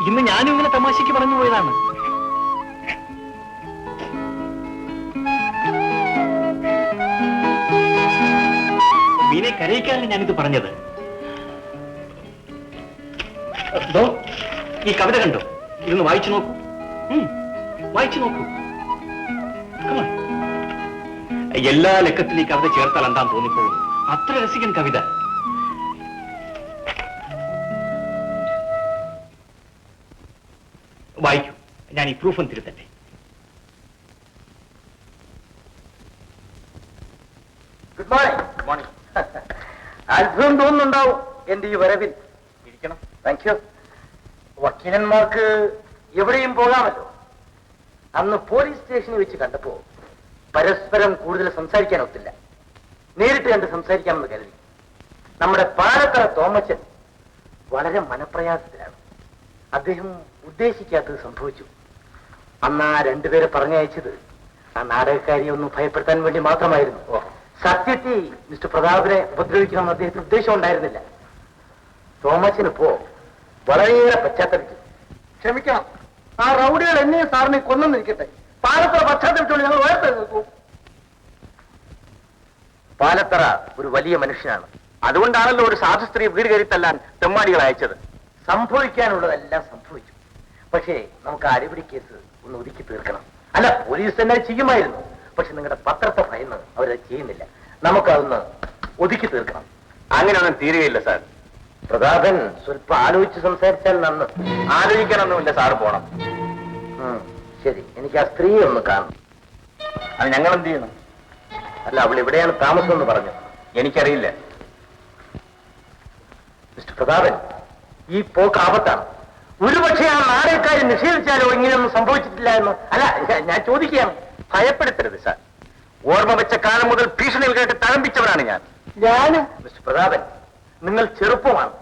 ഇന്ന് ഞാനും ഇങ്ങനെ തമാശയ്ക്ക് പറഞ്ഞു പോയതാണ്. മീനെ കരയിക്കാനല്ല ഞാനിത് പറഞ്ഞത്. ഈ കവിത കണ്ടോ? ഇതൊന്ന് വായിച്ചു നോക്കൂ. വായിച്ചു നോക്കൂ. എല്ലാ ലക്കത്തിലും ഈ കവിത ചേർത്താൽ എന്താന്ന് തോന്നിപ്പോകും. അത്ര രസികൻ കവിത. വായിക്കൂ. ഞാൻ ഈ പ്രൂഫും തിരുത്തട്ടെ. Good morning. Good morning. അത്ഭുതം തോന്നുന്നുണ്ടാവും എന്റെ ഈ വരവിൽ. ഇരിക്കണം. Thank you. വക്കീലന്മാർക്ക് എവിടെയും പോകാമല്ലോ. അന്ന് പോലീസ് സ്റ്റേഷനിൽ വെച്ച് കണ്ടപ്പോ പരസ്പരം കൂടുതൽ സംസാരിക്കാൻ ഒത്തില്ല. നേരിട്ട് കണ്ട് സംസാരിക്കാമെന്ന് കരുതി. നമ്മുടെ പാലത്തറ തോമച്ചൻ വളരെ മനപ്രയാസത്തിലാണ്. അദ്ദേഹം ഉദ്ദേശിക്കാത്തത് സംഭവിച്ചു. അന്ന് ആ 2 പേരെ പറഞ്ഞയച്ചത് ആ നാടകക്കാരിയെ ഒന്ന് ഭയപ്പെടുത്താൻ വേണ്ടി മാത്രമായിരുന്നു. സത്യത്തിൽ മിസ്റ്റർ പ്രതാപിനെ ഉപദ്രവിക്കണമെന്ന് അദ്ദേഹത്തിന് ഉദ്ദേശം ഉണ്ടായിരുന്നില്ല. തോമച്ചനിപ്പോ വളരെയേറെ പശ്ചാത്തലിച്ചു. ക്ഷമിക്കണം, ആ റൗഡികൾ എന്നെയും സാറിനെ കൊന്നിരിക്കട്ടെ. പാലത്തറ പശ്ചാത്തലത്തോട് ഞങ്ങൾ വേർത്ത് നിൽക്കൂ. പാലത്തറ ഒരു വലിയ മനുഷ്യനാണ്. അതുകൊണ്ടാണല്ലോ ഒരു സാധു സ്ത്രീ വീട് കയറി തല്ലാൻ തെമ്മാടികൾ അയച്ചത്. സംഭവിക്കാനുള്ളതെല്ലാം സംഭവിച്ചു. പക്ഷേ നമുക്ക് ആ അടിപിടി കേസ് ഒന്ന് ഒതുക്കി തീർക്കണം. അല്ല, പോലീസ് തന്നെ ചെയ്യുമായിരുന്നു. പക്ഷെ നിങ്ങളുടെ പത്രത്തെ ഭയന്ന് അവരത് ചെയ്യുന്നില്ല. നമുക്കതൊന്ന് ഒതുക്കി തീർക്കണം. അങ്ങനെയൊന്നും തീരുകയില്ല സാർ. പ്രതാപൻ സ്വല്പം ആലോചിച്ച് സംസാരിച്ചാൽ നന്ന്. ആലോചിക്കാനൊന്നുമില്ല, സാറ് പോണം. ശരി, എനിക്ക് ആ സ്ത്രീയെ ഒന്ന് കാണും. അത് ഞങ്ങൾ എന്ത് ചെയ്യണം? അല്ല, അവൾ എവിടെയാണ് താമസം എന്ന് പറഞ്ഞു. എനിക്കറിയില്ല. മിസ്റ്റർ പ്രതാപൻ, ഈ പോക്ക് ആപത്താണ്. ഒരുപക്ഷെ ആ നാടകക്കാരെ നിഷേധിച്ചാലോ ഇങ്ങനെയൊന്നും സംഭവിച്ചിട്ടില്ല എന്ന്. അല്ല, ഞാൻ ചോദിക്കുകയാണ്. ഭയപ്പെടുത്തരുത് സാർ. ഓർമ്മ വെച്ച കാലം മുതൽ ഭീഷണികൾ കേട്ട് തഴമ്പിച്ചവരാണ് ഞാൻ. മിസ്റ്റർ പ്രതാപൻ, നിങ്ങൾ ചെറുപ്പമാണ്.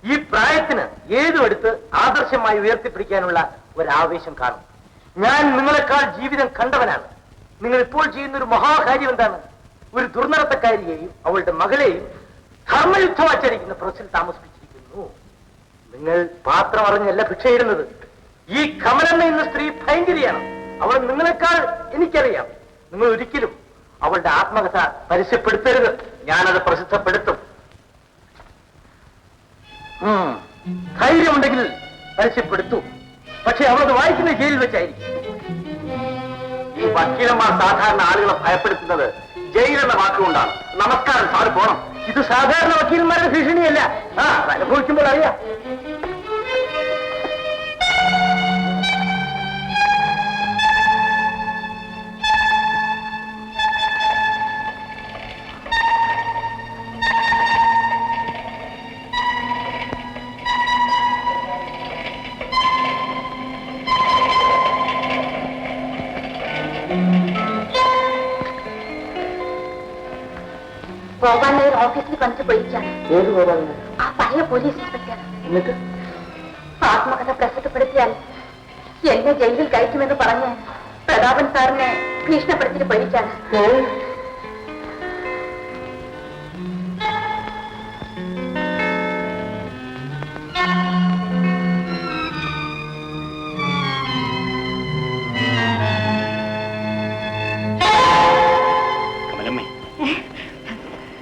ഈ പ്രായത്തിന് ഏതും എടുത്ത് ആദർശമായി ഉയർത്തിപ്പിടിക്കാനുള്ള ഒരാവേശം കാണും. ഞാൻ നിങ്ങളെക്കാൾ ജീവിതം കണ്ടവനാണ്. നിങ്ങൾ ഇപ്പോൾ ചെയ്യുന്ന ഒരു മഹാകാര്യം എന്താണ്? ഒരു ദുർനടത്തക്കാരിയെയും അവളുടെ മകളെയും ധർമ്മയുദ്ധം ആചരിക്കുന്ന പ്രസിൽ താമസിപ്പിച്ചിരിക്കുന്നു. നിങ്ങൾ പാത്രം അറിഞ്ഞല്ല ഭിക്ഷയിടുന്നത്. ഈ കമലെന്ന എന്ന സ്ത്രീ ഭയങ്കരിയാണ്. അവൾ നിങ്ങളെക്കാൾ എനിക്കറിയാം. നിങ്ങൾ ഒരിക്കലും അവളുടെ ആത്മകഥ പരസ്യപ്പെടുത്തരുത്. ഞാനത് പ്രസിദ്ധപ്പെടുത്തും. ധൈര്യമുണ്ടെങ്കിൽ പരസ്യപ്പെടുത്തൂ. പക്ഷെ അവളത് വായിക്കുന്ന ജയിലിൽ വെച്ചായിരിക്കും. ഈ വക്കീലന്മാർ സാധാരണ ആളുകളെ ഭയപ്പെടുത്തുന്നത് ജയിലെന്ന വാക്കുകൊണ്ടാണ്. നമസ്കാരം, സാറ് പോണം. ഇത് സാധാരണ വക്കീലന്മാരുടെ ഭീഷണിയല്ല. അനുഭവിക്കുമ്പോൾ അറിയാം. ഗോപാൽ നായർ ഓഫീസിൽ കണ്ടിട്ട് പോയിരിക്കാണ്. ഏത് ഗോപാൽ? ആ പഴയ പോലീസ് ഇൻസ്പെക്ടർ. എന്നിട്ട് ആത്മകഥ പ്രസിദ്ധപ്പെടുത്തിയാൽ എന്നെ ജയിലിൽ കയറ്റുമെന്ന് പറഞ്ഞ് പ്രതാപൻ സാറിനെ ഭീഷണിപ്പെടുത്തിട്ട് പോയിരിക്കാണ്.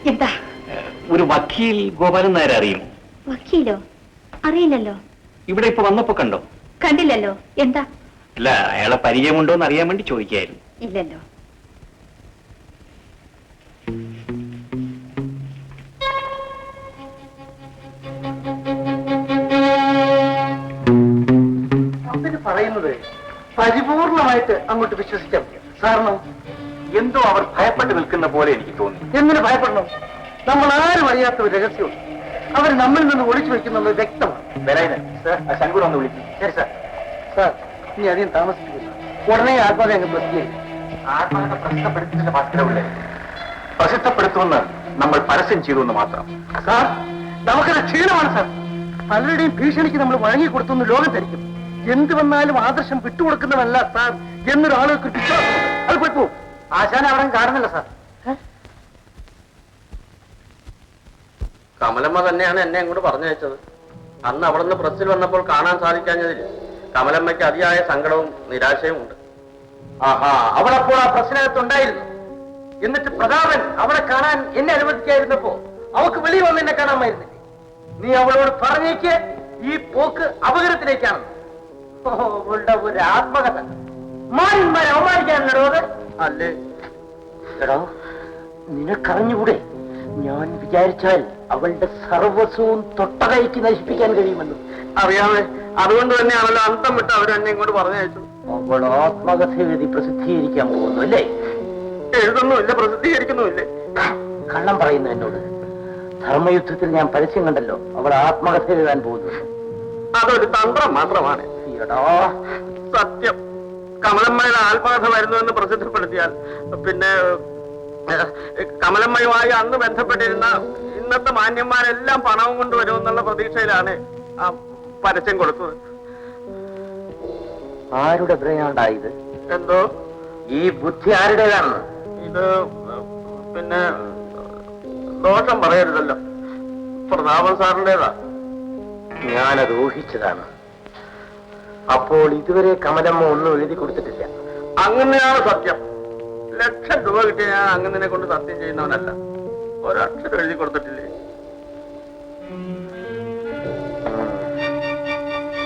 എന്താ? ഒരു വക്കീൽ ഗോപാലൻ നായർ അറിയും? വക്കീലോ? അറിയില്ലല്ലോ. ഇവിടെ ഇപ്പൊ വന്നപ്പോ കണ്ടോ? കണ്ടില്ലല്ലോ. എന്താ? അല്ല, അയാളെ പരിചയമുണ്ടോ എന്ന് അറിയാൻ വേണ്ടി ചോദിക്കായിരുന്നു. ഇല്ലല്ലോ. പറയുന്നത് പരിപൂർണമായിട്ട് അങ്ങോട്ട് വിശ്വസിക്കാൻ പറ്റും. കാരണം എന്തോ അവർ ഭയപ്പെട്ട് നിൽക്കുന്ന പോലെ എനിക്ക് തോന്നി. എന്തിനു ഭയപ്പെടണം? നമ്മൾ ആരും അറിയാത്ത ഒരു രഹസ്യവും അവർ നമ്മിൽ നിന്ന് ഒളിച്ചു വെക്കുന്നുള്ളത് വ്യക്തമാണ്. ശങ്കുർ ഒന്ന് വിളിക്കും. ശരി സാർ. സാർ, ഇനി അധികം താമസിപ്പിക്കുന്നു. ഉടനെ ആത്മഹത്യ അങ്ങ് പ്രസിദ്ധീകരിക്കും. ആത്മഹത്യ പ്രസിദ്ധപ്പെടുത്തില്ല മാത്രമേ പ്രസിദ്ധപ്പെടുത്തുമെന്ന് നമ്മൾ പരസ്യം ചെയ്തു എന്ന് മാത്രം. സാർ, നമുക്കത് ക്ഷീണമാണ് സാർ. പലരുടെയും ഭീഷണിക്ക് നമ്മൾ വഴങ്ങിക്കൊടുത്തെന്ന് ലോകം ധരിക്കും. എന്ത് വന്നാലും ആദർശം വിട്ടുകൊടുക്കുന്നതല്ല സാർ എന്നൊരാളുകൾക്ക് വിശ്വാസമുണ്ട്. അത് പോയി പോവും. ആശാൻ അവിടെ കാണുന്നില്ല സാർ. കമലമ്മ തന്നെയാണ് എന്നെ ഇങ്ങോട്ട് പറഞ്ഞയച്ചത്. അന്ന് അവിടെ നിന്ന് പ്രസ്സിൽ വന്നപ്പോൾ കാണാൻ സാധിക്കാഞ്ഞതിൽ കമലമ്മയ്ക്ക് അതിയായ സങ്കടവും നിരാശയും ഉണ്ട്. ആഹാ, അവളപ്പോൾ ആ പ്രശ്നത്തുണ്ടായിരുന്നു. എന്നിട്ട് പ്രതാപൻ അവളെ കാണാൻ എന്നെ അനുവദിക്കാതിരുന്നപ്പോ അവക്ക് വെളിയിൽ വന്ന് എന്നെ കാണാമായിരുന്നില്ലേ? നീ അവളോട് പറഞ്ഞേക്ക് ഈ പോക്ക് അപകടത്തിലേക്കാണ്. അവളുടെ ഒരു ആത്മകഥ മാന്മാരെ അവമാനിക്കാനുണ്ടോ അത്? അല്ലേ? എടോ, നിനക്കറിഞ്ഞുകൂടെ ഞാൻ വിചാരിച്ചാൽ അവളുടെ സർവസ്വവും തൊട്ടകൈക്ക് നശിപ്പിക്കാൻ കഴിയുമെന്ന്? അറിയാമേ, അതുകൊണ്ട് തന്നെയാണല്ലോ അന്തം വിട്ട് അവരെന്നെ ഇങ്ങോട്ട് പറഞ്ഞയച്ചു. അവൾ ആത്മകഥ എഴുതി പ്രസിദ്ധീകരിക്കാൻ പോകുന്നു അല്ലേ? എഴുതുന്നുമില്ല, പ്രസിദ്ധീകരിക്കുന്നുമില്ലേ? കള്ളം പറയുന്നു എന്നോട്. ധർമ്മയുദ്ധത്തിൽ ഞാൻ പരസ്യം കണ്ടല്ലോ അവൾ ആത്മകഥ എഴുതാൻ പോകുന്നു. അതൊരു തന്ത്രം മാത്രമാണ്. സത്യം, കമലമ്മയുടെ ആത്മകഥ വരുന്നുവെന്ന് പ്രസിദ്ധപ്പെടുത്തിയാൽ പിന്നെ കമലമ്മയുമായി അന്ന് ബന്ധപ്പെട്ടിരുന്ന ഇന്നത്തെ മാന്യന്മാരെല്ലാം പണവും കൊണ്ടുവരുമെന്നുള്ള പ്രതീക്ഷയിലാണ് ആ പരസ്യം കൊടുത്തത്. ആരുടെ ബ്രെയിനാണ്ടായത്? എന്തോ ഈ ബുദ്ധി ആരുടേതാണ്? ഇത് പിന്നെ ദോഷം പറയരുതല്ലോ, പ്രതാപൻ സാറിൻ്റെതാ. ഞാനത് ഊഹിച്ചതാണ്. അപ്പോൾ ഇതുവരെ കമലമ്മ ഒന്നും എഴുതി കൊടുത്തിട്ടില്ല. അങ്ങനെയാണ് സത്യം. ലക്ഷം രൂപ കിട്ടിയ ഞാൻ അങ്ങനെ കൊണ്ട് സത്യം ചെയ്യുന്നവനല്ല. ഒരക്ഷരം എഴുതി കൊടുത്തിട്ടില്ലേ?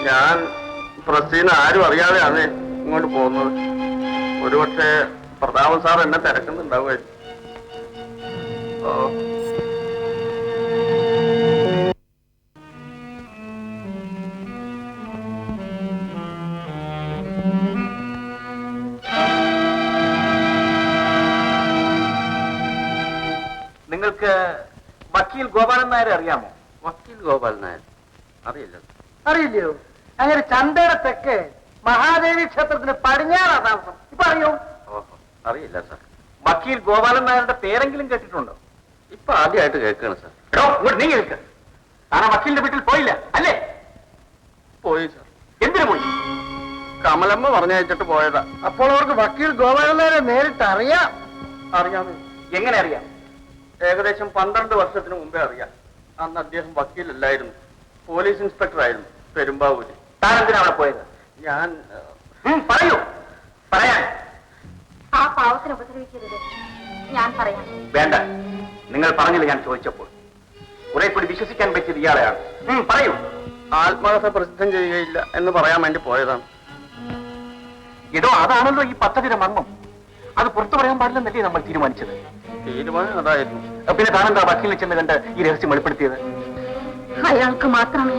ഞാൻ പ്രസീന്ന് ആരും അറിയാതെയാണ് ഇങ്ങോട്ട് പോകുന്നത്. ഒരുപക്ഷെ പ്രതാപൻ സാർ എന്നെ തിരക്കുന്നുണ്ടാവുമായിരുന്നു. ഓ, നിങ്ങൾക്ക് വക്കീൽ ഗോപാലൻ നായരെ അറിയാമോ? വക്കീൽ ഗോപാലൻ നായർ അറിയില്ല. അറിയില്ലയോ? അങ്ങനെ ചന്തയുടെ തെക്ക് മഹാദേവി ക്ഷേത്രത്തിന് പടിഞ്ഞാറാ താമസം. ഇപ്പൊ അറിയോ? ഓഹോ, അറിയില്ല സാർ. വക്കീൽ ഗോപാലൻ നായരുടെ പേരെങ്കിലും കേട്ടിട്ടുണ്ടോ? ഇപ്പൊ ആദ്യമായിട്ട് കേൾക്കുകയാണ് സാർ. എടോ, ഇങ്ങോട്ട് നീ കേൾക്ക്. താൻ വക്കീലിന്റെ വീട്ടിൽ പോയില്ല അല്ലേ? പോയി സാർ. എന്തിനു പോയി? കമലമ്മ പറഞ്ഞയച്ചിട്ട് പോയതാ. അപ്പോൾ അവർക്ക് വക്കീൽ ഗോപാലൻ നായരെ നേരിട്ട് അറിയാം. അറിയാമേ? എങ്ങനെ അറിയാം? ഏകദേശം 12 വർഷത്തിന് മുമ്പേ അറിയാം. അന്ന് അദ്ദേഹം വക്കീലല്ലായിരുന്നു, പോലീസ് ഇൻസ്പെക്ടർ ആയിരുന്നു പെരുമ്പാവൂര്. താൻ എന്തിനാ അവിടെ പോയത്? ഞാൻ പറയൂ, പറയാൻ. ആ പാവത്തിന് ഉപദ്രവിക്കരുത്, ഞാൻ പറയാം. വേണ്ട, നിങ്ങൾ പറഞ്ഞില്ല ഞാൻ ചോദിച്ചപ്പോൾ. കുറെ കൂടി വിശ്വസിക്കാൻ പറ്റിയത് ഇയാളെയാണ്. പറയൂ. ആത്മകഥ പ്രസിദ്ധം ചെയ്യുകയില്ല എന്ന് പറയാൻ വേണ്ടി പോയതാണ്. ഇതോ അതാണല്ലോ ഈ പദ്ധതിയുടെ മർമ്മം. അത് പുറത്തു പറയാൻ പാടില്ലെന്നല്ലേ നമ്മൾ തീരുമാനിച്ചത്? തീരുമാനം അതായിരുന്നു. പിന്നെ താനെന്താ വക്കീലിനെ ചെന്ന് കണ്ട് ഈ രഹസ്യം വെളിപ്പെടുത്തിയത്? അയാൾക്ക് മാത്രമേ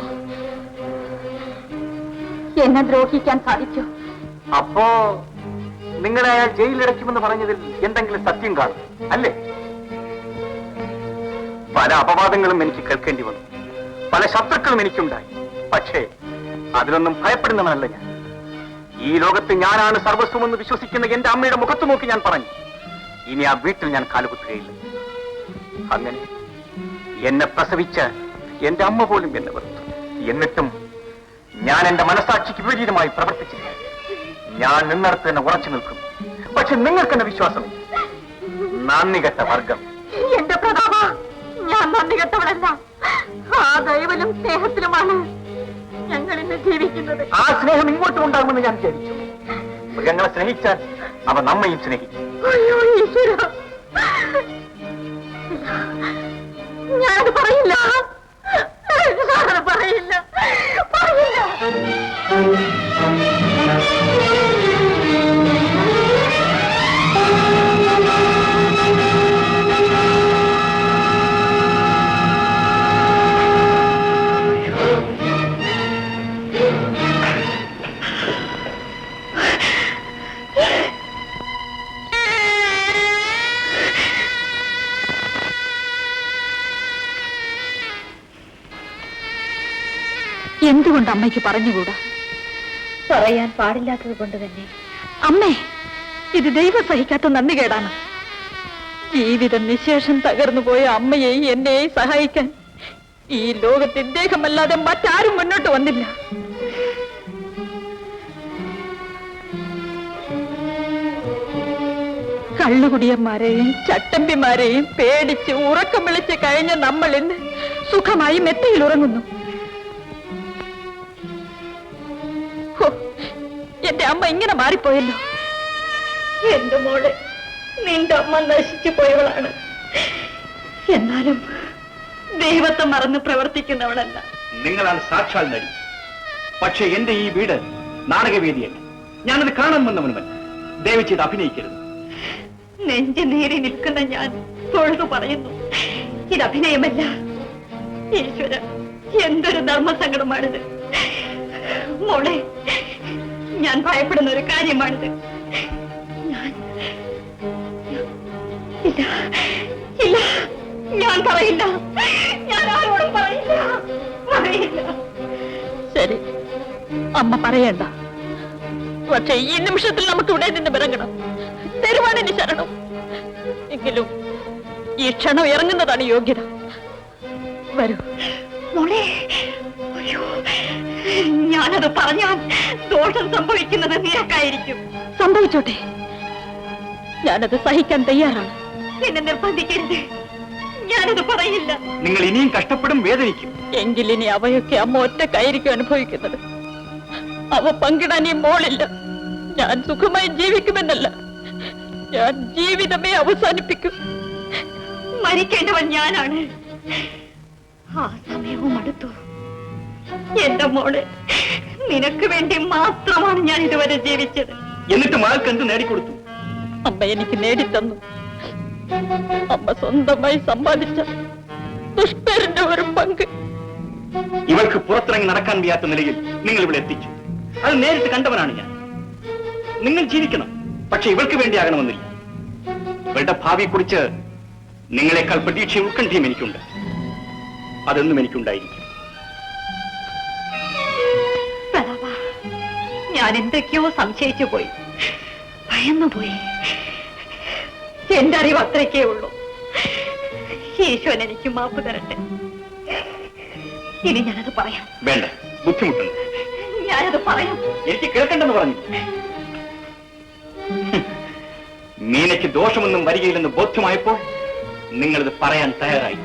എന്നെ ദ്രോഹിക്കാൻ സാധിക്കൂ. അപ്പോ നിങ്ങളെ അയാൾ ജയിലിലടയ്ക്കുമെന്ന് പറഞ്ഞതിൽ എന്തെങ്കിലും സത്യം കാണും അല്ലേ? പല അപവാദങ്ങളും എനിക്ക് കേൾക്കേണ്ടി വന്നു, പല ശത്രുക്കളും എനിക്കുണ്ടായി. പക്ഷേ അതിലൊന്നും ഭയപ്പെടുന്നവനല്ല ഞാൻ. ഈ ലോകത്ത് ഞാനാണ് സർവസ്വമെന്ന് വിശ്വസിക്കുന്ന എന്റെ അമ്മയുടെ മുഖത്ത് നോക്കി ഞാൻ പറഞ്ഞു, ഇനി ആ വീട്ടിൽ ഞാൻ കാലുകുത്തുകയില്ല. അങ്ങനെ എന്നെ പ്രസവിച്ച എന്റെ അമ്മ പോലും എന്നെ വെറുത്തു. എന്നിട്ടും ഞാൻ എന്റെ മനസാക്ഷിക്ക് വിപരീതമായി പ്രവർത്തിച്ചില്ല. ഞാൻ നിന്നിടത്ത് തന്നെ ഉറച്ചു നിൽക്കും. പക്ഷെ നിങ്ങൾക്കെന്നെ വിശ്വാസം. നന്ദി കെട്ട വർഗം. എന്റെ പ്രതാപ, ഞാൻ നന്ദി കെട്ടവളല്ല. ആ ദൈവലും സ്നേഹത്തിലുമാണ് ഞങ്ങൾ ഇന്ന് ജീവിക്കുന്നത്. ആ സ്നേഹം ഇങ്ങോട്ടും ഉണ്ടാകുമെന്ന് ഞാൻ വിചാരിച്ചു. മൃഗങ്ങളെ സ്നേഹിച്ചാൽ അവ നമ്മയും സ്നേഹിക്കും. അയ്യോ ഈശ്വര, ഞാനത് പറയില്ല, ഞാനത് പറയില്ല. എന്തുകൊണ്ട് അമ്മയ്ക്ക് പറഞ്ഞുകൂടാ? പറയാൻ പാടില്ലാത്തത് കൊണ്ട് തന്നെ. അമ്മേ, ഇത് ദൈവം സഹിക്കാത്ത നന്ദികേടാണ്. ജീവിതം നിശേഷം തകർന്നു പോയ അമ്മയെയും എന്നെയും സഹായിക്കാൻ ഈ ലോകത്ത് ഇദ്ദേഹമല്ലാതെ മറ്റാരും മുന്നോട്ട് വന്നില്ല. കള്ളുകുടിയന്മാരെയും ചട്ടമ്പിമാരെയും പേടിച്ച് ഉറക്കം വിളിച്ച് കഴിഞ്ഞ നമ്മൾ ഇന്ന് സുഖമായി മെത്തയിൽ ഉറങ്ങുന്നു. എന്റെ അമ്മ ഇങ്ങനെ മാറിപ്പോയല്ലോ. എന്റെ മോളെ, നിന്റെ അമ്മ നശിച്ചു പോയവളാണ്. എന്നാലും ദൈവത്തെ മറന്ന് പ്രവർത്തിക്കുന്നവളല്ല. നിങ്ങളാണ് സാക്ഷാൽ നടി. പക്ഷേ എന്റെ ഈ വീട് നാടകവേദിയല്ല. ഞാനത് കാണാൻ വന്നവനുമല്ല. ദയവ് ചെയ്ത് അഭിനയിക്കരുത്. നെഞ്ചു നേരി നിൽക്കുന്ന ഞാൻ തൊഴുതു പറയുന്നു, ഇത് അഭിനയമല്ല. ഈശ്വര, എന്തൊരു ധർമ്മസങ്കടമാണിത്. മോളെ, ഞാൻ ഭയപ്പെടുന്ന ഒരു കാര്യമാണിത്. ഇല്ല ഇല്ല, ഞാൻ പറയില്ല. ഞാൻ ആരോടും പറയില്ല. ശരി, അമ്മ പറയണ്ട. പക്ഷെ ഈ നിമിഷത്തിൽ നമുക്ക് ഇവിടെ നിന്ന് ഇറങ്ങണം. തരുവാണിന് ശരണം. എങ്കിലും ഈ ക്ഷണം ഇറങ്ങുന്നതാണ് യോഗ്യത. വരൂ മോളെ. അയ്യോ, ഞാനത് പറഞ്ഞാൽ ദോഷം സംഭവിക്കുന്നത് നിനക്കായിരിക്കും. സംഭവിച്ചോട്ടെ, ഞാനത് സഹിക്കാൻ തയ്യാറാണ്. എന്നെ നിർബന്ധിക്കരുത്. ഞാനത് പറയില്ല. നിങ്ങൾ ഇനിയും കഷ്ടപ്പെടും, വേദനിക്കും. എങ്കിലിനി അവയൊക്കെ അമ്മ ഒറ്റക്കായിരിക്കും അനുഭവിക്കുന്നത്. അവ പങ്കിടാൻ ഈ മോളില്ല. ഞാൻ സുഖമായി ജീവിക്കുമെന്നല്ല, ഞാൻ ജീവിതമേ അവസാനിപ്പിക്കും. മരിക്കേണ്ടവൻ ഞാനാണ്. ആ സമയവും അടുത്തു. എന്റെ മോളെ, നിനക്ക് വേണ്ടി മാത്രമാണ് ഞാൻ ഇതുവരെ ജീവിച്ചത്. എന്നിട്ട് മകൾക്ക് എന്ത് നേടിക്കൊടുത്തു? അമ്മ എനിക്ക് നേടിത്തന്നു. അമ്മ സ്വന്തമായി സമ്പാദിച്ച ദുഷ്പേരിന്റെ ഒരു പങ്ക്. ഇവൾക്ക് പുറത്തിറങ്ങി നടക്കാൻ വയ്യാത്ത നിലയിൽ നിങ്ങൾ ഇവിടെ എത്തിച്ചു. അത് നേരിട്ട് കണ്ടവനാണ് ഞാൻ. നിങ്ങൾ ജീവിക്കണം, പക്ഷെ ഇവൾക്ക് വേണ്ടിയാകണമെന്നില്ല. ഇവളുടെ ഭാവിയെക്കുറിച്ച് നിങ്ങളെക്കാൾ പ്രതീക്ഷയും ഉത്കണ്ഠയും എനിക്കുണ്ട്. അതൊന്നും എനിക്കുണ്ടായിരിക്കും. ഞാൻ എന്തൊക്കെയോ സംശയിച്ചു പോയി, ഭയന്നുപോയി. എന്റെ അറിവ് അത്രയ്ക്കേ ഉള്ളൂ. ഈശ്വരൻ എനിക്ക് മാപ്പ് തരട്ടെ. ഇനി ഞാനത് പറയാം. വേണ്ട, ബുദ്ധിമുട്ടുണ്ട്. ഞാനത് പറയാം. എനിക്ക് കേൾക്കണ്ടെന്ന് പറഞ്ഞു. മീനയ്ക്ക് ദോഷമൊന്നും വരികയില്ലെന്ന് ബോധ്യമായപ്പോൾ നിങ്ങളിത് പറയാൻ തയ്യാറായി.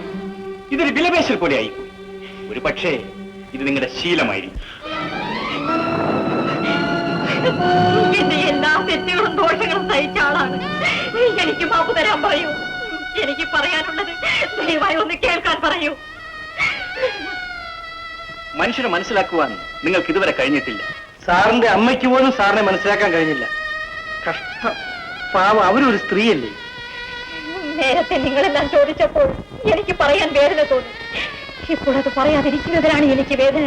ഇതൊരു വിലപേശൽ പോലെ ആയിപ്പോയി. ഒരു പക്ഷേ ഇത് നിങ്ങളുടെ ശീലമായിരിക്കും. എന്റെ എല്ലാ തെറ്റുകളും ദോഷങ്ങളും സഹിച്ച ആളാണ്. എനിക്ക് മാപ്പ് തരാൻ പറയൂ. എനിക്ക് പറയാനുള്ളത് ദയവായി ഒന്ന് കേൾക്കാൻ പറയൂ. മനുഷ്യനെ മനസ്സിലാക്കുവാൻ നിങ്ങൾക്ക് ഇതുവരെ കഴിഞ്ഞിട്ടില്ല. സാറിന്റെ അമ്മയ്ക്ക് പോലും സാറിനെ മനസ്സിലാക്കാൻ കഴിഞ്ഞില്ല. കഷ്ടം, പാവം, അവരൊരു സ്ത്രീയല്ലേ. നേരത്തെ നിങ്ങളെല്ലാം ചോദിച്ചപ്പോൾ എനിക്ക് പറയാൻ വേദന തോന്നി. ഇപ്പോൾ അത് പറയാതിരിക്കുന്നതിനാണ് എനിക്ക് വേദന.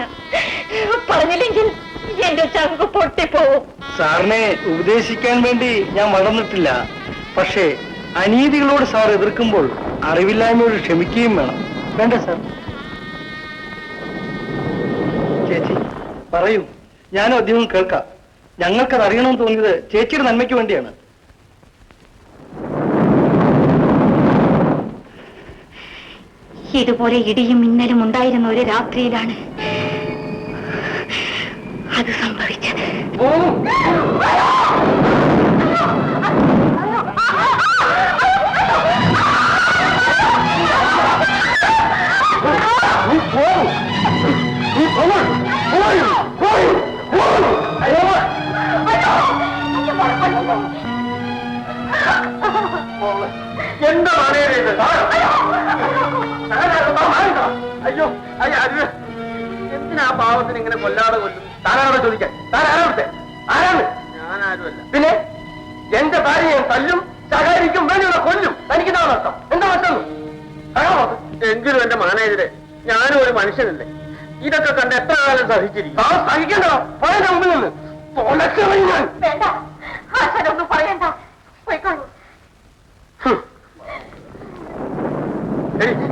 പറഞ്ഞില്ലെങ്കിൽ എന്റെ ചങ്ക് പൊട്ടിപ്പോവും. സാറിനെ ഉപദേശിക്കാൻ വേണ്ടി ഞാൻ വളർന്നിട്ടില്ല. പക്ഷേ അനീതികളോട് സാർ എതിർക്കുമ്പോൾ അറിവില്ലായ്മയോട് ക്ഷമിക്കുകയും വേണം. വേണ്ട സാർ? ചേച്ചി പറയൂ, ഞാനും അദ്ദേഹം കേൾക്കാം. ഞങ്ങൾക്കത് അറിയണമെന്ന് തോന്നിയത് ചേച്ചിയുടെ നന്മയ്ക്ക് വേണ്ടിയാണ്. ഇതുപോലെ ഇടിയും മിന്നലും ഉണ്ടായിരുന്ന ഒരു രാത്രിയിലാണ് അത് സംഭവിച്ചത്. എന്താ അയ്യോ അയ്യോ എന്തിനാ പാവത്തിന് ഇങ്ങനെ കൊല്ലാതെ കൊല്ലും? താനാണോ ചോദിക്കാൻ? താനാണോ ആരാണ്? ഞാനാരുമല്ല. പിന്നെ എന്റെ ഭാര്യയെ തല്ലും സഹകരിക്കും വേണ്ടിയുള്ള കൊല്ലും. തനിക്ക് നഷ്ടം എന്താ നഷ്ടം? എങ്കിലും എന്റെ മാനേജരെ, ഞാനും ഒരു മനുഷ്യനല്ലേ, ഇതൊക്കെ കണ്ട് എത്ര കാലം സഹിച്ചിരിക്കും? സഹിക്കണ്ടോ? പറയാൻ മുമ്പിൽ നിന്ന് തുലച്ചറിയും ഞാൻ. വേണ്ട, ആശാനൊന്നും പറയണ്ട, പോയിക്കോളൂ.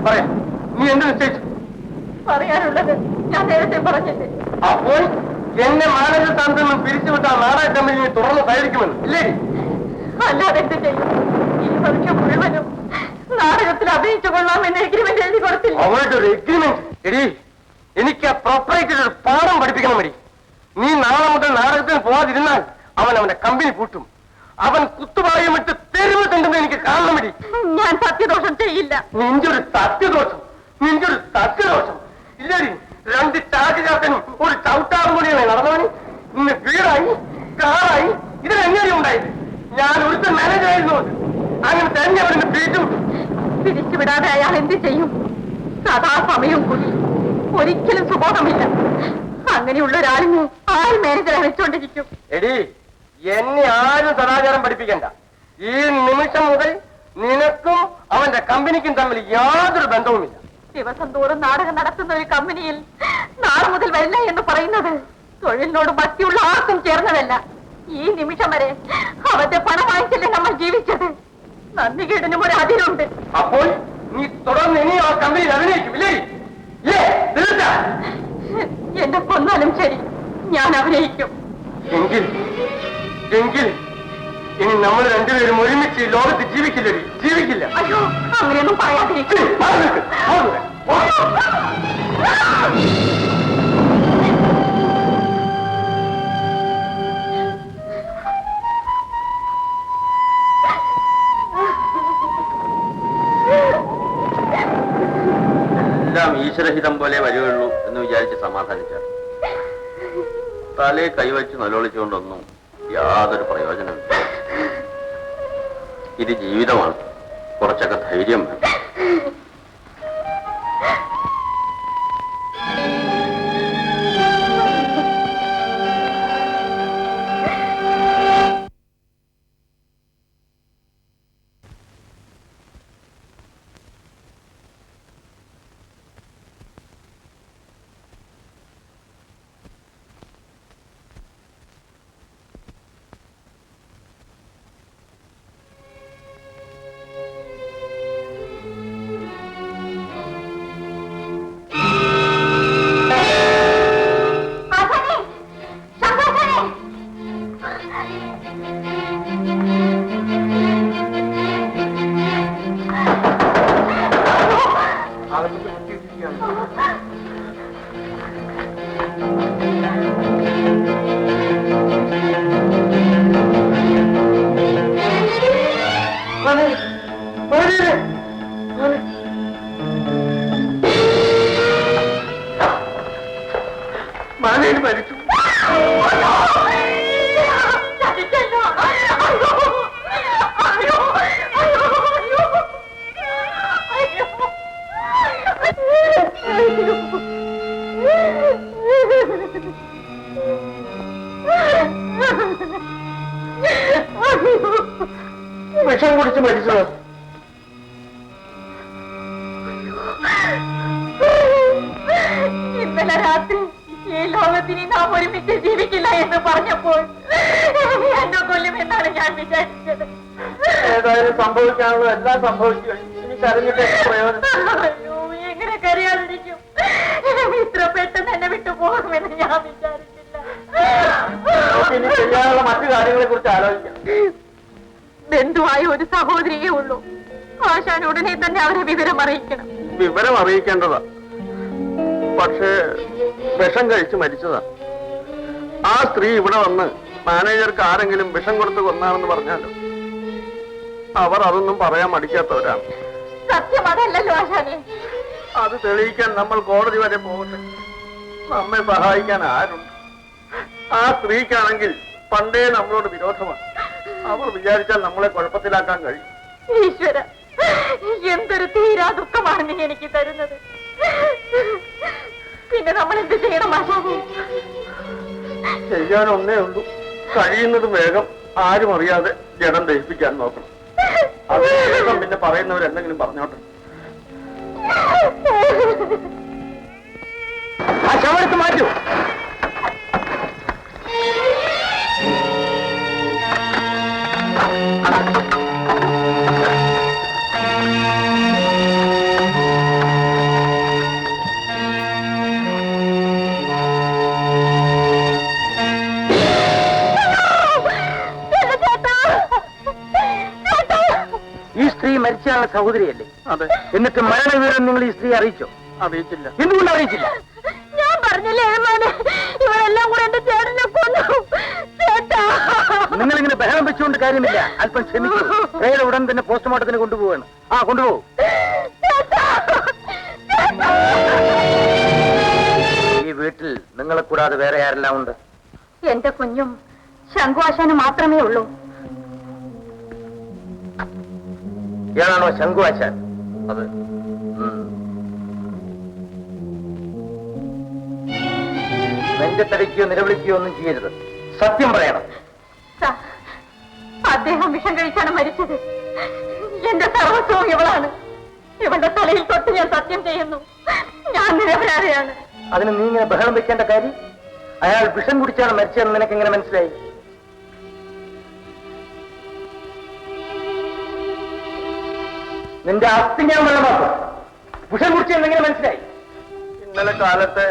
പറയാം, നീ എന്ത് നിശ്ചയിച്ചു? പറയാനുള്ളത് ഞാൻ നേരത്തെ പറഞ്ഞില്ലേ. അപ്പോൾ എന്നെ മാനേജർ സ്ഥാനത്ത് നിന്നും പിരിച്ചുവിട്ട നാടക കമ്പനി തുടർന്ന് സഹകരിക്കുമെന്ന് ഇല്ലേ? അല്ലാതെ എന്ത് ചെയ്യും? ഈ വർഷം മുഴുവനും നാടകത്തിൽ അഭിനയിച്ചു കൊള്ളാമെന്ന് എഗ്രിമെന്റ് എഴുതി കൊടുത്തില്ല. അവളുടെ ഒരു എഗ്രിമെന്റ് എടി, എനിക്ക് ആ പ്രൊപ്പറേറ്റർ ഒരു പാഠം പഠിപ്പിക്കണം മതി. നീ നാളെ മുതൽ നാടകത്തിന് പോവാതിരുന്നാൽ അവൻ അവന്റെ കമ്പനി പൂട്ടും. അവൻ കുത്തുപായം വിട്ട് തെരുവ് കണ്ടെന്ന് എനിക്ക് കാണണം മതി. ഞാൻ സത്യദോഷം ചെയ്യില്ല. നിന്റെ ഒരു സത്യദോഷം, നിന്റെ ഒരു സത്യദോഷം ഇല്ലടി. 2 ചാറ്റുചാത്തനും ഒരു ചവിട്ടാറും കൂടിയാണ് നടന്നവന് ഇന്ന് വീടായി കാറായി. ഇതിനെങ്ങനെ ഉണ്ടായത്? ഞാൻ ഒരുത്ത മാനേജറായിരുന്നു. അങ്ങനെ തന്നെ അവരുടെ പിരിച്ചു പിരിച്ചുവിടാതെ അയാൾ എന്ത് ചെയ്യും? സദാസമയം കൂടി ഒരിക്കലും സുബോധമില്ല. അങ്ങനെയുള്ള ഒരാളിനെ ആര് മാനേജറെ വെച്ചുകൊണ്ടിരിക്കും? എടി, എന്നെ ആരും സദാചാരം പഠിപ്പിക്കണ്ട. ഈ നിമിഷം മുതൽ നിനക്കും അവന്റെ കമ്പനിക്കും തമ്മിൽ യാതൊരു ബന്ധവുമില്ല. ദിവസം തോറും നാടകം നടത്തുന്ന ഒരു കമ്പനിയിൽ നാളെ മുതൽ വരില്ല എന്ന് പറയുന്നത് തൊഴിലിനോട് ഭക്തിയുള്ള ആർക്കും ചേർന്നതല്ല. ഈ നിമിഷം വരെ അവന്റെ പണം വാങ്ങിച്ചല്ലേ നമ്മൾ ജീവിച്ചത്. നന്ദികേടിനും ഒരു അതിരുണ്ട്. അപ്പോൾ നീ തുടർന്ന് ഇനി ആ കമ്പനിയിൽ അഭിനയിക്കുമില്ലേ? എന്നെ കൊന്നാലും ശരി, ഞാൻ അഭിനയിക്കും. എങ്കിൽ ഇനി നമ്മൾ രണ്ടുപേരും ഒരുമിച്ച് ലോകത്ത് ജീവിക്കില്ലടി, ജീവിക്കില്ല. അയ്യോ, അങ്ങനെയൊന്നും പറയാതിരിക്കും. എല്ലാം ഈശ്വരഹിതം പോലെ വരികയുള്ളൂ എന്ന് വിചാരിച്ച് സമാധാനിച്ച തലയെ കൈവച്ച് നിലവിളിച്ചുകൊണ്ടൊന്നും യാതൊരു പ്രയോജനമില്ല. ഇത് ജീവിതമാണ്, കുറച്ചൊക്കെ ധൈര്യം വേണം. മാനേജ് മരിച്ചു. വിഷം കുടിച്ച് മരിച്ചത്. ഇന്നലെ രാത്രി ഈ ലോകത്തിന് നാം ഒരുമിച്ച് ജീവിക്കില്ല എന്ന് പറഞ്ഞപ്പോൾ എന്നെ കൊല്ലുമെന്നാണ് ഞാൻ വിചാരിച്ചത്. ഏതായാലും സംഭവിക്കാനുള്ള എല്ലാം സംഭവിച്ചു. ഇനി കരഞ്ഞിട്ട് പ്രയോജനം. അയ്യോ, എങ്ങനെ കരയാതിരിക്കും? ഇത്ര പെട്ടെന്ന് എന്നെ വിട്ടു പോകുമെന്ന് ഞാൻ വിചാരിച്ചില്ല. ഇനി ചെയ്യാനുള്ള മറ്റു കാര്യങ്ങളെ കുറിച്ച് ആലോചിക്കാം. ബന്ധുവായ ഒരു സഹോദരിയേ ഉള്ളൂ. ആശാൻ ഉടനെ തന്നെ അവരെ വിവരം അറിയിക്കണം. വിവരം അറിയിക്കേണ്ടതാ. പക്ഷേ വിഷം കഴിച്ച് മരിച്ചതാ. ആ സ്ത്രീ ഇവിടെ വന്ന് മാനേജർക്ക് ആരെങ്കിലും വിഷം കൊടുത്ത് കൊന്നാണെന്ന് പറഞ്ഞാലോ? അവർ അതൊന്നും പറയാൻ മടിക്കാത്തവരാണ്. സത്യം അതല്ലല്ലോ ആശാനെ. അത് തെളിയിക്കാൻ നമ്മൾ കോടതി വരെ പോകട്ടെ. നമ്മെ സഹായിക്കാൻ ആരുണ്ട്? ആ സ്ത്രീക്കാണെങ്കിൽ പണ്ടേ നമ്മളോട് വിരോധമാണ്. അവർ വിചാരിച്ചാൽ നമ്മളെ കുഴപ്പത്തിലാക്കാൻ കഴിയും. ഈശ്വര, എന്തൊരു തീരാ ദുഃഖമാണ് നീ എനിക്ക് തരുന്നത്. പിന്നെ നമ്മൾ എന്ത് ചെയ്യണം ആശാനെ? ചെയ്യാനൊന്നേ ഉള്ളൂ. കഴിയുന്നതും വേഗം ആരും അറിയാതെ ജഡം ദഹിപ്പിക്കാൻ നോക്കണം. അത് വേഗം പിന്നെ പറയുന്നവരെന്തെങ്കിലും പറഞ്ഞോട്ടെ. ആ ശവടുത്ത് മാറ്റൂ. ഈ സ്ത്രീ മരിച്ചയാളുടെ സഹോദരിയല്ലേ? അതെ. എന്നിട്ട് മരണവിവരം നിങ്ങൾ ഈ സ്ത്രീ അറിയിച്ചോ? അറിയിച്ചില്ല. എന്തുകൊണ്ട് അറിയിച്ചില്ല? ഞാൻ പറഞ്ഞില്ലേ ഇവരെല്ലാം കൂടെ എന്റെ ചേട്ടനെ കൊന്നു. നിങ്ങൾ ഇങ്ങനെ ബഹളം വെച്ചുകൊണ്ട് കാര്യമില്ല. അല്പം ക്ഷമിക്കൂ. വേറെ ഉടൻ തന്നെ പോസ്റ്റ്മോർട്ടത്തിന് കൊണ്ടുപോവാണ്. ആ, കൊണ്ടുപോകും. ഈ വീട്ടിൽ നിങ്ങളെ കൂടാതെ വേറെ ആരെല്ലാം ഉണ്ട്? എന്റെ കുഞ്ഞും ശങ്കുവാശാനും മാത്രമേ ഉള്ളൂ. ഇയാളാണോ ശങ്കുവാശാൻ? അതെ. നെഞ്ചത്തടിക്കുകയോ നിലവിളിക്കുകയോ ഒന്നും ചെയ്യരുത്. സത്യം പറയണം. സാർ, അദ്ദേഹം വിഷം കഴിച്ചാണ് മരിച്ചത്. എന്റെ സർവസ്വവും ഇവളാണ്. ഇവളുടെ തലയിൽ തൊട്ട് ഞാൻ സത്യം ചെയ്യുന്നു. ഞാൻ നിരപരാധിയാണ്. അതിന് നീ ഇങ്ങനെ ബഹളം വെക്കേണ്ട കാര്യം? അയാൾ വിഷം കുടിച്ചാണ് മരിച്ചതെന്ന് നിനക്ക് എങ്ങനെ മനസ്സിലായി? നിന്റെ അസ്ഥി ഞാൻ വെള്ളമാക്കും. വിഷം കുടിച്ചെന്നെങ്ങനെ മനസ്സിലായി? ഇന്നലെ കാലത്ത്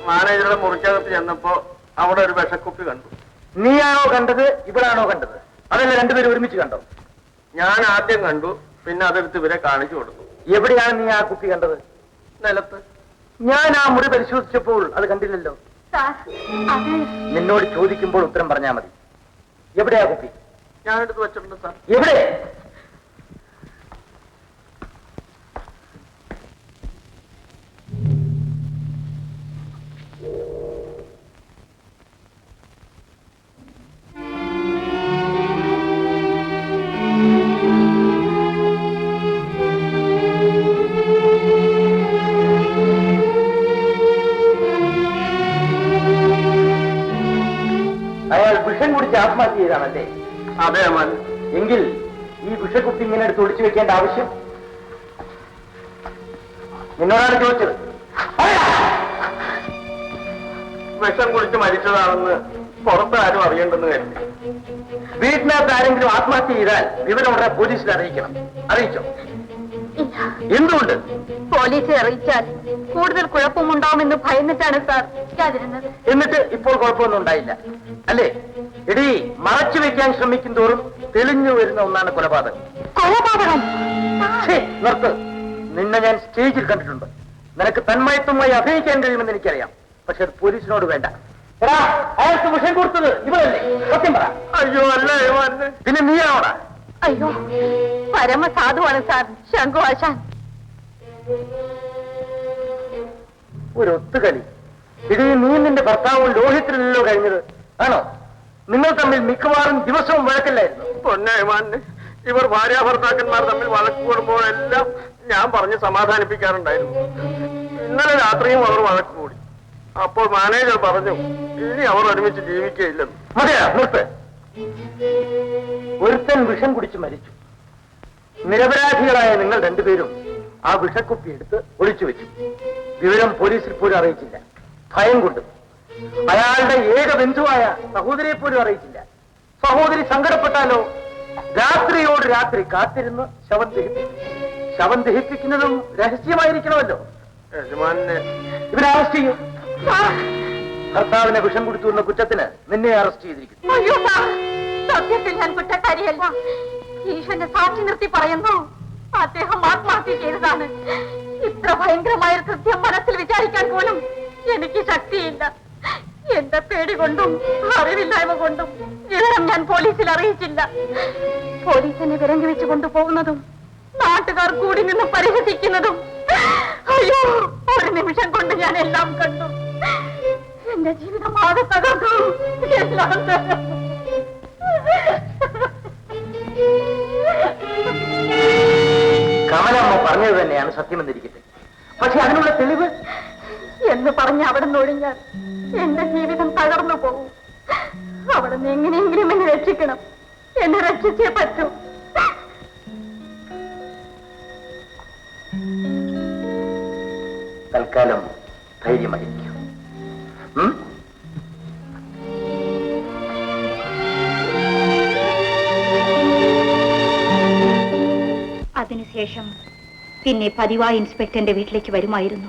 മാനേജറുടെ മുറിക്കകത്ത് ചെന്നപ്പോ അവിടെ ഒരു വിഷക്കുപ്പി കണ്ടു. നീയാണോ കണ്ടത്? ഇവളാണോ കണ്ടത്? അതല്ല രണ്ടുപേരും ഒരുമിച്ച് കണ്ടോ? ഞാൻ ആദ്യം കണ്ടു, പിന്നെ അതെടുത്ത് ഇവരെ കാണിച്ചു കൊടുത്തു. എവിടെയാണ് നീ ആ കുപ്പി കണ്ടത്? നിലത്ത്. ഞാൻ ആ മുറി പരിശോധിച്ചപ്പോൾ അത് കണ്ടില്ലല്ലോ. സാർ, അത് നിന്നോട് ചോദിക്കുമ്പോൾ ഉത്തരം പറഞ്ഞാൽ മതി. എവിടെയാ കുപ്പി? ഞാനെടുത്ത് വെച്ചിട്ടുണ്ട് സാർ. എവിടെ? അയാൾ വിഷം കുടിച്ച് ആത്മഹത്യ ചെയ്താണല്ലേ? അതെ അമ്മാൻ. എങ്കിൽ ഈ വിഷക്കുപ്പി ഇങ്ങനെ എടുത്ത് ഒളിച്ചു വെക്കേണ്ട ആവശ്യം നിന്നോടാണ് ചോദിച്ചത്. വിഷം കുടിച്ച് മരിച്ചതാണെന്ന് പുറത്ത് ആരും അറിയേണ്ടെന്ന് കരുതി. വീട്ടിനകത്ത് ആരെങ്കിലും ആത്മഹത്യ ചെയ്താൽ വിവരം ഉടനെ പോലീസിൽ അറിയിക്കണം. അറിയിച്ചോ? എന്തുകൊണ്ട്? പോലീസെ അറിയിച്ചാൽ കൂടുതൽ കുഴപ്പമുണ്ടാവുമെന്ന് ഭയന്നിട്ടാണ് സാർ ചെയ്യാതിരുന്നത്. എന്നിട്ട് ഇപ്പോൾ കുഴപ്പമൊന്നും ഉണ്ടായില്ല അല്ലേ? എടീ, മറച്ചു വെക്കാൻ ശ്രമിക്കും തോറും തെളിഞ്ഞു വരുന്ന ഒന്നാണ് കൊലപാതകം. കൊലപാതകം? നിർത്ത്. നിന്നെ ഞാൻ സ്റ്റേജിൽ കണ്ടിട്ടുണ്ട്. നിനക്ക് തന്മയത്വമായി അഭിനയിക്കാൻ കഴിയുമെന്ന് എനിക്കറിയാം. പക്ഷെ അത് പോലീസിനോട് വേണ്ട. എടാ, അയാൾക്ക് വിഷം കൊടുത്തത് ഇവളല്ലേ? സത്യം പറ. അയ്യോ അല്ല ഏമാനെ. പിന്നെ നീയാണോടാ? അയ്യോ, പരമസാധുവാണ് സാർ ശങ്കുവാശാൻ. ഒരു ഒത്തുകളി. ഇടീ, നീ നിന്റെ ഭർത്താവും ലോഹിത്തിലല്ലോ കഴിഞ്ഞത്, ആണോ? നിങ്ങൾ തമ്മിൽ മിക്കവാറും ദിവസവും വഴക്കല്ലായിരുന്നു. പൊന്നേമാനെ, ഇവർ ഭാര്യാഭർത്താക്കന്മാർ തമ്മിൽ വഴക്ക് കൂടുമ്പോഴെല്ലാം ഞാൻ പറഞ്ഞ് സമാധാനിപ്പിക്കാറുണ്ടായിരുന്നു. ഇന്നലെ രാത്രിയും അവർ വഴക്ക് കൂടി. അപ്പോൾ മാനേജർ പറഞ്ഞു ഇനി അവർ ഒരുമിച്ച് ജീവിക്കുകയില്ലെന്ന്. അതെയാ? നിർത്ത്. ഒരുത്തൻ വിഷം കുടിച്ച് മരിച്ചു. നിരപരാധികളായ നിങ്ങൾ രണ്ടുപേരും ആ വിഷക്കുപ്പി എടുത്ത് ഒളിച്ചു വെച്ചു. വിവരം പോലീസിൽ പോലും അറിയിച്ചില്ല. ഭയം കൊണ്ട്. അയാളുടെ ഏക ബന്ധുവായ സഹോദരിയെ പോലും അറിയിച്ചില്ല. സഹോദരി സങ്കടപ്പെട്ടാലോ? രാത്രിയോട് രാത്രി കാത്തിരുന്ന് ശവം ദഹിപ്പിച്ചു. ശവം ദഹിപ്പിക്കുന്നതും രഹസ്യമായിരിക്കണമല്ലോ. യജമാനെ, ഇവരെ അറസ്റ്റ് ചെയ്യും. ഭർത്താവിനെ വിഷം കൊടുത്തു എന്ന കുറ്റത്തിന് നിന്നെ അറസ്റ്റ് ചെയ്തിരിക്കുന്നു. അയ്യോ സാർ, സത്യത്തിൽ ഞാൻ കുറ്റക്കാരിയല്ല. ഈശ്വരന്റെ സാക്ഷി നിർത്തി പറയുന്നു, അദ്ദേഹം ആത്മഹത്യ ചെയ്തതാണ്. ഇത്ര ഭയങ്കരമായ കൃത്യം മനസ്സിൽ വിചാരിക്കാൻ പോലും എനിക്ക് ശക്തിയില്ല. എന്റെ പേടി കൊണ്ടും അറിവില്ലായ്മ കൊണ്ടും വിവരം ഞാൻ പോലീസിൽ അറിയിച്ചില്ല. പോലീസിനെ വിരങ്ങി വെച്ച് കൊണ്ടുപോകുന്നതും നാട്ടുകാർ കൂടി നിന്ന് പരിഹസിക്കുന്നതും അയ്യോ, ഒരു നിമിഷം കൊണ്ട് ഞാൻ എല്ലാം കണ്ടു. എന്റെ ജീവിതം ആകെ തകർന്നു. എല്ലാം തകർന്നു. കമലമ്മ പറഞ്ഞത് തന്നെയാണ് സത്യമെന്നിരിക്കട്ടെ. പക്ഷെ അതിനുള്ള തെളിവ് എന്ന് പറഞ്ഞ് അവിടെ നിന്ന് ഒഴിഞ്ഞാൽ എന്റെ ജീവിതം തകർന്നു പോകും. അവിടെ നിന്ന് എങ്ങനെയെങ്കിലും എന്നെ രക്ഷിക്കണം. എന്നെ രക്ഷിച്ചേ പറ്റൂ. തൽക്കാലം ധൈര്യമായിരിക്കും. അതിനുശേഷം പിന്നെ പതിവായി ഇൻസ്പെക്ടറിന്റെ വീട്ടിലേക്ക് വരുമായിരുന്നു.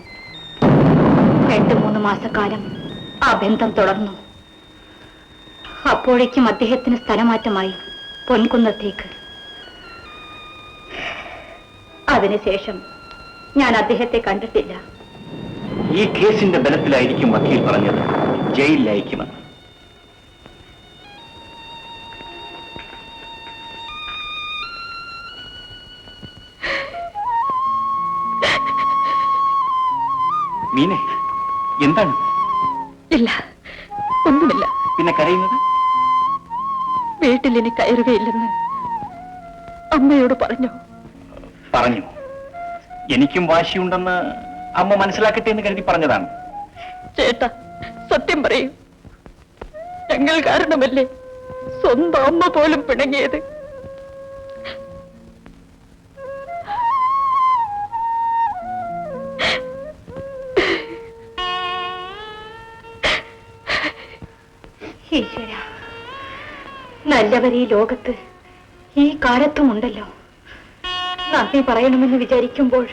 2-3 മാസക്കാലം ആ ബന്ധം തുടർന്നു. അപ്പോഴേക്കും അദ്ദേഹത്തിന് സ്ഥലമാറ്റമായി പൊൻകുന്നത്തേക്ക്. അതിനുശേഷം ഞാൻ അദ്ദേഹത്തെ കണ്ടിട്ടില്ല. ഈ കേസിന്റെ ബലത്തിലായിരിക്കും വക്കീൽ പറഞ്ഞത് ജയിലിലയക്കുമെന്ന്. മീനെ, എന്താണ്? ഇല്ല, ഒന്നുമില്ല. പിന്നെ കരയുന്നത്? വീട്ടിൽ ഇനി കയറുകയില്ലെന്ന് അമ്മയോട് പറഞ്ഞു. പറഞ്ഞു. എനിക്കും വാശിയുണ്ടെന്ന് അമ്മ മനസ്സിലാക്കട്ടെ എന്ന് കരുതി പറഞ്ഞതാണ്. ചേട്ടാ, സത്യം പറയൂ. ഞങ്ങൾ കാരണമല്ലേ സ്വന്തം അമ്മ പോലും പിണങ്ങിയത്? ഈശ്വര, നല്ലവർ ഈ ലോകത്ത് ഈ കാലത്തുമുണ്ടല്ലോ. നന്ദി പറയണമെന്ന് വിചാരിക്കുമ്പോൾ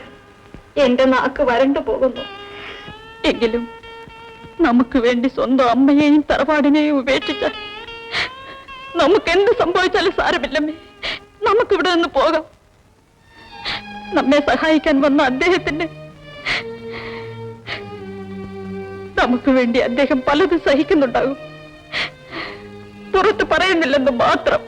എന്റെ നാക്ക് വരണ്ടു പോകുന്നു. എങ്കിലും നമുക്ക് വേണ്ടി സ്വന്തം അമ്മയെയും തറവാടിനെയും ഉപേക്ഷിച്ചാൽ നമുക്ക് എന്ത് സംഭവിച്ചാലും സാരമില്ലമ്മേ. നമുക്കിവിടെ നിന്ന് പോകാം. നമ്മെ സഹായിക്കാൻ വന്ന അദ്ദേഹത്തിന്റെ നമുക്ക് വേണ്ടി അദ്ദേഹം പലതും സഹിക്കുന്നുണ്ടാകും. പുറത്ത് പറയുന്നില്ലെന്ന് മാത്രം.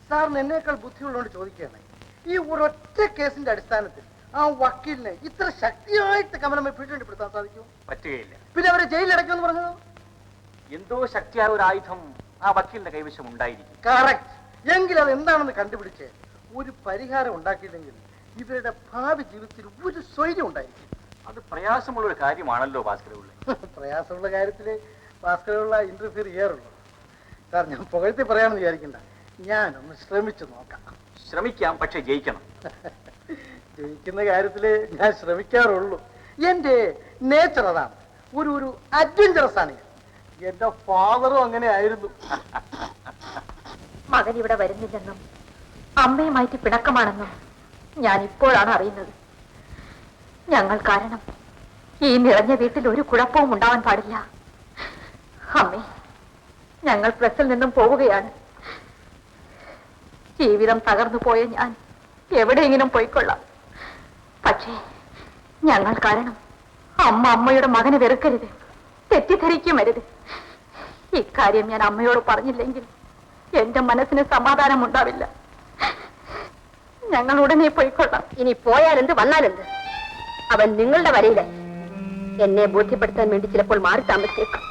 സാറിന് എന്നേക്കാൾ ബുദ്ധിയുള്ളതുകൊണ്ട് ചോദിക്കുകയാണ്, ഈ ഒരൊറ്റ കേസിന്റെ അടിസ്ഥാനത്തിൽ ആ വക്കീലിനെ ഇത്ര ശക്തിയായിട്ട് കമലമ്മ ഭീഷണിപ്പെടുത്താൻ സാധിക്കും? പറ്റുകയില്ല. പിന്നെ അവരെ ജയിലിലടക്കുമെന്ന് പറഞ്ഞതോ? എന്തോ ശക്തിയായ ഒരു ആയുധം ആ വക്കീലിന്റെ കൈവശം ഉണ്ടായിരിക്കും. കറക്റ്റ്. എങ്കിൽ അത് എന്താണെന്ന് കണ്ടുപിടിച്ച് ഒരു പരിഹാരം ഉണ്ടാക്കിയില്ലെങ്കിൽ ഇവരുടെ ഭാവി ജീവിതത്തിൽ ഒരു സ്വൈര്യം ഉണ്ടായിരിക്കും. അത് പ്രയാസമുള്ള ഒരു കാര്യമാണല്ലോ ഭാസ്കരപിള്ള. പ്രയാസമുള്ള കാര്യത്തില് ഭാസ്കരപിള്ള ഇന്റർഫിയർ ചെയ്യാറുള്ളൂ. സാർ, ഞാൻ പുകഴ്ത്തി പറയാമെന്ന് വിചാരിക്കണ്ട. ഞാനൊന്ന് ശ്രമിച്ചു നോക്കാം. ശ്രമിക്കാം, പക്ഷെ ജയിക്കണം. ജയിക്കുന്ന കാര്യത്തില് ഞാൻ ശ്രമിക്കാറുള്ളൂ. എന്റെ നേച്ചർ അതാണ്. ഒരു അഡ്വഞ്ചറസ് ആണ് ഞാൻ. എന്റെ ഫാദറും അങ്ങനെ ആയിരുന്നു. മകൻ ഇവിടെ വരുന്നില്ലെന്നും അമ്മയുമായിട്ട് പിണക്കമാണെന്നും ഞാൻ ഇപ്പോഴാണ് അറിയുന്നത്. ഞങ്ങൾ കാരണം ഈ നിറഞ്ഞ വീട്ടിൽ ഒരു കുഴപ്പവും ഉണ്ടാവാൻ പാടില്ല. അമ്മേ, ഞങ്ങൾ പ്രസിൽ നിന്നും പോവുകയാണ്. ജീവിതം തകർന്നു പോയ ഞാൻ എവിടെയെങ്കിലും പോയിക്കൊള്ളാം. പക്ഷേ ഞങ്ങൾ കാരണം അമ്മയുടെ മകനെ വെറുക്കരുത്, തെറ്റിദ്ധരിക്കും വരുത്. ഇക്കാര്യം ഞാൻ അമ്മയോട് പറഞ്ഞില്ലെങ്കിൽ എന്റെ മനസ്സിന് സമാധാനം ഉണ്ടാവില്ല. ഞങ്ങൾ ഉടനെ പോയിക്കൊള്ളാം. ഇനി പോയാലെന്ത് വന്നാലെന്ത്, അവൻ നിങ്ങളുടെ വരയിലെ എന്നെ ബോധ്യപ്പെടുത്താൻ വേണ്ടി ചിലപ്പോൾ മാറി താമസിച്ചേക്കും.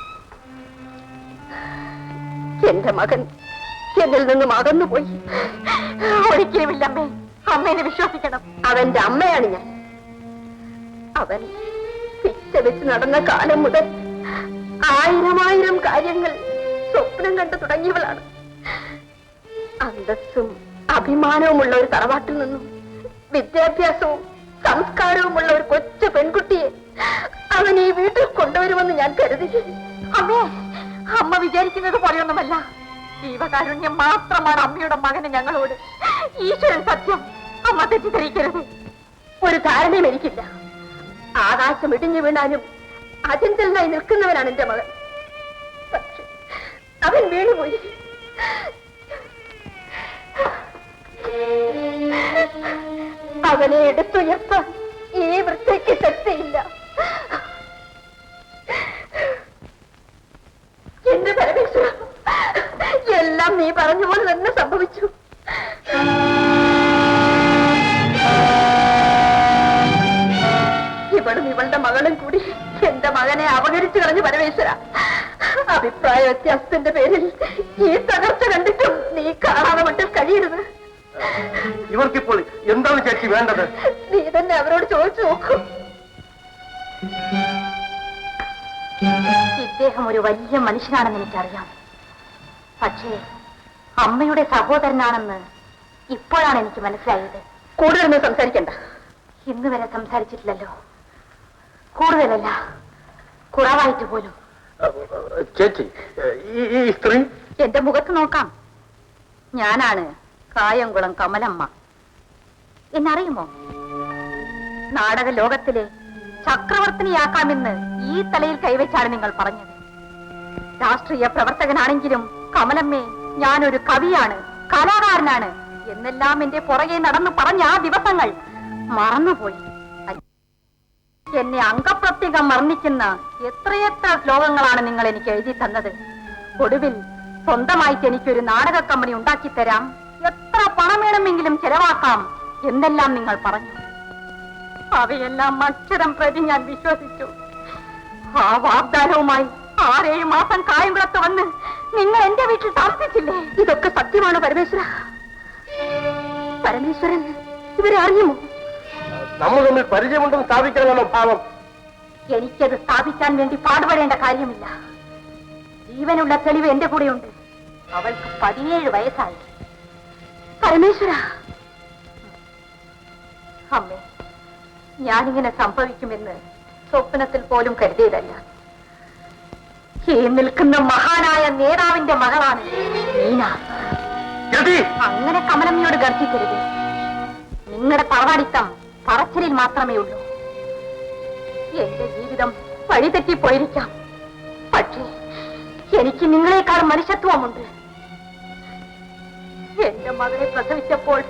എന്റെ മകൻ എന്നിൽ നിന്നും അകന്നുപോയി. ഒരിക്കലുമില്ലമ്മേ, അമ്മേനെ വിശ്വസിക്കണം. അവന്റെ അമ്മയാണ് ഞാൻ. അവൻ പിച്ച വെച്ച് നടന്ന കാലം മുതൽ 1000 കാര്യങ്ങൾ സ്വപ്നം കണ്ടു തുടങ്ങിയവളാണ്. അന്തസ്സും അഭിമാനവുമുള്ള ഒരു തറവാട്ടിൽ നിന്നും വിദ്യാഭ്യാസവും സംസ്കാരവുമുള്ള ഒരു കൊച്ചു പെൺകുട്ടിയെ അവൻ ഈ വീട്ടിൽ കൊണ്ടുവരുമെന്ന് ഞാൻ കരുതി. അമ്മേ, അമ്മ വിചാരിക്കുന്നത് പോലെയൊന്നുമല്ല. ജീവകാരുണ്യം മാത്രമാണ് അമ്മയുടെ മകന് ഞങ്ങളോട്. ഈശ്വരൻ സത്യം, അമ്മ തെറ്റിദ്ധരിക്കരുത്. ഒരു ധാരണയും എനിക്കില്ല. ആകാശം ഇടിഞ്ഞു വീണാലും അചഞ്ചലനായി നിൽക്കുന്നവനാണ് എന്റെ മകൻ. പക്ഷെ അവൻ വീണുപോയി. അവനെ എടുത്തുയർത്താൻ ഈ വൃത്തിക്ക് ശക്തിയില്ല. എന്റെ പരമേശ്വര, എല്ലാം നീ പറഞ്ഞ പോലെ തന്നെ സംഭവിച്ചു. ഇവളും ഇവളുടെ മകളും കൂടി എന്റെ മകനെ അപകരിച്ചു കളഞ്ഞു പരമേശ്വര. അഭിപ്രായ വ്യത്യാസത്തിന്റെ പേരിൽ ഈ തകർച്ച കണ്ടിട്ടും നീ കാണാതെ മട്ടിൽ കഴിയരുത്. ഇവർക്കിപ്പോൾ എന്താണ് ചേച്ചി വേണ്ടത്? നീ തന്നെ അവരോട് ചോദിച്ചു നോക്കൂ. ഇദ്ദേഹം ഒരു വലിയ മനുഷ്യനാണെന്ന് എനിക്കറിയാം. പക്ഷേ അമ്മയുടെ സഹോദരനാണെന്ന് ഇപ്പോഴാണ് എനിക്ക് മനസ്സിലായത്. കൂടുതലൊന്നും സംസാരിക്കണ്ട. ഇന്ന് വരെ സംസാരിച്ചിട്ടില്ലല്ലോ. കൂടുതലല്ല, കുറവായിട്ട് പോലും. ചേച്ചി, ഈ സ്ത്രീ എന്റെ മുഖത്ത് നോക്കാം. ഞാനാണ് കായംകുളം കമലമ്മ. എന്നറിയുമോ? നാടക ലോകത്തിലെ ചക്രവർത്തിനിയാക്കാമെന്ന് ഈ തലയിൽ കൈവച്ചാണ് നിങ്ങൾ പറഞ്ഞത്. രാഷ്ട്രീയ പ്രവർത്തകനാണെങ്കിലും കമലമ്മേ, ഞാനൊരു കവിയാണ്, കലാകാരനാണ് എന്നെല്ലാം എന്റെ പുറകെ നടന്നു പറഞ്ഞ ആ ദിവസങ്ങൾ മറന്നുപോയി. എന്നെ അംഗപ്രത്യേകം വർണ്ണിക്കുന്ന എത്രയെത്ര ശ്ലോകങ്ങളാണ് നിങ്ങൾ എനിക്ക് എഴുതി തന്നത്. ഒടുവിൽ സ്വന്തമായിട്ട് എനിക്കൊരു നാടക കമ്പനി ഉണ്ടാക്കി തരാം, എത്ര പണം വേണമെങ്കിലും ചെലവാക്കാം എന്നെല്ലാം നിങ്ങൾ പറഞ്ഞു. അവയെല്ലാം അക്ഷരം പ്രതി ഞാൻ വിശ്വസിച്ചു. ആ വാഗ്ദാനവുമായി 6-7 മാസം കായംകുളത്ത് വന്ന് നിങ്ങൾ എന്റെ വീട്ടിൽ താമസിച്ചില്ലേ? ഇതൊക്കെ സത്യമാണ് പരമേശ്വര. പരമേശ്വരൻ ഇവരെ അറിയുമോ? നമ്മൾ തമ്മിൽ പരിചയമുണ്ടെന്ന് സ്ഥാപിക്കാനാണോ ഭാവം? എനിക്കത് സ്ഥാപിക്കാൻ വേണ്ടി പാടുപെടേണ്ട കാര്യമില്ല. ജീവനുള്ള തെളിവ് എന്റെ കൂടെയുണ്ട്. അവൾക്ക് 17 വയസ്സായി. പരമേശ്വര, അമ്മേ, ഞാനിങ്ങനെ സംഭവിക്കുമെന്ന് സ്വപ്നത്തിൽ പോലും കരുതിയതല്ല. ഈ നിൽക്കുന്ന മഹാനായ നേതാവിന്റെ മകളാണ് മീന. അങ്ങനെ കമലമ്മയോട് ഗർജിക്കരുത്. നിങ്ങളുടെ തറവാടിത്തം പറച്ചിലിൽ മാത്രമേ ഉള്ളൂ. എന്റെ ജീവിതം വഴിതെറ്റിപ്പോയിരിക്കാം. പക്ഷേ എനിക്ക് നിങ്ങളെക്കാൾ മനുഷ്യത്വമുണ്ട്. എന്റെ മകളെ പ്രസവിച്ചപ്പോൾ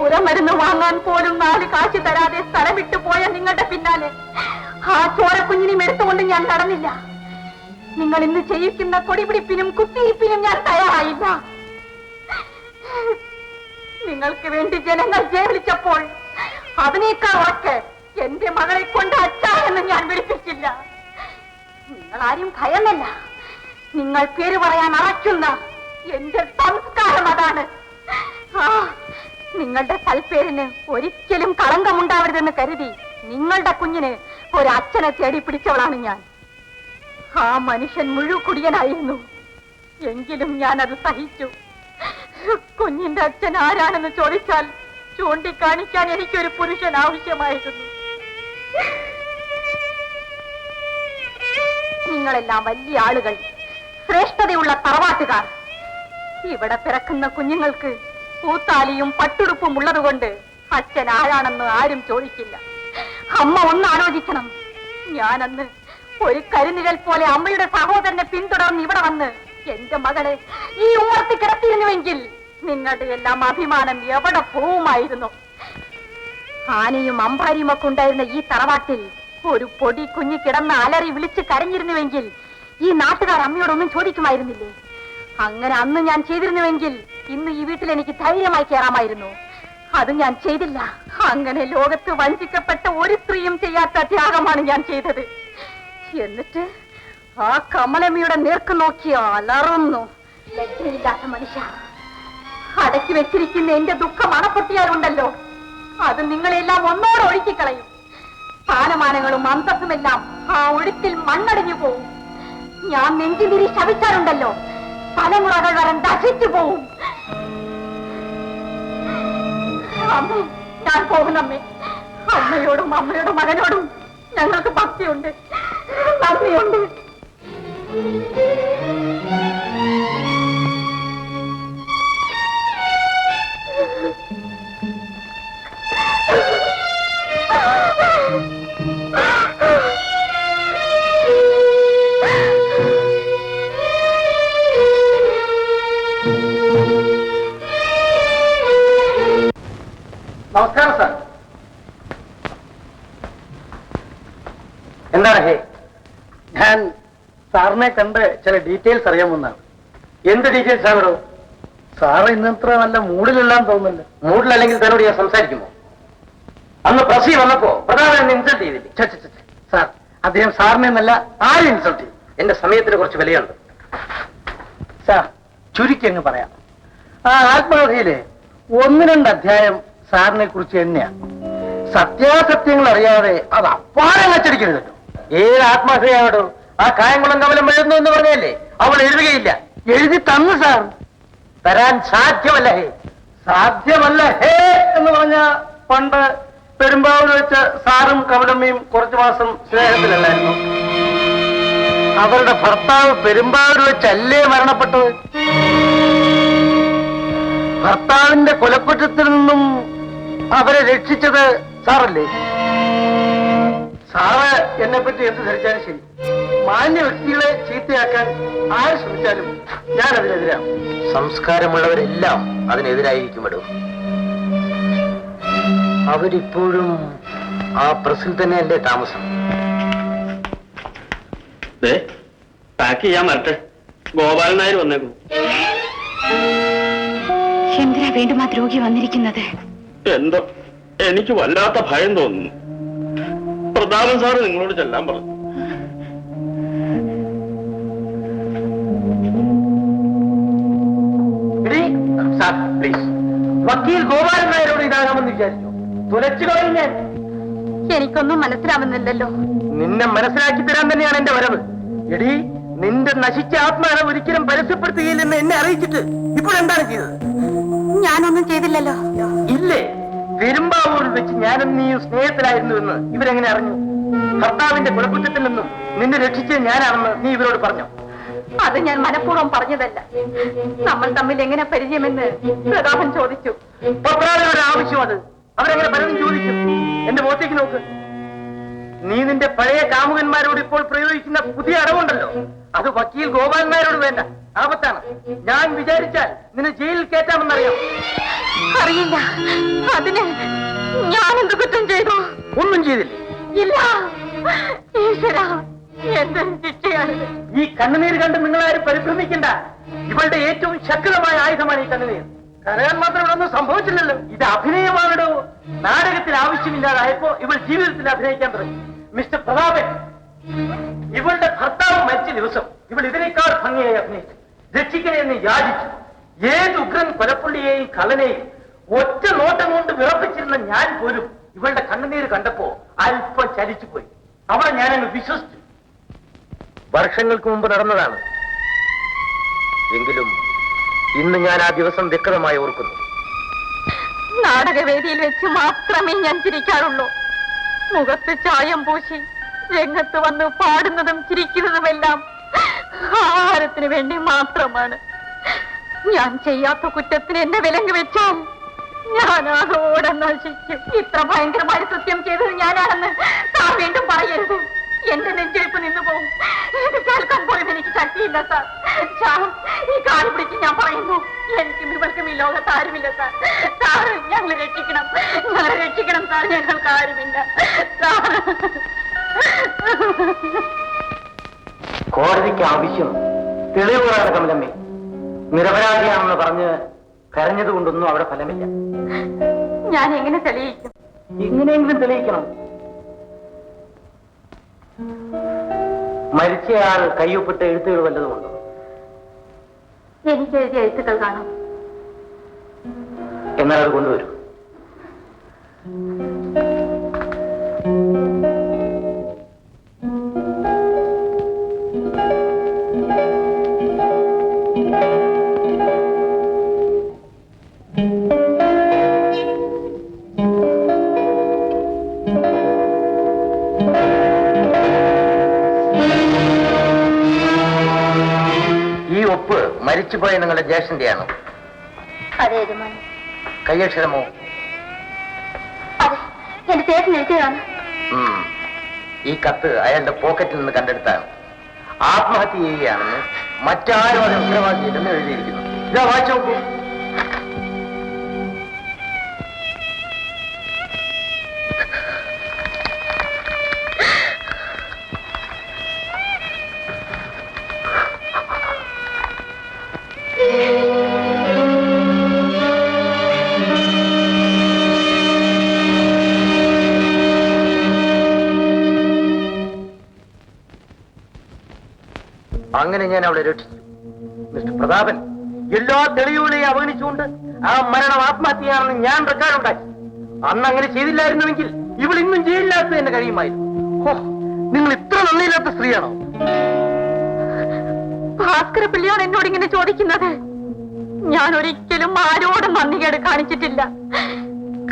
ഉരമരുന്ന് വാങ്ങാൻ പോലും 4 കാശ് തരാതെ സ്ഥലം വിട്ടു പോയ നിങ്ങളുടെ പിന്നാലെ ആ ചോരക്കുഞ്ഞിനെയും എടുത്തുകൊണ്ട് ഞാൻ നടന്നില്ല. നിങ്ങൾ ഇന്ന് ചെയ്യിക്കുന്ന കൊടിപിടിപ്പിനും കുത്തിയിരിപ്പിനും ഞാൻ തയ്യാറായില്ല. നിങ്ങൾക്ക് വേണ്ടി ജനങ്ങൾ ജയവിളിച്ചപ്പോൾ അതിനേക്കാൾ ഉറക്കെ എന്റെ മകളെ കൊണ്ട് അച്ഛാ എന്ന് ഞാൻ വിളിപ്പിച്ചില്ല. നിങ്ങൾ ആരും ഭയമല്ല. നിങ്ങൾ പേര് പറയാൻ അറയ്ക്കുന്ന എന്റെ സംസ്കാരം അതാണ്. നിങ്ങളുടെ സൽപ്പേരിന് ഒരിക്കലും കളങ്കമുണ്ടാവരുതെന്ന് കരുതി നിങ്ങളുടെ കുഞ്ഞിന് ഒരച്ഛനെ തേടി പിടിച്ചവളാണ് ഞാൻ. ആ മനുഷ്യൻ മുഴുക്കുടിയനായിരുന്നു. എങ്കിലും ഞാൻ അത് സഹിച്ചു. കുഞ്ഞിന്റെ അച്ഛൻ ആരാണെന്ന് ചോദിച്ചാൽ ചൂണ്ടിക്കാണിക്കാൻ എനിക്കൊരു പുരുഷൻ ആവശ്യമായിരുന്നു. നിങ്ങളെല്ലാം വലിയ ആളുകൾ, ശ്രേഷ്ഠതയുള്ള തറവാട്ടുകാർ. ഇവിടെ പിറക്കുന്ന കുഞ്ഞുങ്ങൾക്ക് പൂത്താലിയും പട്ടുടുപ്പും ഉള്ളതുകൊണ്ട് അച്ഛൻ ആരാണെന്ന് ആരും ചോദിക്കില്ല. അമ്മ ഒന്ന് ആലോചിക്കണം. ഞാനന്ന് ഒരു കരിനിഴൽ പോലെ അമ്മയുടെ സഹോദരനെ പിന്തുടർന്ന് ഇവിടെ വന്ന് എന്റെ മകളെ ഈ ഉമ്മർത്തി കിടത്തിയിരുന്നുവെങ്കിൽ നിങ്ങളുടെ എല്ലാം അഭിമാനം എവിടെ പോവുമായിരുന്നു? ആനയും അമ്പാരിയും ഒക്കെ ഉണ്ടായിരുന്ന ഈ തറവാട്ടിൽ ഒരു പൊടി കുഞ്ഞു കിടന്ന് അലറി വിളിച്ച് കരഞ്ഞിരുന്നുവെങ്കിൽ ഈ നാട്ടുകാർ അമ്മയോടൊന്നും ചോദിക്കുമായിരുന്നില്ലേ? അങ്ങനെ അന്ന് ഞാൻ ചെയ്തിരുന്നുവെങ്കിൽ ഇന്ന് ഈ വീട്ടിൽ എനിക്ക് ധൈര്യമായി കയറാമായിരുന്നു. അത് ഞാൻ ചെയ്തില്ല. അങ്ങനെ ലോകത്ത് വഞ്ചിക്കപ്പെട്ട ഒരു സ്ത്രീയും ചെയ്യാത്ത ത്യാഗമാണ് ഞാൻ ചെയ്തത്. എന്നിട്ട് ആ കമലമ്മയുടെ നേർക്ക് നോക്കി അലറുന്നു. ലജ്ജയില്ലാത്ത മനുഷ്യ, അടക്കി വെച്ചിരിക്കുന്ന എന്റെ ദുഃഖം അണപ്പൊട്ടിയാലുണ്ടല്ലോ, അത് നിങ്ങളെല്ലാം ഒന്നോടെ ഒഴുക്കിക്കളയും. സ്ഥാനമാനങ്ങളും അന്തസ്സുമെല്ലാം ആ ഒഴുക്കിൽ മണ്ണടിഞ്ഞു പോവും. ഞാൻ നെഞ്ചിതിരി ശവിച്ചാലുണ്ടല്ലോ, തലമുറകൾ വരെ ദഹിച്ചു പോവും. അമ്മേ, ഞാൻ പോകുന്നമ്മേ. അമ്മയോടും അമ്മയുടെ മകനോടും ഞങ്ങൾക്ക് ഭക്തിയുണ്ട്, നന്ദിയുണ്ട്. നമസ്കാരം സാർ. എന്താണ് ഹേ? ഞാൻ സാറിനെ കണ്ട് ചില ഡീറ്റെയിൽസ് അറിയാമെന്നാണ്. എന്ത് ഡീറ്റെയിൽസ് ആണോ? സാറ് ഇന്നത്ര നല്ല മൂഡിലെല്ലാം തോന്നുന്നില്ല. മൂഡിലല്ലെങ്കിൽ തന്നോട് ഞാൻ സംസാരിക്കുമോ? അന്ന് പ്രസി വന്നപ്പോ പ്രധാനം എന്നെ ഇൻസൾട്ട് ചെയ്തില്ലേ? സാർ, അദ്ദേഹം സാറിനെ എന്നല്ല ആരും ഇൻസൾട്ട് ചെയ്യും. എന്റെ സമയത്തിന് കുറച്ച് വിലയുണ്ട് സാർ. ചുരുക്കി അങ്ങ് പറയാം, ആ ആത്മകഥയിലെ 1-2 അധ്യായം സാറിനെ കുറിച്ച് തന്നെയാണ്. സത്യാസത്യങ്ങൾ അറിയാതെ അത് അപ്പാടെ അച്ചടിക്കരുതല്ലോ. ഏത് ആത്മകഥയാണോ? ആ കായംകുളം കമലം എഴുതുന്നു എന്ന് പറഞ്ഞല്ലേ? അവൾ എഴുതുകയില്ല. എഴുതി തന്നു സാർ. തരാൻ സാധ്യമല്ല ഹേ. സാധ്യമല്ല ഹേ എന്ന് പറഞ്ഞ പണ്ട് പെരുമ്പാവൂർ വെച്ച് സാറും കമലമ്മയും കുറച്ചു മാസം സ്നേഹത്തിലല്ലായിരുന്നു. അവരുടെ ഭർത്താവ് പെരുമ്പാവൂർ വെച്ചല്ലേ മരണപ്പെട്ടത്? ഭർത്താവിന്റെ കൊലക്കുറ്റത്തിൽ നിന്നും അവരെ രക്ഷിച്ചത് സാറല്ലേ? സാറ് എന്നെ പറ്റി എന്ത് ധരിച്ചാലും ശരി, മാന്യ വ്യക്തികളെ ചീത്തയാക്കാൻ ആര് ശ്രമിച്ചാലും ഞാൻ അതിനെതിരാണ്. സംസ്കാരമുള്ളവരെല്ലാം അതിനെതിരായിരിക്കുമല്ലോ. അവരിപ്പോഴും ആ പ്രസിൽ തന്നെയല്ലേ താമസം? പാക്ക് ചെയ്യാൻ വരട്ടെ. ഗോപാലൻ നായർ വന്നേക്കും. എന്തിനാ വീണ്ടും ആ ദ്രോഹി വന്നിരിക്കുന്നത്? എന്തോ എനിക്ക് വല്ലാത്ത ഭയം തോന്നുന്നു. പ്രതാപൻ സാറ് നിങ്ങളോട് ചെല്ലാൻ പറഞ്ഞു. സാർ പ്ലീസ്, വക്കീൽ ഗോപാലൻ നായരോട് ഇതാകാമെന്ന് വിചാരിച്ചു. തുലച്ചു കളയും ഞാൻ. എനിക്കൊന്നും മനസ്സിലാവുന്നില്ലല്ലോ. നിന്നെ മനസ്സിലാക്കി തരാൻ തന്നെയാണ് എന്റെ വരവ്. എടി, നിന്റെ നശിച്ച ആത്മാനം ഒരിക്കലും പരസ്യപ്പെടുത്തുകയില്ലെന്ന് എന്നെ അറിയിച്ചിട്ട് ഇപ്പോൾ എന്താണ് ചെയ്തത്? ഞാനൊന്നും ചെയ്തില്ലല്ലോ. ഇല്ലേ? പെരുമ്പാവൂരിൽ വെച്ച് ഞാനും നീയും സ്നേഹത്തിലായിരുന്നു എന്ന് ഇവരെങ്ങനെ അറിഞ്ഞു? ഭർത്താവിന്റെ കുലക്കുറ്റത്തിൽ നിന്നും നിന്നെ രക്ഷിച്ചത് ഞാനാണെന്ന് നീ ഇവരോട് പറഞ്ഞു? അത് ഞാൻ മനഃപൂർവ്വം പറഞ്ഞതല്ല. നമ്മൾ തമ്മിൽ എങ്ങനെ പരിചയമെന്ന് പ്രതാപൻ ചോദിച്ചു. പത്രാവരുടെ ആവശ്യം അത്. അവരെങ്ങനെ പലതും ചോദിക്കും. എന്റെ മുഖത്തേക്ക് നോക്ക്. നീ നിന്റെ പഴയ കാമുകന്മാരോട് ഇപ്പോൾ പ്രയോഗിക്കുന്ന പുതിയ അടവുണ്ടല്ലോ, അത് വക്കീൽ ഗോപാലൻ നായരോട് വേണ്ട. ആപത്താണ്. ഞാൻ വിചാരിച്ചാൽ നിന്നെ ജയിലിൽ കയറ്റാമെന്നറിയാം. അറിയില്ല. അതിന് ഞാൻ എന്ത് കുറ്റം ചെയ്തു? ഒന്നും ചെയ്തില്ലേ? ഇല്ല. ഈശ്വരാ, എന്തൊരു ശിക്ഷയാണിത്. ഈ കണ്ണുനീര് കണ്ട് നിങ്ങളാരും പരിഭ്രമിക്കണ്ട. ഇവളുടെ ഏറ്റവും ശക്തമായ ആയുധമാണ് ഈ കണ്ണുനീർ. കരയാൻ മാത്രം ഇവിടെ ഒന്നും സംഭവിച്ചില്ലല്ലോ. ഇത് അഭിനയമാണോ? നാടകത്തിൽ ആവശ്യമില്ലാതായപ്പോ ഇവൾ ജീവിതത്തിൽ അഭിനയിക്കാൻ തുടങ്ങി. മിസ്റ്റർ പ്രതാപൻ, ഇവളുടെ ഭർത്താവ് മരിച്ച ദിവസം ഇവൾ ഇതിനേക്കാൾ ഭംഗിയായി അഭിനയിച്ചു. രക്ഷിക്കണമെന്ന് യാചിച്ചു. ഏത് ഉഗ്രൻ കൊലപ്പുള്ളിയെയും കള്ളനെയും ഒറ്റ നോട്ടം കൊണ്ട് വിറപ്പിച്ചിരുന്ന ഞാൻ പോലും ഇവളുടെ കണ്ണുനീര് കണ്ടപ്പോ അല്പം ചലിച്ചുപോയി. അവളെ ഞാനങ്ങ് വിശ്വസിച്ചു. വർഷങ്ങൾക്ക് മുമ്പ് നടന്നതാണ്. എങ്കിലും ഇന്ന് ഞാൻ ആ ദിവസം വ്യക്തമായി ഓർക്കുന്നു. നാടകവേദിയിൽ വെച്ച് മാത്രമേ ഞാൻ ചിരിക്കാറുള്ളൂ. മുഖത്ത് ചായം പൂശി രംഗത്ത് വന്ന് പാടുന്നതും ചിരിക്കുന്നതുമെല്ലാം ആഹാരത്തിന് വേണ്ടി മാത്രമാണ്. ഞാൻ ചെയ്യാത്ത കുറ്റത്തിന് എന്നെ വിലങ്ങ് വെച്ചാൽ ഞാൻ അതോടെ നശിക്കും. ഇത്ര ഭയങ്കരമായ സത്യം ചെയ്തത് ഞാനാണെന്ന് താൻ വീണ്ടും പറയരുത്. എന്റെ നെഞ്ചെഴുപ്പ് നിന്നു പോകും. ഇത് കേൾക്കാൻ പോലും എനിക്ക് ശക്തിയില്ല സാർ. ഈ കാല് പിടിച്ച് ഞാൻ പറയുന്നു, എനിക്കും ഇവർക്കും ഈ ലോകത്ത് ആരുമില്ല സാർ. സാറ് ഞങ്ങളെ രക്ഷിക്കണം, ഞങ്ങളെ രക്ഷിക്കണം സാർ. ഞങ്ങൾക്ക് ആരുമില്ല സാർ. കോടതിക്ക് ആവശ്യം തെളിവുകളാണ് കമലമ്മേ. നിരപരാധിയാണെന്ന് പറഞ്ഞ് കരഞ്ഞത് കൊണ്ടൊന്നും അവിടെ ഫലമില്ല. ഞാൻ എങ്ങനെ തെളിയിക്കും? എങ്ങനെയെങ്കിലും തെളിയിക്കണം. മരിച്ചയാൾ കയ്യൊപ്പിട്ട എഴുത്തുകൾ വല്ലതുമുണ്ടോ? എനിക്ക് എഴുതിയ എഴുത്തുകൾ കാണാം. എന്നാൽ അത് കൊണ്ടുവരൂ. ഈ ഒപ്പ് മരിച്ചുപോയ നിങ്ങളുടെ ജ്യേഷ്ഠന്റെയാണോ? അതെ യജമാനൻ. കയ്യക്ഷരമോ? അതെ, എന്റെ ചേട്ടൻ എഴുതിയതാണ്. ഈ കത്ത് അയാളുടെ പോക്കറ്റിൽ നിന്ന് കണ്ടെടുത്താണ്. ആത്മഹത്യ ചെയ്യുകയാണെന്ന് മറ്റാരും അത് ഉത്തരവാദിയില്ലെന്ന് എഴുതിയിരിക്കുന്നു. ഇതാ വായിച്ചു നോക്കൂ. അങ്ങനെ ഞാൻ അവളെ രക്ഷിച്ചു. മിസ്റ്റർ പ്രതാപൻ എല്ലാ തെളിവുകളെയും അവഗണിച്ചുകൊണ്ട് ആ മരണം ആത്മഹത്യയാണെന്ന് ഞാൻ റെക്കോർഡുണ്ടാക്കി. അന്ന് അങ്ങനെ ചെയ്തില്ലായിരുന്നുവെങ്കിൽ ഇവൾ ഇന്നും ജയിലിനകത്ത് തന്നെ കഴിയുമായിരുന്നു. നിങ്ങൾ ഇത്ര നന്ദിയില്ലാത്ത സ്ത്രീയാണോ? ഭാസ്കര പിള്ളയാണ് എന്നോട് ഇങ്ങനെ ചോദിക്കുന്നത്. ഞാൻ ഒരിക്കലും ആരോടും നന്ദികേട് കാണിച്ചിട്ടില്ല,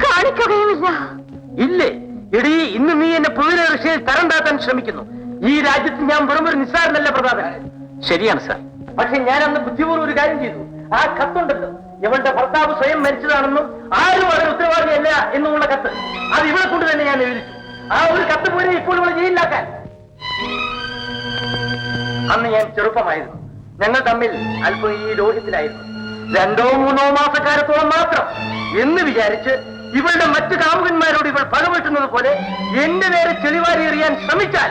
കാണിക്കുകയുമില്ല. ഇല്ലേ എടീ, ഇന്ന് നീ എന്നെ പുതിയ വിഷയം തരം താത്താൻ ശ്രമിക്കുന്നു. ഈ രാജ്യത്ത് ഞാൻ വെറും ഒരു നിസ്സാരനല്ല പ്രതാപൻ. ശരിയാണ് സാർ. പക്ഷെ ഞാൻ അന്ന് ബുദ്ധിപൂർവ്വം ഒരു കാര്യം ചെയ്തു. ആ കത്തുണ്ടല്ലോ, ഇവളുടെ ഭർത്താവ് സ്വയം മരിച്ചതാണെന്നും ആരും അതിന് ഉത്തരവാദിയല്ല എന്നുമുള്ള കത്ത്, അത് ഇവളെ കൊണ്ട് തന്നെ ഞാൻ എഴുതിച്ചു. ആ ഒരു കത്ത് പോലെ ഇപ്പോൾ ഇവളെ ജയിലിലാക്കാൻ. അന്ന് ഞാൻ ചെറുപ്പമായിരുന്നു, ഞങ്ങൾ തമ്മിൽ അല്പം ഈ ലോഹ്യത്തിലായിരുന്നു. 2 or 3 മാസക്കാലത്തോളം മാത്രം എന്ന് വിചാരിച്ച് ഇവളുടെ മറ്റു കാമുകന്മാരോട് ഇവൾ പകവെട്ടുന്നത് പോലെ എന്റെ നേരെ ചെളിവാരി എറിയാൻ ശ്രമിച്ചാൽ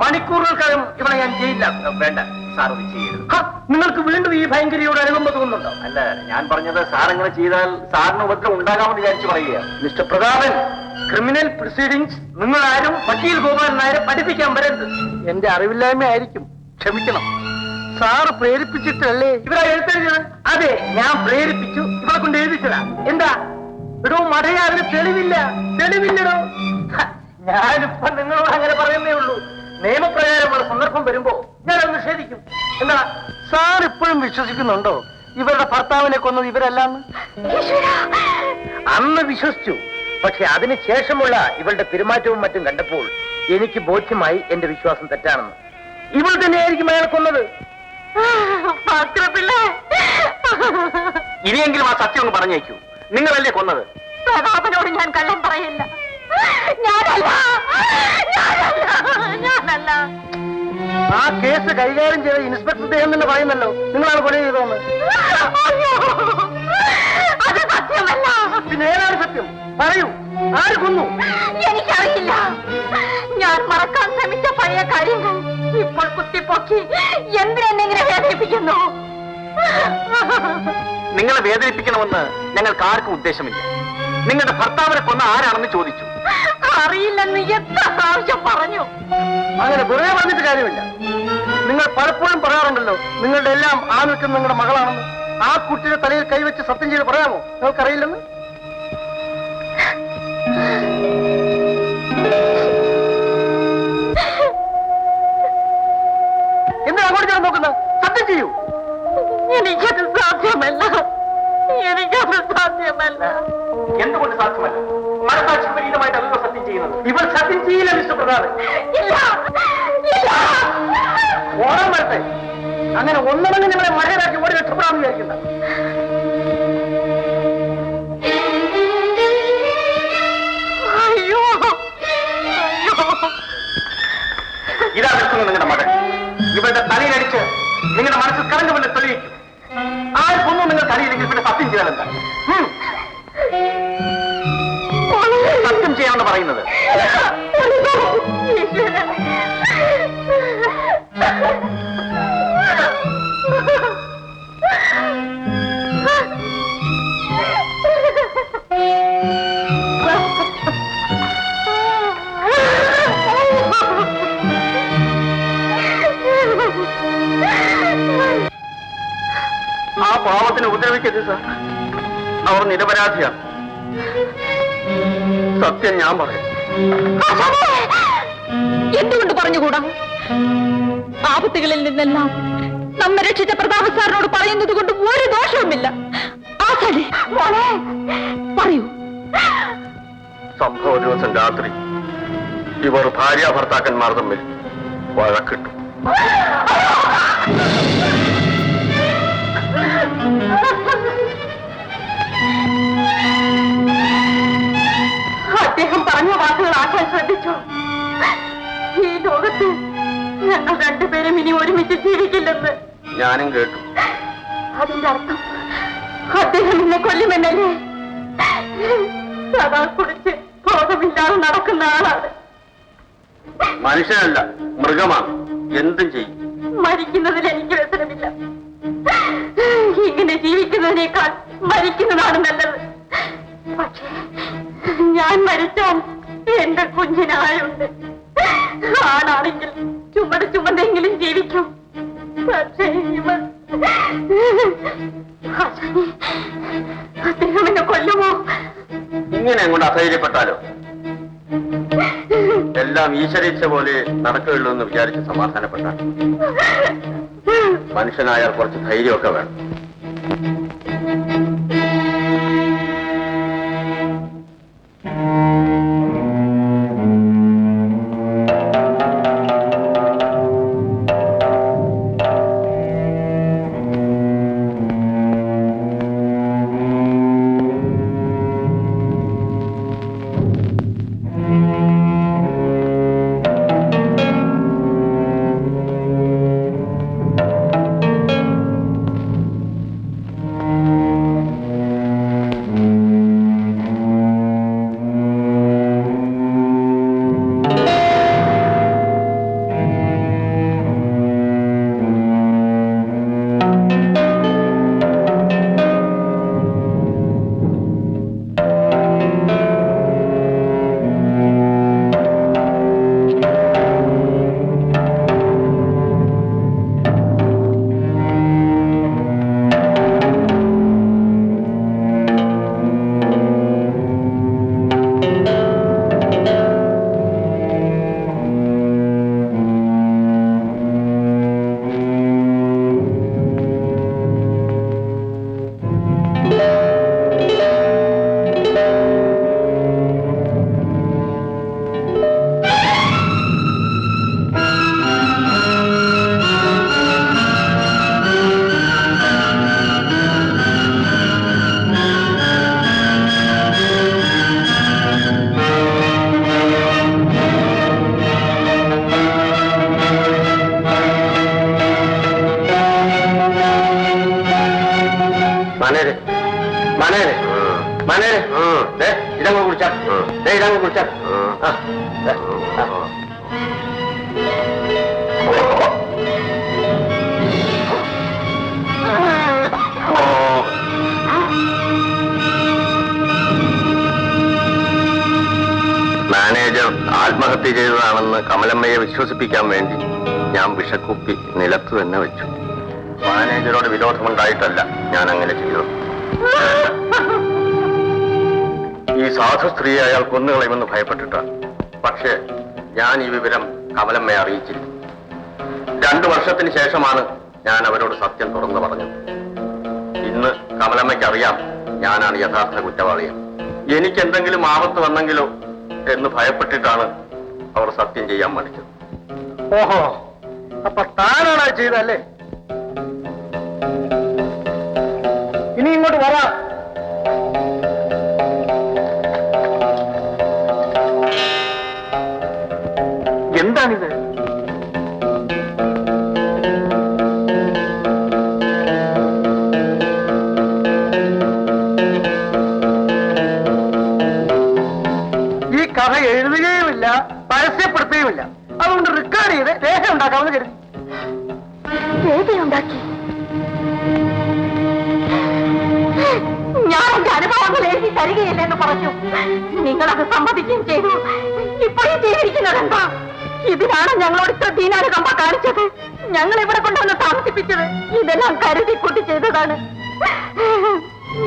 മണിക്കൂറുകൾക്കകം ഇവളെ ഞാൻ ജയിലിലാക്കും. വേണ്ട സാർ ഇത് ചെയ്യരുത്. നിങ്ങൾക്ക് വീണ്ടും ഈ ഭയങ്കരിയോട് അനുകമ്പ തോന്നുന്നുണ്ടോ? അല്ല, ഞാൻ പറഞ്ഞത് സാർ അങ്ങനെ ചെയ്താൽ സാറിന് ഉപദ്രവം ഉണ്ടാകാമെന്ന് വിചാരിച്ചു പറയുകയാണ്. മിസ്റ്റർ പ്രതാപൻ, ക്രിമിനൽ പ്രൊസീഡിംഗ്സ് നിങ്ങൾ ആരും വക്കീൽ ഗോപാലൻ നായരെ പഠിപ്പിക്കാൻ വരരുത്. എന്റെ അറിവില്ലായ്മ ആയിരിക്കും, ക്ഷമിക്കണം. സാറ് പ്രേരിപ്പിച്ചിട്ടല്ലേ ഇവരെ എഴുത്തെഴുതിയത്? അതെ, ഞാൻ പ്രേരിപ്പിച്ചു, ഇവരെ കൊണ്ട് എഴുതിച്ചതാ. എന്താ ഇടോ മടയ, അതിന് തെളിവില്ലടോ. ഞാനിപ്പോ നിങ്ങളോട് അങ്ങനെ പറയുന്നേ ഉള്ളൂ. നിയമപ്രകാരമുള്ള സന്ദർഭം വരുമ്പോ ഞാൻ അത് നിഷേധിക്കും. എന്താ സാർ ഇപ്പോഴും വിശ്വസിക്കുന്നുണ്ടോ ഇവരുടെ ഭർത്താവിനെ കൊന്നത് ഇവരല്ലാന്ന്? അന്ന് വിശ്വസിച്ചു. പക്ഷെ അതിന് ശേഷമുള്ള ഇവളുടെ പെരുമാറ്റവും മറ്റും കണ്ടപ്പോൾ എനിക്ക് ബോധ്യമായി എന്റെ വിശ്വാസം തെറ്റാണെന്ന്. ഇവൾ തന്നെയായിരിക്കും അയാൾ കൊന്നത്. ഇനിയെങ്കിലും ആ സത്യം ഒന്ന് പറഞ്ഞേക്കൂ. നിങ്ങളല്ലേ കൊന്നത്? പ്രതാപനോട് ഞാൻ കള്ളം പറയില്ല. ഞാനല്ല. ആ കേസ് കൈകാര്യം ചെയ്ത ഇൻസ്പെക്ടർ ദേഹം തന്നെ പറയുന്നല്ലോ നിങ്ങളാണ് കൊല ചെയ്തതെന്ന്. അത് സത്യമല്ല. പിന്നെ ഏതാണ് സത്യം? പറയൂ, ആര് കൊന്നു? എനിക്കറിയില്ല. ഞാൻ മറക്കാൻ ശ്രമിച്ച പഴയ കാര്യങ്ങൾ ഇപ്പോൾ കുത്തിപ്പൊക്കി എന്തിനെന്നെങ്ങനെ വേദനിപ്പിക്കുന്നു? നിങ്ങളെ വേദനിപ്പിക്കണമെന്ന് ഞങ്ങൾക്ക് ആർക്കും ഉദ്ദേശമില്ല. നിങ്ങളുടെ ഭർത്താവിനെ കൊന്ന ആരാണെന്ന് ചോദിച്ചു. അറിയില്ലെന്ന് എത്ര പ്രാവശ്യം പറഞ്ഞു. അങ്ങനെ വെറുതെ പറഞ്ഞിട്ട് കാര്യമില്ല. നിങ്ങൾ പലപ്പോഴും പറയാറുണ്ടല്ലോ നിങ്ങളുടെ എല്ലാം ആ നിൽക്കുന്ന നിങ്ങളുടെ മകളാണെന്ന്. ആ കുട്ടിയുടെ തലയിൽ കൈവച്ച് സത്യം ചെയ്ത് പറയാമോ നിങ്ങൾക്കറിയില്ലെന്ന്? എന്താ അങ്ങോട്ട് ചേർന്ന് നോക്കുന്നത്? സത്യം ചെയ്യൂ. എനിക്കത് സാധ്യമല്ല. എന്തുകൊണ്ട് സാധ്യമല്ല? മനസാക്ഷി വിപരീതമായിട്ട് അല്ലോ സത്യം ചെയ്യുന്നത്. ഇവർ സത്യം ചെയ്യില്ല മിസ്റ്റർ പ്രതാപൻ. ഓണം വരട്ടെ. അങ്ങനെ ഒന്നമങ്ങ് നിങ്ങളെ മഴയിലാക്കി ഓടി രക്ഷപ്പെടാമെന്ന് വിചാരിക്കണ്ട. ഇതാ നിൽക്കുന്നു നിങ്ങളുടെ മകൻ. ഇവരുടെ തലയിലടിച്ച് നിങ്ങളുടെ മനസ്സിൽ കളങ്കമല്ല തെളിയിക്കും. ആർക്കൊന്നും നിങ്ങൾക്ക് അറിയില്ലെങ്കിൽ പിന്നെ സത്യം ചെയ്താലെന്താ? സത്യം ചെയ്യാമെന്ന് പറയുന്നത്. ആ പാവത്തിനെ ഉപദ്രവിക്കരുത് സാർ. അവർ നിരപരാധിയാണ്. സത്യം ഞാൻ പറയും. എന്തുകൊണ്ട് പറഞ്ഞുകൂടാ? ആപത്തുകളിൽ നിന്നെല്ലാം നമ്മെ രക്ഷിച്ച പ്രതാപ സാറിനോട് പറയുന്നത് കൊണ്ട് ഒരു ദോഷവുമില്ല. പറയൂ. സംഭവ ദിവസം രാത്രി ഇവർ ഭാര്യ ഭർത്താക്കന്മാർ തമ്മിൽ വഴക്കിട്ടു. അദ്ദേഹം പറഞ്ഞ വാക്കുകൾ ആക്കാൻ ശ്രദ്ധിച്ചു. ഈ ലോകത്ത് ഞങ്ങൾ രണ്ടുപേരും ഇനി ഒരുമിച്ച് ജീവിക്കില്ലെന്ന്. ഞാനും കേട്ടു. അതിന്റെ അർത്ഥം അദ്ദേഹം എന്നെ കൊല്ലുമെന്നല്ലേ? സദാ കുടിച്ച് ബോധമില്ലാതെ നടക്കുന്ന ആളാണ്. മനുഷ്യനല്ല, മൃഗമാണ്. എന്തും ചെയ്യും. മരിക്കുന്നതിൽ എനിക്ക് വ്യസനമില്ല. ഇങ്ങനെ ജീവിക്കുന്നതിനേക്കാൾ മരിക്കുന്നതാണ് നല്ലത്. പക്ഷേ ഞാൻ മരിച്ചാൽ എന്റെ കുഞ്ഞിനായുണ്ട്. ആണാണെങ്കിൽ ചുമടെങ്കിലും ജീവിക്കും. പക്ഷേ ഇവൻ അദ്ദേഹം എന്നെ കൊല്ലുമോ? ഇങ്ങനെ അങ്ങോട്ട് അധൈര്യപ്പെട്ടാലോ? എല്ലാം ഈശ്വരീച്ഛ പോലെ നടക്കുകയുള്ളൂ എന്ന് വിചാരിച്ച് സമാധാനപ്പെട്ടാൽ. മനുഷ്യനായാൽ കുറച്ച് ധൈര്യമൊക്കെ വേണം. ഇതങ്ങ് കുടിച്ചാ ഇതങ്ങ് കുടിച്ചാ മാനേജർ ആത്മഹത്യ ചെയ്തതാണെന്ന് കമലമ്മയെ വിശ്വസിപ്പിക്കാൻ വേണ്ടി ഞാൻ വിഷക്കുപ്പി നിലത്ത് തന്നെ വെച്ചു. മാനേജരോട് വിരോധമുണ്ടായിട്ടല്ല ഞാൻ അങ്ങനെ ചെയ്തത്. ഈ സാധു സ്ത്രീയെ അയാൾ കൊന്നുകളയുമെന്ന് ഭയപ്പെട്ടിട്ടാണ്. പക്ഷേ ഞാൻ ഈ വിവരം കമലമ്മയെ അറിയിച്ചില്ല. 2 വർഷത്തിന് ശേഷമാണ് ഞാൻ അവരോട് സത്യം തുറന്നു പറഞ്ഞത്. ഇന്ന് കമലമ്മയ്ക്ക് അറിയാം ഞാനാണ് യഥാർത്ഥ കുറ്റവാളിയെ. എനിക്ക് എന്തെങ്കിലും ആപത്ത് വന്നെങ്കിലോ എന്ന് ഭയപ്പെട്ടിട്ടാണ് അവർ സത്യം ചെയ്യാൻ മടിച്ചത്. ഓഹോ, അപ്പൊ താനാണ് ചെയ്തല്ലേ? ഇനി ഇങ്ങോട്ട് വരാം. എന്താണിത്? ഈ കഥ എഴുതുകയുമില്ല, പരസ്യപ്പെടുത്തുകയുമില്ല. അതുകൊണ്ട് റെക്കോർഡ് ചെയ്ത് രേഖ ഉണ്ടാക്കാമെന്ന് കരുതി. രേഖയുണ്ടാക്കി? ഞാൻ എന്റെ അനുഭവങ്ങൾ എഴുതി തരികയില്ലെന്ന് പറഞ്ഞു. നിങ്ങളത് സമ്മതിക്കുകയും ചെയ്തു. ഇപ്പോഴും ചെയ്തിരിക്കുന്നത് എന്താ? ഇതിനാണ് ഞങ്ങളോട് ഇത്ര ദീനാനുകമ്പ കാണിച്ചത്, ഞങ്ങൾ ഇവിടെ കൊണ്ടുവന്ന് താമസിപ്പിച്ചത്. ഇതെല്ലാം കരുതി കൂട്ടി ചെയ്തതാണ്.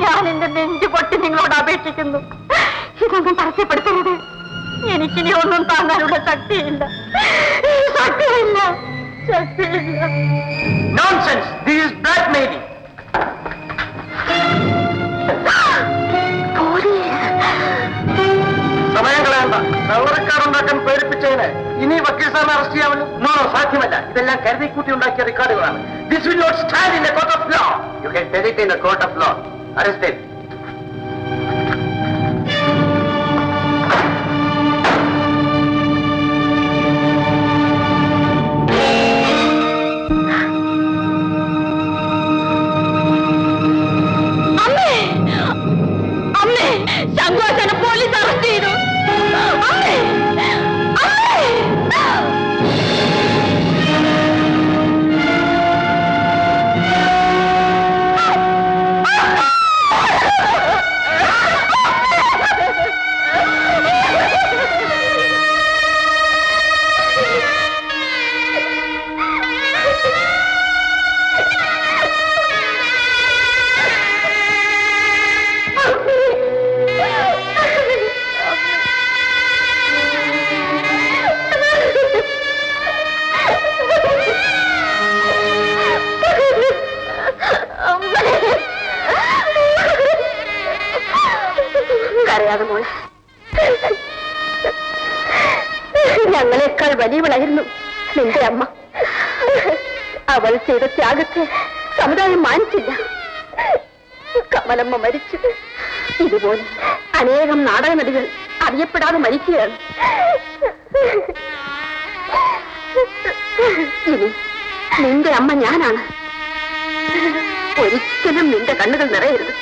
ഞാൻ എന്റെ നെഞ്ചു പൊട്ടി നിങ്ങളോട് അപേക്ഷിക്കുന്നു, ഇതൊന്നും പരസ്യപ്പെടുത്തരുത്. എനിക്കിനി ഒന്നും താങ്ങാനുള്ള ശക്തിയില്ല, ശക്തിയില്ല, ശക്തിയില്ല. Nonsense! This is blackmailing. സമയം കളയണ്ട. കള്ളറക്കാരുണ്ടാക്കാൻ പ്രേരിപ്പിച്ചതിന് ഇനി വക്കീൽ സാറിനെ അറസ്റ്റ് ചെയ്യാമല്ലോ? നോ, സാധ്യമല്ല. ഇതെല്ലാം കരുതിക്കൂട്ടി ഉണ്ടാക്കിയ റെക്കോർഡുകളാണ്. This will not stand in a court of law. You can tell it in a court of law. Arrested. ശങ്കുവാച്ചനെ പോലീസ് അറസ്റ്റ് ചെയ്തു. ഞങ്ങളെക്കാൾ വലിയവളായിരുന്നു നിന്റെ അമ്മ. അവൾ ചെയ്ത ത്യാഗത്തെ സമുദായം മാനിച്ചില്ല. കമലമ്മ മരിച്ചു. ഇതുപോലെ അനേകം നാടക നടികൾ അറിയപ്പെടാതെ മരിക്കുകയാണ്. ഇനി നിന്റെ അമ്മ ഞാനാണ്. ഒരിക്കലും നിന്റെ കണ്ണുകൾ നിറയരുത്.